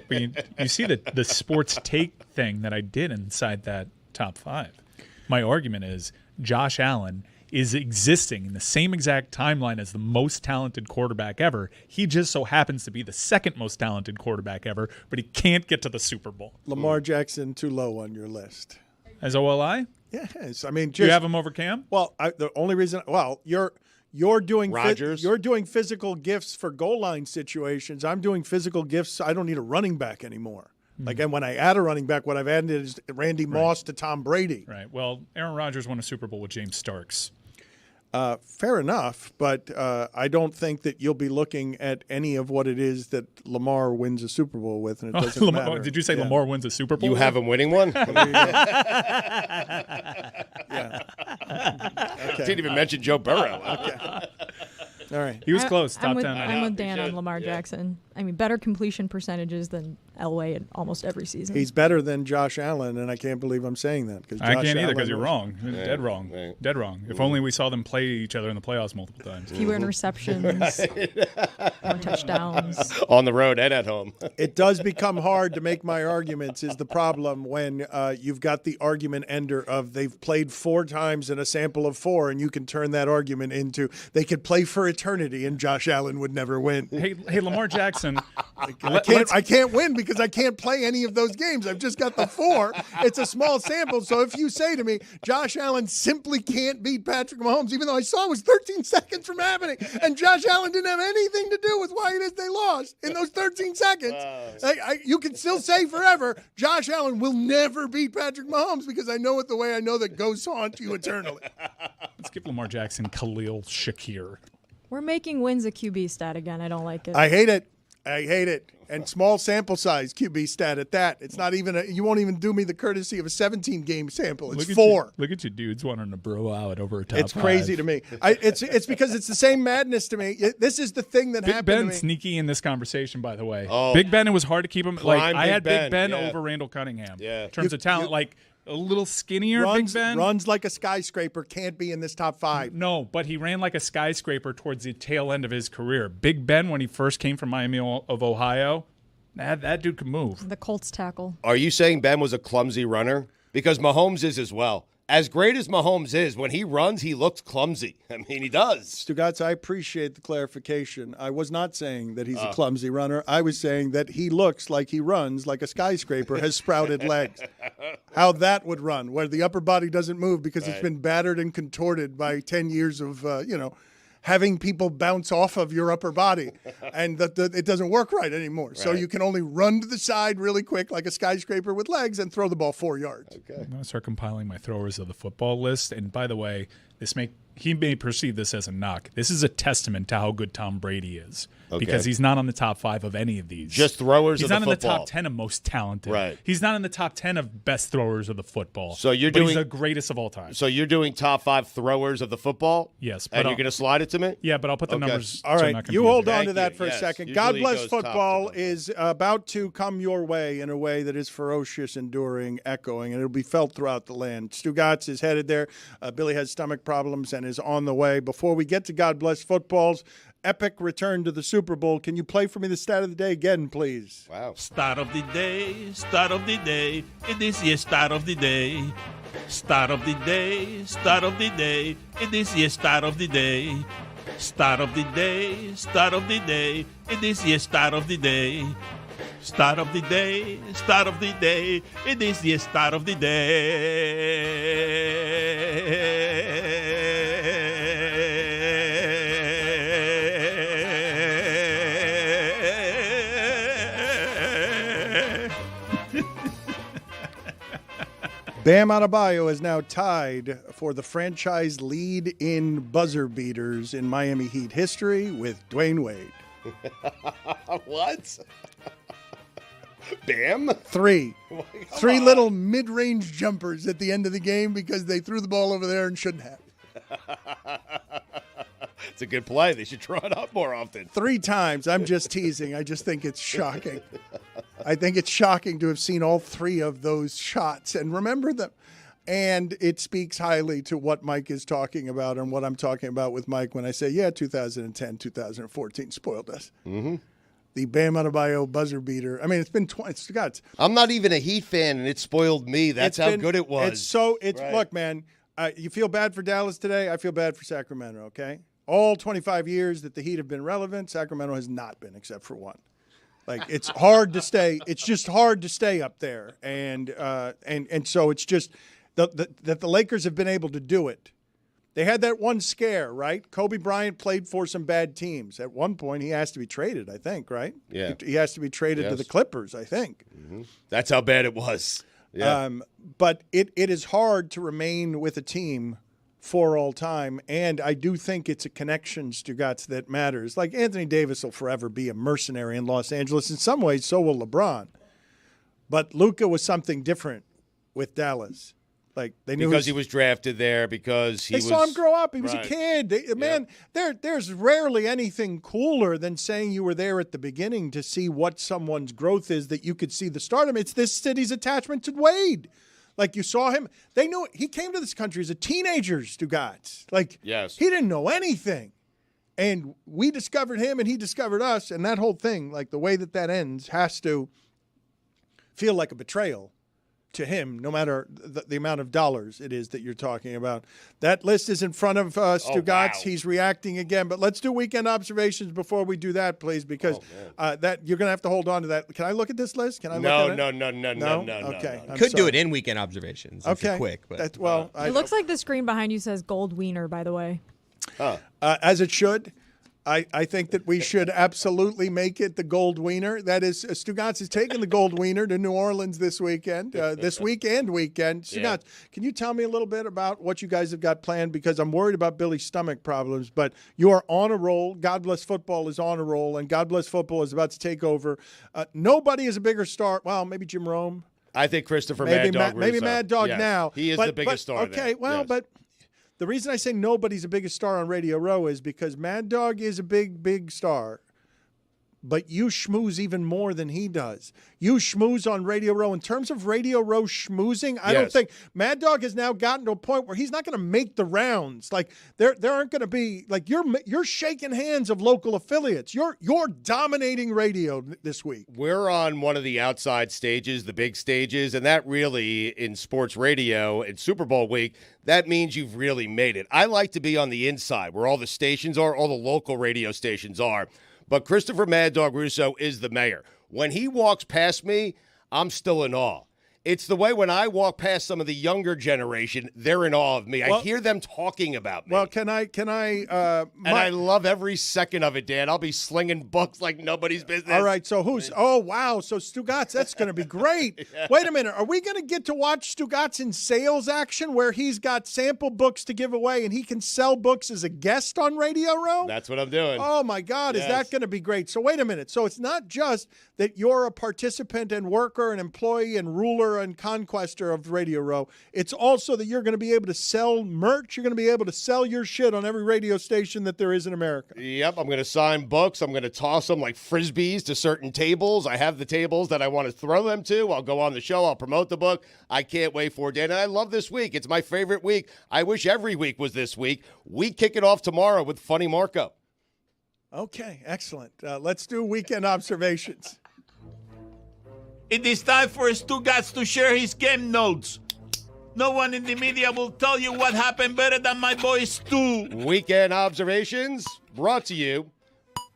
You see the sports take thing that I did inside that top 5. My argument is Josh Allen is existing in the same exact timeline as the most talented quarterback ever. He just so happens to be the second most talented quarterback ever, but he can't get to the Super Bowl. Lamar Jackson too low on your list. As OLI? Yes, I mean, Do you have him over Cam? Well, the only reason, you're doing Rodgers. you're doing physical gifts for goal line situations. I'm doing physical gifts. I don't need a running back anymore. Like, and when I add a running back, what I've added is Randy Moss to Tom Brady. Right. Well, Aaron Rodgers won a Super Bowl with James Starks. Fair enough, but I don't think that you'll be looking at any of what it is that Lamar wins a Super Bowl with, and it doesn't matter. Did you say Lamar wins a Super Bowl? You have him winning one? Okay. Didn't even mention Joe Burrow. Okay. All right. He was close, top 10. I'm with Dan on Lamar Jackson. I mean, better completion percentages than Elway in almost every season. He's better than Josh Allen, and I can't believe I'm saying that. I can't either because you're Allen wrong. Dead wrong. Dead wrong. If only we saw them play each other in the playoffs multiple times. Fewer interceptions, more touchdowns. On the road and at home. It does become hard to make my arguments is the problem when you've got the argument ender of they've played 4 times in a sample of 4, and you can turn that argument into they could play for eternity and Josh Allen would never win. Hey, Lamar Jackson. I can't win because I can't play any of those games. I've just got the 4. It's a small sample. So if you say to me, Josh Allen simply can't beat Patrick Mahomes, even though I saw it was 13 seconds from happening, and Josh Allen didn't have anything to do with why it is they lost in those 13 seconds, you can still say forever, Josh Allen will never beat Patrick Mahomes because I know it the way I know that ghosts haunt you eternally. Let's give Lamar Jackson Khalil Shakir. We're making wins a QB stat again. I don't like it. I hate it. And small sample size QB stat at that. It's not even you won't even do me the courtesy of a 17-game sample. It's 4. Look at you dudes wanting to bro out over a top It's crazy 5. to me. It's because it's the same madness to me. This is the thing that Big happened Ben to me. sneaky in this conversation, by the way. Oh. Big Ben, it was hard to keep him. Prime I had Big Big Ben Ben, yeah. over Randall Cunningham. Yeah. In terms of talent, like a little skinnier Big Ben. Runs like a skyscraper, can't be in this top 5. No, but he ran like a skyscraper towards the tail end of his career. Big Ben, when he first came from Miami of Ohio, that dude could move. The Colts tackle. Are you saying Ben was a clumsy runner? Because Mahomes is as well. As great as Mahomes is, when he runs, he looks clumsy. I mean, he does. Stugotz, I appreciate the clarification. I was not saying that he's a clumsy runner. I was saying that he looks like he runs like a skyscraper has sprouted legs. How that would run, where the upper body doesn't move because it's been battered and contorted by 10 years of, having people bounce off of your upper body, and it doesn't work right anymore. Right. So you can only run to the side really quick like a skyscraper with legs and throw the ball 4 yards. Okay. I'm going to start compiling my throwers of the football list. And by the way, he may perceive this as a knock. This is a testament to how good Tom Brady is. Okay. Because he's not on the top 5 of any of these. Just throwers of the football. He's not in the top 10 of most talented. Right. He's not in the top 10 of best throwers of the football. So he's the greatest of all time. So you're doing top 5 throwers of the football? Yes. And you're going to slide it to me? Yeah, but I'll put the numbers. All right. You hold on to that for Yes. a second. Usually God it bless goes football top to is about to come your way in a way that is ferocious, enduring, echoing, and it'll be felt throughout the land. Stugotz is headed there. Billy has stomach problems, and weekend is on the way. Before we get to God Bless Football's epic return to the Super Bowl, can you play for me the stat of the day again, please? Wow. Start of the day, start of the day. It is your start of the day. Start of the day, start of the day. It is your start of the day. Start of the day, start of the day. It is your start of the day. Start of the day, start of the day. It is the start of the day. Bam Adebayo is now tied for the franchise lead in buzzer beaters in Miami Heat history with Dwayne Wade. What? Bam? Three on. little mid-range jumpers at the end of the game because they threw the ball over there and shouldn't have. It's a good play. They should draw it up more often. 3 times. I'm just teasing. I just think it's shocking. I think it's shocking to have seen all 3 of those shots and remember them. And it speaks highly to what Mike is talking about and what I'm talking about with Mike when I say, 2010, 2014 spoiled us. Mm-hmm. The Bam Adebayo buzzer beater. I mean, it's been 20. Stugotz. I'm not even a Heat fan, and it spoiled me. That's how good it was. Right. Look, man, you feel bad for Dallas today. I feel bad for Sacramento, okay? All 25 years that the Heat have been relevant, Sacramento has not been except for one. Like, it's hard to stay. It's just hard to stay up there. And so it's just that the Lakers have been able to do it. They had that one scare, right? Kobe Bryant played for some bad teams. At one point, he has to be traded, I think, right? Yeah. He has to be traded to the Clippers, I think. Mm-hmm. That's how bad it was. Yeah. But it is hard to remain with a team for all time, and I do think it's a connection, Stugotz, that matters. Like, Anthony Davis will forever be a mercenary in Los Angeles. In some ways, so will LeBron. But Luka was something different with Dallas. Like, they knew because he was drafted there, because they saw him grow up. He was a kid. Man, there's rarely anything cooler than saying you were there at the beginning to see what someone's growth is, that you could see the stardom. It's this city's attachment to Wade. Like, you saw him. They knew he came to this country as a teenager, Stugotz. Like, yes. He didn't know anything. And we discovered him and he discovered us. And that whole thing, like the way that ends, has to feel like a betrayal to him, no matter the amount of dollars it is that you're talking about. That list is in front of Stugotz. Wow. He's reacting again. But let's do weekend observations before we do that, please, because that you're going to have to hold on to that. Can I look at this list? Can I look at it? No. Okay. No. Could do it in weekend observations. If you're quick. But it looks like the screen behind you says gold wiener, by the way. As it should. I think that we should absolutely make it the gold wiener. That is, Stugotz is taking the gold wiener to New Orleans this weekend, this weekend. Stugotz, can you tell me a little bit about what you guys have got planned? Because I'm worried about Billy's stomach problems, but you are on a roll. God Bless Football is on a roll, and God Bless Football is about to take over. Nobody is a bigger star. Well, maybe Jim Rome. I think Christopher Mad Dog Russo. Maybe Mad Dog now. He is the biggest star there. Okay, well, but the reason I say nobody's the biggest star on Radio Row is because Mad Dog is a big star. But you schmooze even more than he does. You schmooze on Radio Row. In terms of Radio Row schmoozing, I don't think Mad Dog has now gotten to a point where he's not going to make the rounds. Like there aren't going to be like you're shaking hands of local affiliates. You're dominating radio this week. We're on one of the outside stages, the big stages, and that really in sports radio in Super Bowl week, that means you've really made it. I like to be on the inside where all the stations are, all the local radio stations are. But Christopher Mad Dog Russo is the mayor. When he walks past me, I'm still in awe. It's the way when I walk past some of the younger generation, they're in awe of me. I hear them talking about me. Well, can I? And I love every second of it, Dan. I'll be slinging books like nobody's business. All right, so who's? Oh, wow. So Stugotz, that's going to be great. Wait a minute. Are we going to get to watch Stugotz in sales action where he's got sample books to give away and he can sell books as a guest on Radio Row? That's what I'm doing. Oh, my God. Is that going to be great? So wait a minute. So it's not just that you're a participant and worker and employee and ruler ruler and conquester of Radio Row. It's also that you're going to be able to sell merch. You're going to be able to sell your shit on every radio station that there is in America. Yep, I'm going to sign books. I'm going to toss them like Frisbees to certain tables. I have the tables that I want to throw them to. I'll go on the show. I'll promote the book. I can't wait for it, Dan. And I love this week. It's my favorite week. I wish every week was this week. We kick it off tomorrow with Funny Marco. Okay, excellent. Let's do weekend observations. It is time for Stugotz to share his game notes. No one in the media will tell you what happened better than my boy Stu. Weekend observations brought to you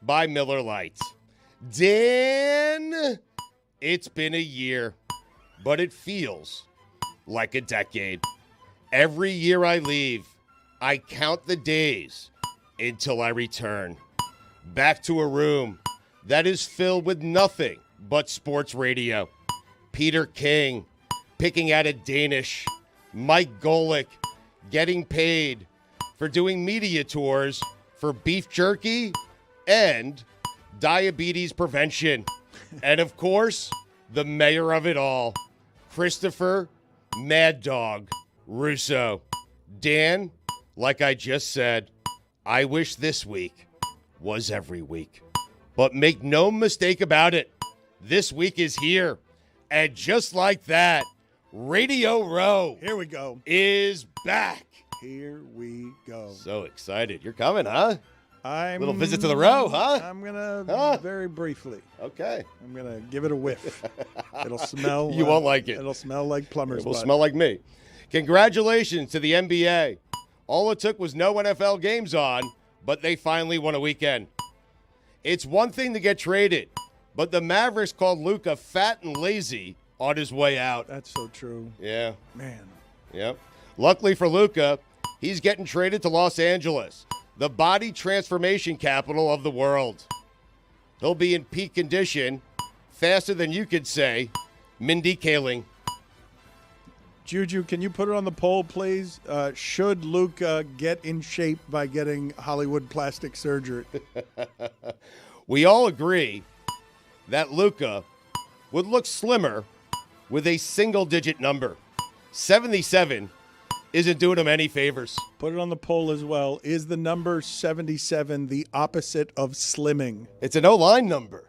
by Miller Lite. Dan, it's been a year, but it feels like a decade. Every year I leave, I count the days until I return. Back to a room that is filled with nothing but sports radio. Peter King picking at a Danish. Mike Golick getting paid for doing media tours for beef jerky and diabetes prevention. And of course, the mayor of it all, Christopher Mad Dog Russo. Dan, like I just said, I wish this week was every week. But make no mistake about it, this week is here. And just like that, Radio Row here we go is back. Here we go. So excited. You're coming, huh? I'm little visit to the Row, huh? I'm going to very briefly. Okay. I'm going to give it a whiff. It'll smell. You won't like it. It'll smell like plumber's It will butt. smell like me. Congratulations to the NBA. All it took was no NFL games on, but they finally won a weekend. It's one thing to get traded, but the Mavericks called Luka fat and lazy on his way out. That's so true. Yeah. Man. Yep. Luckily for Luka, he's getting traded to Los Angeles, the body transformation capital of the world. He'll be in peak condition faster than you could say Mindy Kaling. Juju, can you put it on the poll, please? Should Luka get in shape by getting Hollywood plastic surgery? We all agree that Luka would look slimmer with a single-digit number. 77 isn't doing him any favors. Put it on the poll as well. Is the number 77 the opposite of slimming? It's an O-line number.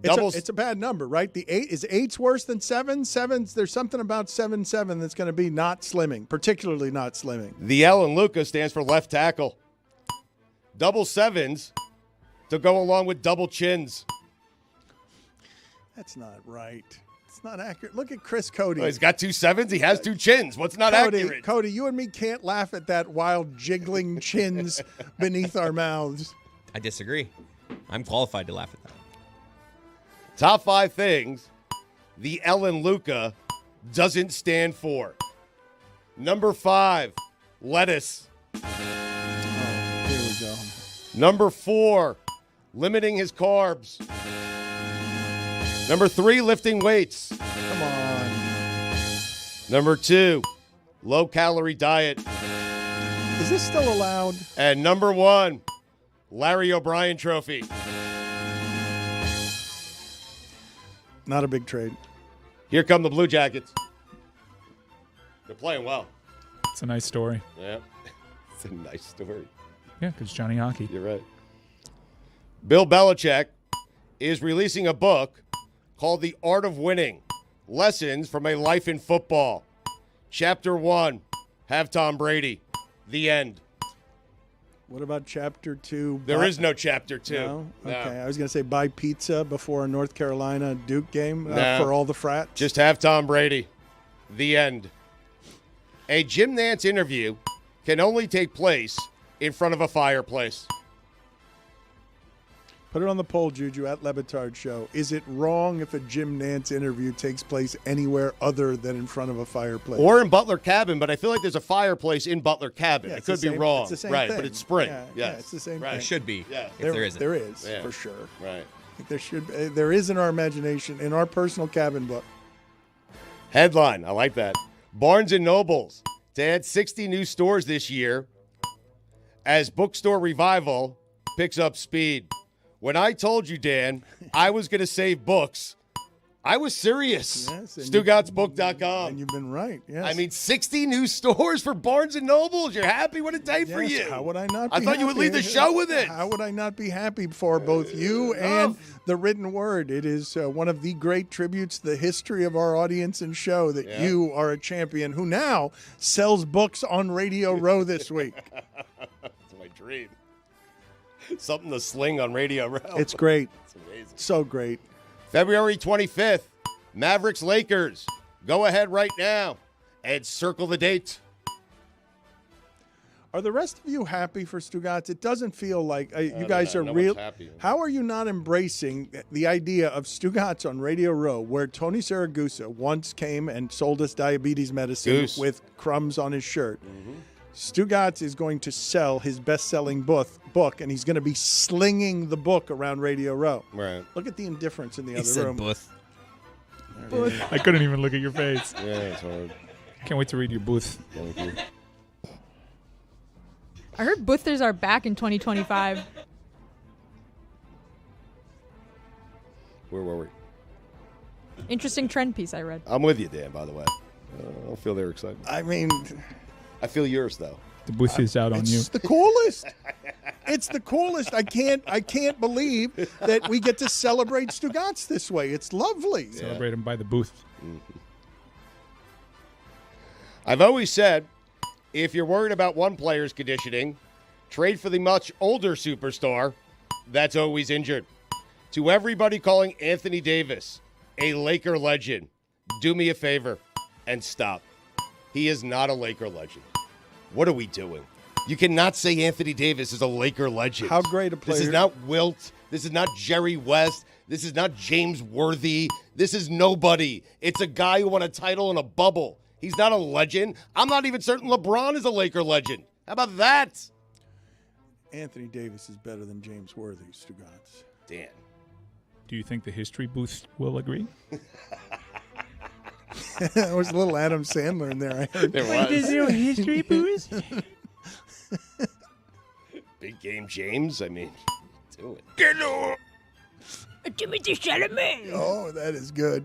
It's a bad number, right? The 8 is 8's worse than 7. 7's there's something about 7-7 that's going to be not slimming, particularly not slimming. The L in Luka stands for left tackle. Double sevens to go along with double chins. That's not right. It's not accurate. Look at Chris Cody. Oh, he's got 2 sevens. He has 2 chins. What's not accurate? Cody, you and me can't laugh at that wild jiggling chins beneath our mouths. I disagree. I'm qualified to laugh at that. Top 5 things the L in Luka doesn't stand for. Number 5, lettuce. Here we go. Number 4, limiting his carbs. Number 3, lifting weights. Come on. Number 2, low-calorie diet. Is this still allowed? And number 1, Larry O'Brien trophy. Not a big trade. Here come the Blue Jackets. They're playing well. It's a nice story. Yeah. It's a nice story. Yeah, because Johnny Hockey. You're right. Bill Belichick is releasing a book called The Art of Winning, Lessons from a Life in Football. Chapter 1, have Tom Brady. The end. What about chapter 2? There is no chapter 2. No? No. Okay, I was going to say buy pizza before a North Carolina Duke game No. for all the frats. Just have Tom Brady. The end. A Jim Nantz interview can only take place in front of a fireplace. Put it on the poll, Juju, at Le Batard Show. Is it wrong if a Jim Nantz interview takes place anywhere other than in front of a fireplace? Or in Butler Cabin, but I feel like there's a fireplace in Butler Cabin. Yeah, I it's the could be same- wrong. it's the same right, thing. but it's spring. Yeah, yes. yeah, it's the same right. thing. It should be. Yeah. If there isn't. There is, Yeah. for sure. Right. I think there should be. There is in our imagination, in our personal cabin book. Headline, I like that. Barnes & Nobles to add 60 new stores this year as bookstore revival picks up speed. When I told you, Dan, I was going to save books, I was serious. Yes, and StugottsBook.com. And you've been right. Yes. I mean, 60 new stores for Barnes & Nobles. You're happy? What a day for you. How would I not be I thought you would happy? lead the show with it. How would I not be happy for both you and the written word? It is one of the great tributes to the history of our audience and show that you are a champion who now sells books on Radio Row this week. That's my dream. Something to sling on Radio Row. It's great. It's amazing. So great. February 25th, Mavericks Lakers. Go ahead right now and circle the date. Are the rest of you happy for Stugotz? It doesn't feel like you guys are no real. one's happy. How are you not embracing the idea of Stugotz on Radio Row, where Tony Saragusa once came and sold us diabetes medicine Goose. with crumbs on his shirt? Stugotz is going to sell his best-selling book, and he's going to be slinging the book around Radio Row. Right. Look at the indifference in the He other said room. booth. I couldn't even look at your face. Yeah, it's hard. Can't wait to read your booth. Thank you. I heard boothers are back in 2025. Where were we? Interesting trend piece I read. I'm with you, Dan, by the way. I don't feel they're excited. I mean, I feel yours, though. The booth is out on you. it's the coolest. It's the coolest. I can't believe that we get to celebrate Stugotz this way. It's lovely. Celebrate him by the booth. I've always said, if you're worried about one player's conditioning, trade for the much older superstar that's always injured. To everybody calling Anthony Davis a Laker legend, do me a favor and stop. He is not a Laker legend. What are we doing? You cannot say Anthony Davis is a Laker legend. How great a player. This is not Wilt. This is not Jerry West. This is not James Worthy. This is nobody. It's a guy who won a title in a bubble. He's not a legend. I'm not even certain LeBron is a Laker legend. How about that? Anthony Davis is better than James Worthy, Stugotz. Dan. Do you think the history booth will agree? There was a little Adam Sandler in there, I heard. There was. Is there a history booth? Big game James. I mean, do it. Hello. Timothy Chalamet. Oh, that is good.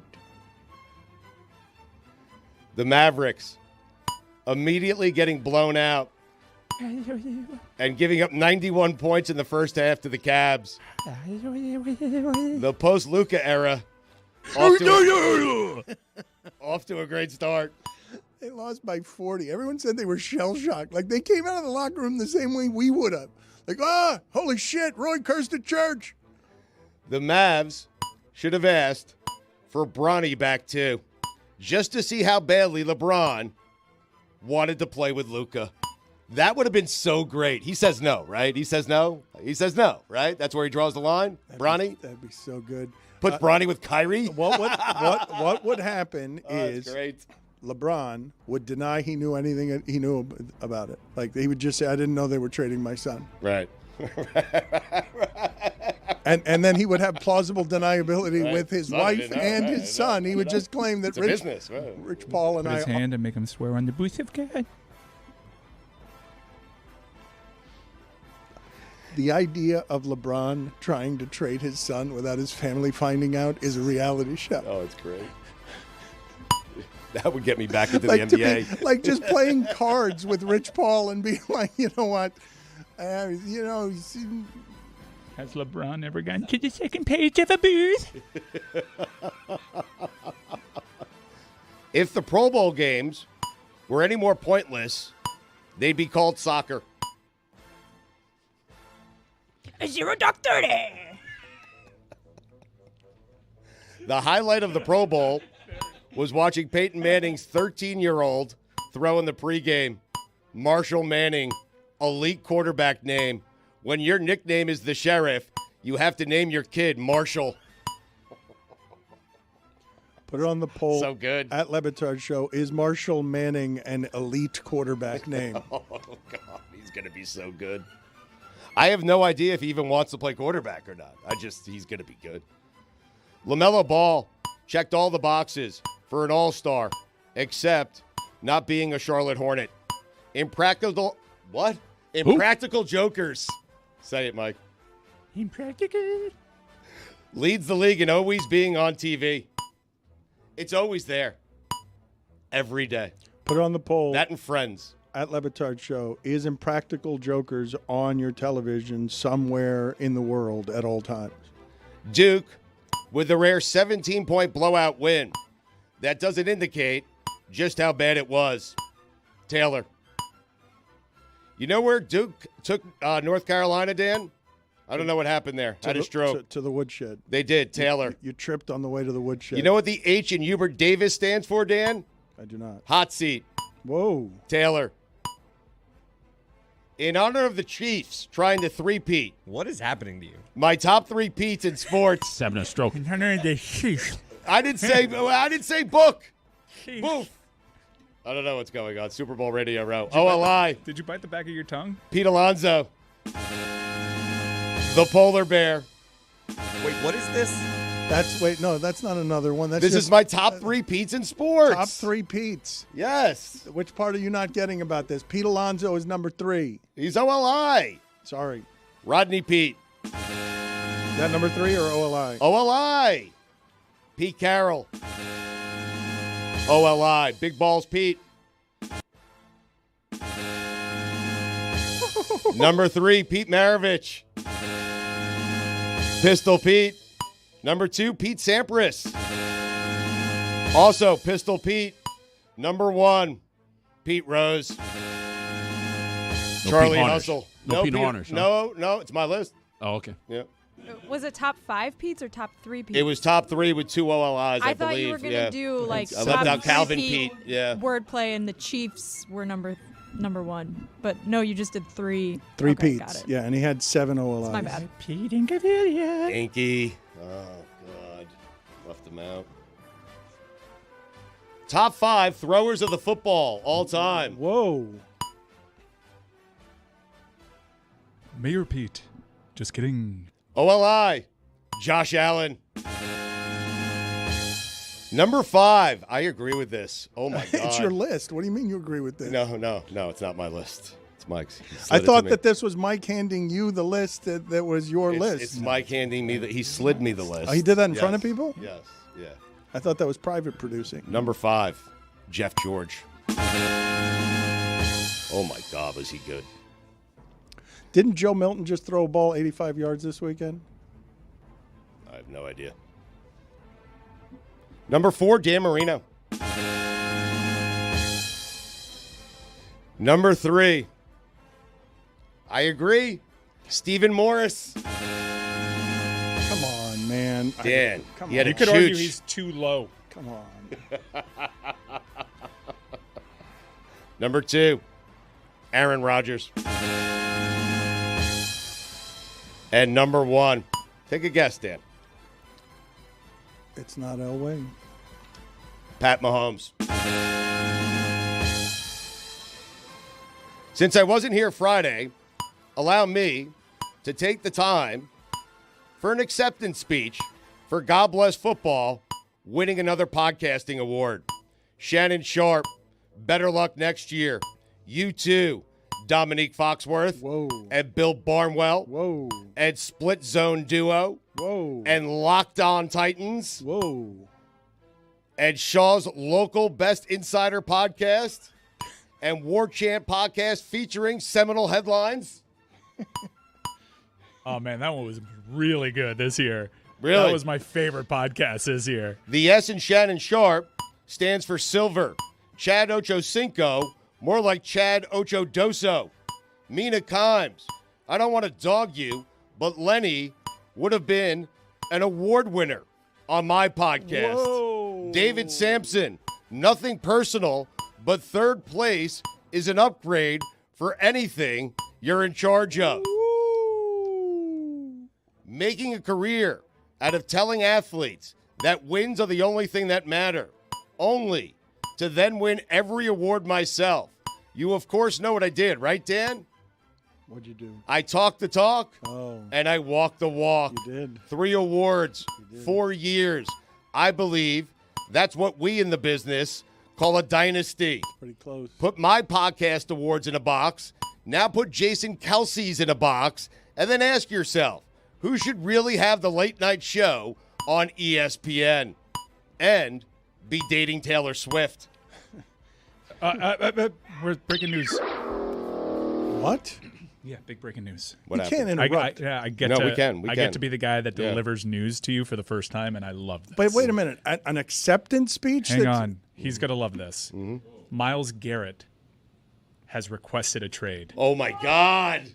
The Mavericks immediately getting blown out and giving up 91 points in the first half to the Cavs. The post-Luka era off to a great start. They lost by 40. Everyone said they were shell-shocked. Like, they came out of the locker room the same way we would have. Like, holy shit, Roy cursed the church. The Mavs should have asked for Bronny back too, just to see how badly LeBron wanted to play with Luka. That would have been so great. He says no, right? He says no. He says no, right? That's where he draws the line. Bronny. That'd be so good. Put Bronny with Kyrie. What would happen is that's great. LeBron would deny he knew anything he knew about it. Like, he would just say, I didn't know they were trading my son. Right. And then he would have plausible deniability Right. with his Son, I wife didn't know. and Right, his son. He would just claim that It's a business. Right. Rich Paul and Put his I. hand and make him swear on the booth of God. The idea of LeBron trying to trade his son without his family finding out is a reality show. Oh, it's great. That would get me back into Like, the NBA. like just playing cards with Rich Paul and being like, you know what, Has LeBron ever gotten to the second page of a booth? If the Pro Bowl games were any more pointless, they'd be called soccer. A 0-30. The highlight of the Pro Bowl was watching Peyton Manning's 13-year-old throw in the pregame. Marshall Manning, elite quarterback name. When your nickname is the Sheriff, you have to name your kid Marshall. put it on the poll. So good. At Le Batard Show, is Marshall Manning an elite quarterback name? Oh, God, he's going to be so good. I have no idea if he even wants to play quarterback or not. He's going to be good. LaMelo Ball checked all the boxes for an all-star, except not being a Charlotte Hornet. Impractical jokers. Say it, Mike. Impractical. Leads the league in always being on TV. It's always there. Every day. Put it on the poll. That and Friends. At Le Batard Show, is Impractical Jokers on your television somewhere in the world at all times? Duke with a rare 17-point blowout win. That doesn't indicate just how bad it was. Taylor. You know where Duke took North Carolina, Dan? I don't know what happened there. Had a stroke. To the woodshed. They did, Taylor. You tripped on the way to the woodshed. You know what the H in Hubert Davis stands for, Dan? I do not. Hot seat. Whoa. Taylor. In honor of the Chiefs trying to three-peat. What is happening to you? My top 3 peats in sports. He's having a stroke. I didn't say book. Boof. I don't know what's going on. Super Bowl Radio Row. OLI. Did you bite the back of your tongue? Pete Alonso. The polar bear. Wait, what is this? That's not another one. This is my top 3 Pete's in sports. Top 3 Pete's. Yes. Which part are you not getting about this? Pete Alonso is number 3. He's OLI. Sorry. Rodney Pete. Is that number 3 or OLI? OLI. Pete Carroll. OLI. Big Balls Pete. Number 3, Pete Maravich. Pistol Pete. Number 2, Pete Sampras. Also, Pistol Pete. Number 1, Pete Rose. Charlie Pete Hustle. No Pete Horners, No, it's my list. Oh, okay. Yeah. Was it top 5 Pete's or top 3 Pete's? It was top 3 with 2 OLIs, I believe. I thought you were going to do like I left out top Calvin 3 Pete. Yeah. Wordplay, and the Chiefs were number 1. But no, you just did 3. 3 okay, Pete's. got it. Yeah, and he had 7 OLIs. It's my bad. Pete Incompetence. Inky. Oh, God. Left him out. Top 5 throwers of the football all time. Whoa. Mayor Pete. Just kidding. OLI. Josh Allen. Number 5. I agree with this. Oh, my God. It's your list. What do you mean you agree with this? No, it's not my list. It's Mike's. I thought that this was Mike handing you the list that was your list. It's Mike handing me he slid me the list. Oh, he did that in front of people? Yes, yeah. I thought that was private producing. Number 5, Jeff George. Oh, my God, was he good. Didn't Joe Milton just throw a ball 85 yards this weekend? I have no idea. Number 4, Dan Marino. Number 3, I agree, Stephen Morris. Come on, man. Dan, Come he had on. a You could argue chooch. he's too low. Come on. Number 2, Aaron Rodgers. And number 1, take a guess, Dan. It's not Elway. Pat Mahomes. Since I wasn't here Friday, allow me to take the time for an acceptance speech for God Bless Football winning another podcasting award. Shannon Sharp, better luck next year. You too, Dominique Foxworth. Whoa. And Bill Barnwell. Whoa. And Split Zone Duo. Whoa. And Locked On Titans. Whoa. And Shaw's local Best Insider podcast. And War Chant podcast featuring seminal headlines. Oh, man, that one was really good this year. Really? That was my favorite podcast this year. The S in Shannon Sharp stands for silver. Chad Ocho Cinco, more like Chad Ocho Doso. Mina Kimes, I don't want to dog you, but Lenny would have been an award winner on my podcast. Whoa. David Sampson, nothing personal, but third place is an upgrade for anything you're in charge of. Making a career out of telling athletes that wins are the only thing that matter, only to then win every award myself. You, of course, know what I did, right, Dan? What'd you do? I talked the talk, Oh. and I walked the walk. You did. 3 awards, did. 4 years. I believe that's what we in the business call a dynasty. Pretty close. Put my podcast awards in a box. Now put Jason Kelsey's in a box. And then ask yourself, who should really have the late night show on ESPN? And be dating Taylor Swift. We're breaking news. What? Yeah, big breaking news. What You happened? can't interrupt. I get No, to, we can. We I can. get to be the guy that Yeah. delivers news to you for the first time, and I love this. But wait a minute. An acceptance speech? Hang that's- on. He's going to love this. Myles Garrett has requested a trade. Oh, my God.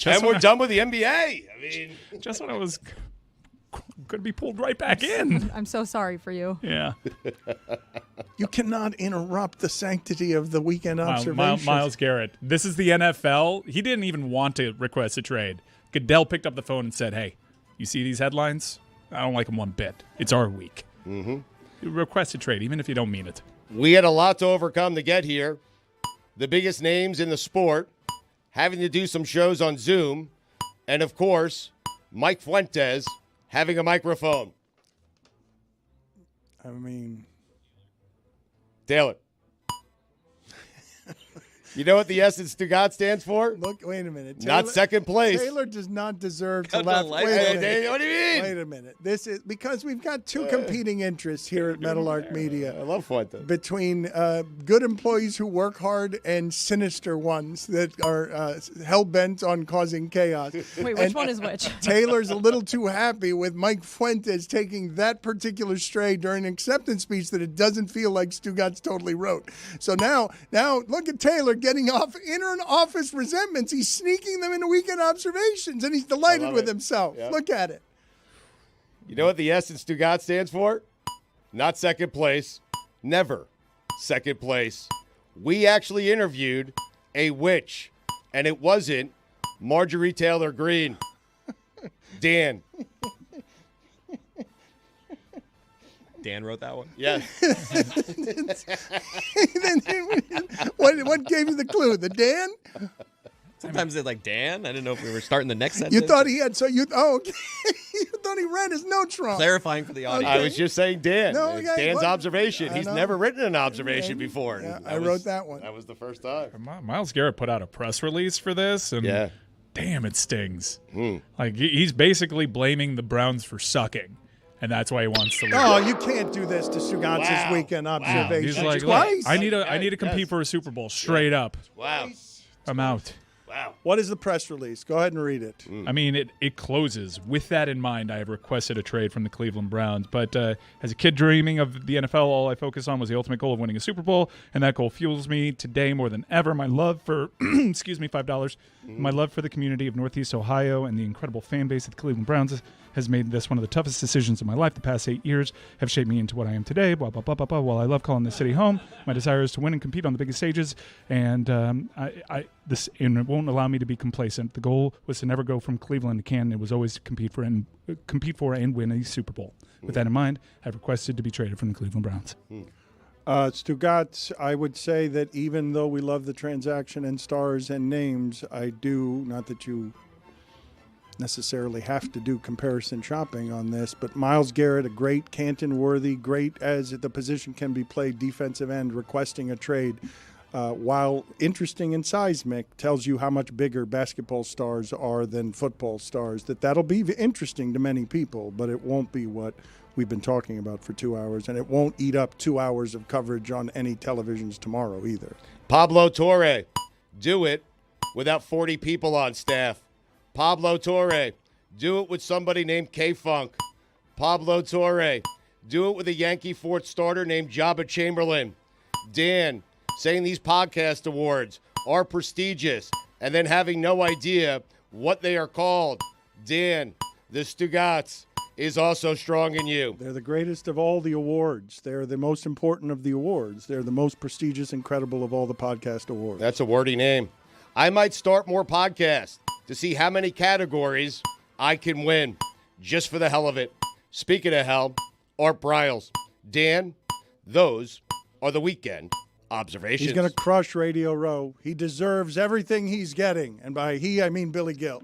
And we're done with the NBA. I mean, just when I was going to be pulled right back in. I'm so sorry for you. Yeah. You cannot interrupt the sanctity of the weekend observations. Myles Garrett. This is the NFL. He didn't even want to request a trade. Goodell picked up the phone and said, hey, you see these headlines? I don't like them one bit. It's our week. Request a trade, even if you don't mean it. we had a lot to overcome to get here. The biggest names in the sport, having to do some shows on Zoom, and, of course, Mike Fuentes having a microphone. I mean, Taylor. You know what the S in Stugotz stands for? Look, wait a minute. Not second place. Taylor does not deserve to Come to laugh. life. Wait a Hey, minute. what do you mean? Wait a minute. This is because we've got two competing interests here at Metal Arc Media. I love Fuentes. Between good employees who work hard and sinister ones that are hell-bent on causing chaos. Wait, which one is which? Taylor's a little too happy with Mike Fuentes taking that particular stray during an acceptance speech that it doesn't feel like Stugotz totally wrote. So now look at Taylor getting off inner office resentments. He's sneaking them into weekend observations, and he's delighted with himself. Yep. Look at it. You know what the S in Stugotz stands for? Not second place. Never second place. We actually interviewed a witch, and it wasn't Marjorie Taylor Greene. Dan. Dan wrote that one? Yes. What gave you the clue? The Dan? Sometimes they're like, Dan? I didn't know if we were starting the next sentence. You thought he had okay. You thought he read his notes wrong. Clarifying for the audience. I was just saying Dan. No, It's okay, Dan's what? observation. I He's know. never written an observation Yeah, before. yeah, And I wrote that one. That was the first time. Myles Garrett put out a press release for this, and Yeah. damn, it stings. Like, he's basically blaming the Browns for sucking, and that's why he wants to leave. Oh, you can't do this to Stugotz's weekend observation. He's like, Twice. look, I need to compete for a Super Bowl straight up. Wow. I'm out. Wow. What is the press release? Go ahead and read it. I mean, it closes. With that in mind, I have requested a trade from the Cleveland Browns. But as a kid dreaming of the NFL, all I focused on was the ultimate goal of winning a Super Bowl, and that goal fuels me today more than ever. My love for, excuse me, $5. My love for the community of Northeast Ohio and the incredible fan base of the Cleveland Browns has made this one of the toughest decisions of my life. The past 8 years have shaped me into what I am today. Blah, blah, blah, blah, blah. While I love calling this city home, my desire is to win and compete on the biggest stages, and it won't allow me to be complacent. The goal was to never go from Cleveland to Canton. It was always to compete for and win a Super Bowl. With that in mind, I've requested to be traded from the Cleveland Browns. Stugotz, I would say that even though we love the transaction and stars and names, I do, not that you necessarily have to do comparison shopping on this, but Myles Garrett, a great Canton-worthy, great as the position can be played defensive end, requesting a trade, while interesting and seismic, tells you how much bigger basketball stars are than football stars. That'll be interesting to many people, but it won't be what we've been talking about for 2 hours, and it won't eat up 2 hours of coverage on any televisions tomorrow either. Pablo Torre. Do it without 40 people on staff. Pablo Torre. Do it with somebody named K-Funk. Pablo Torre. Do it with a Yankee fourth starter named Jabba Chamberlain. Dan, saying these podcast awards are prestigious and then having no idea what they are called. Dan, the Stugotz is also strong in you. They're the greatest of all the awards. They're the most important of the awards. They're the most prestigious and credible of all the podcast awards. That's a wordy name. I might start more podcasts to see how many categories I can win, just for the hell of it. Speaking of hell, Art Briles. Dan, those are the weekend observations. He's going to crush Radio Row. He deserves everything he's getting. And by he, I mean Billy Gill.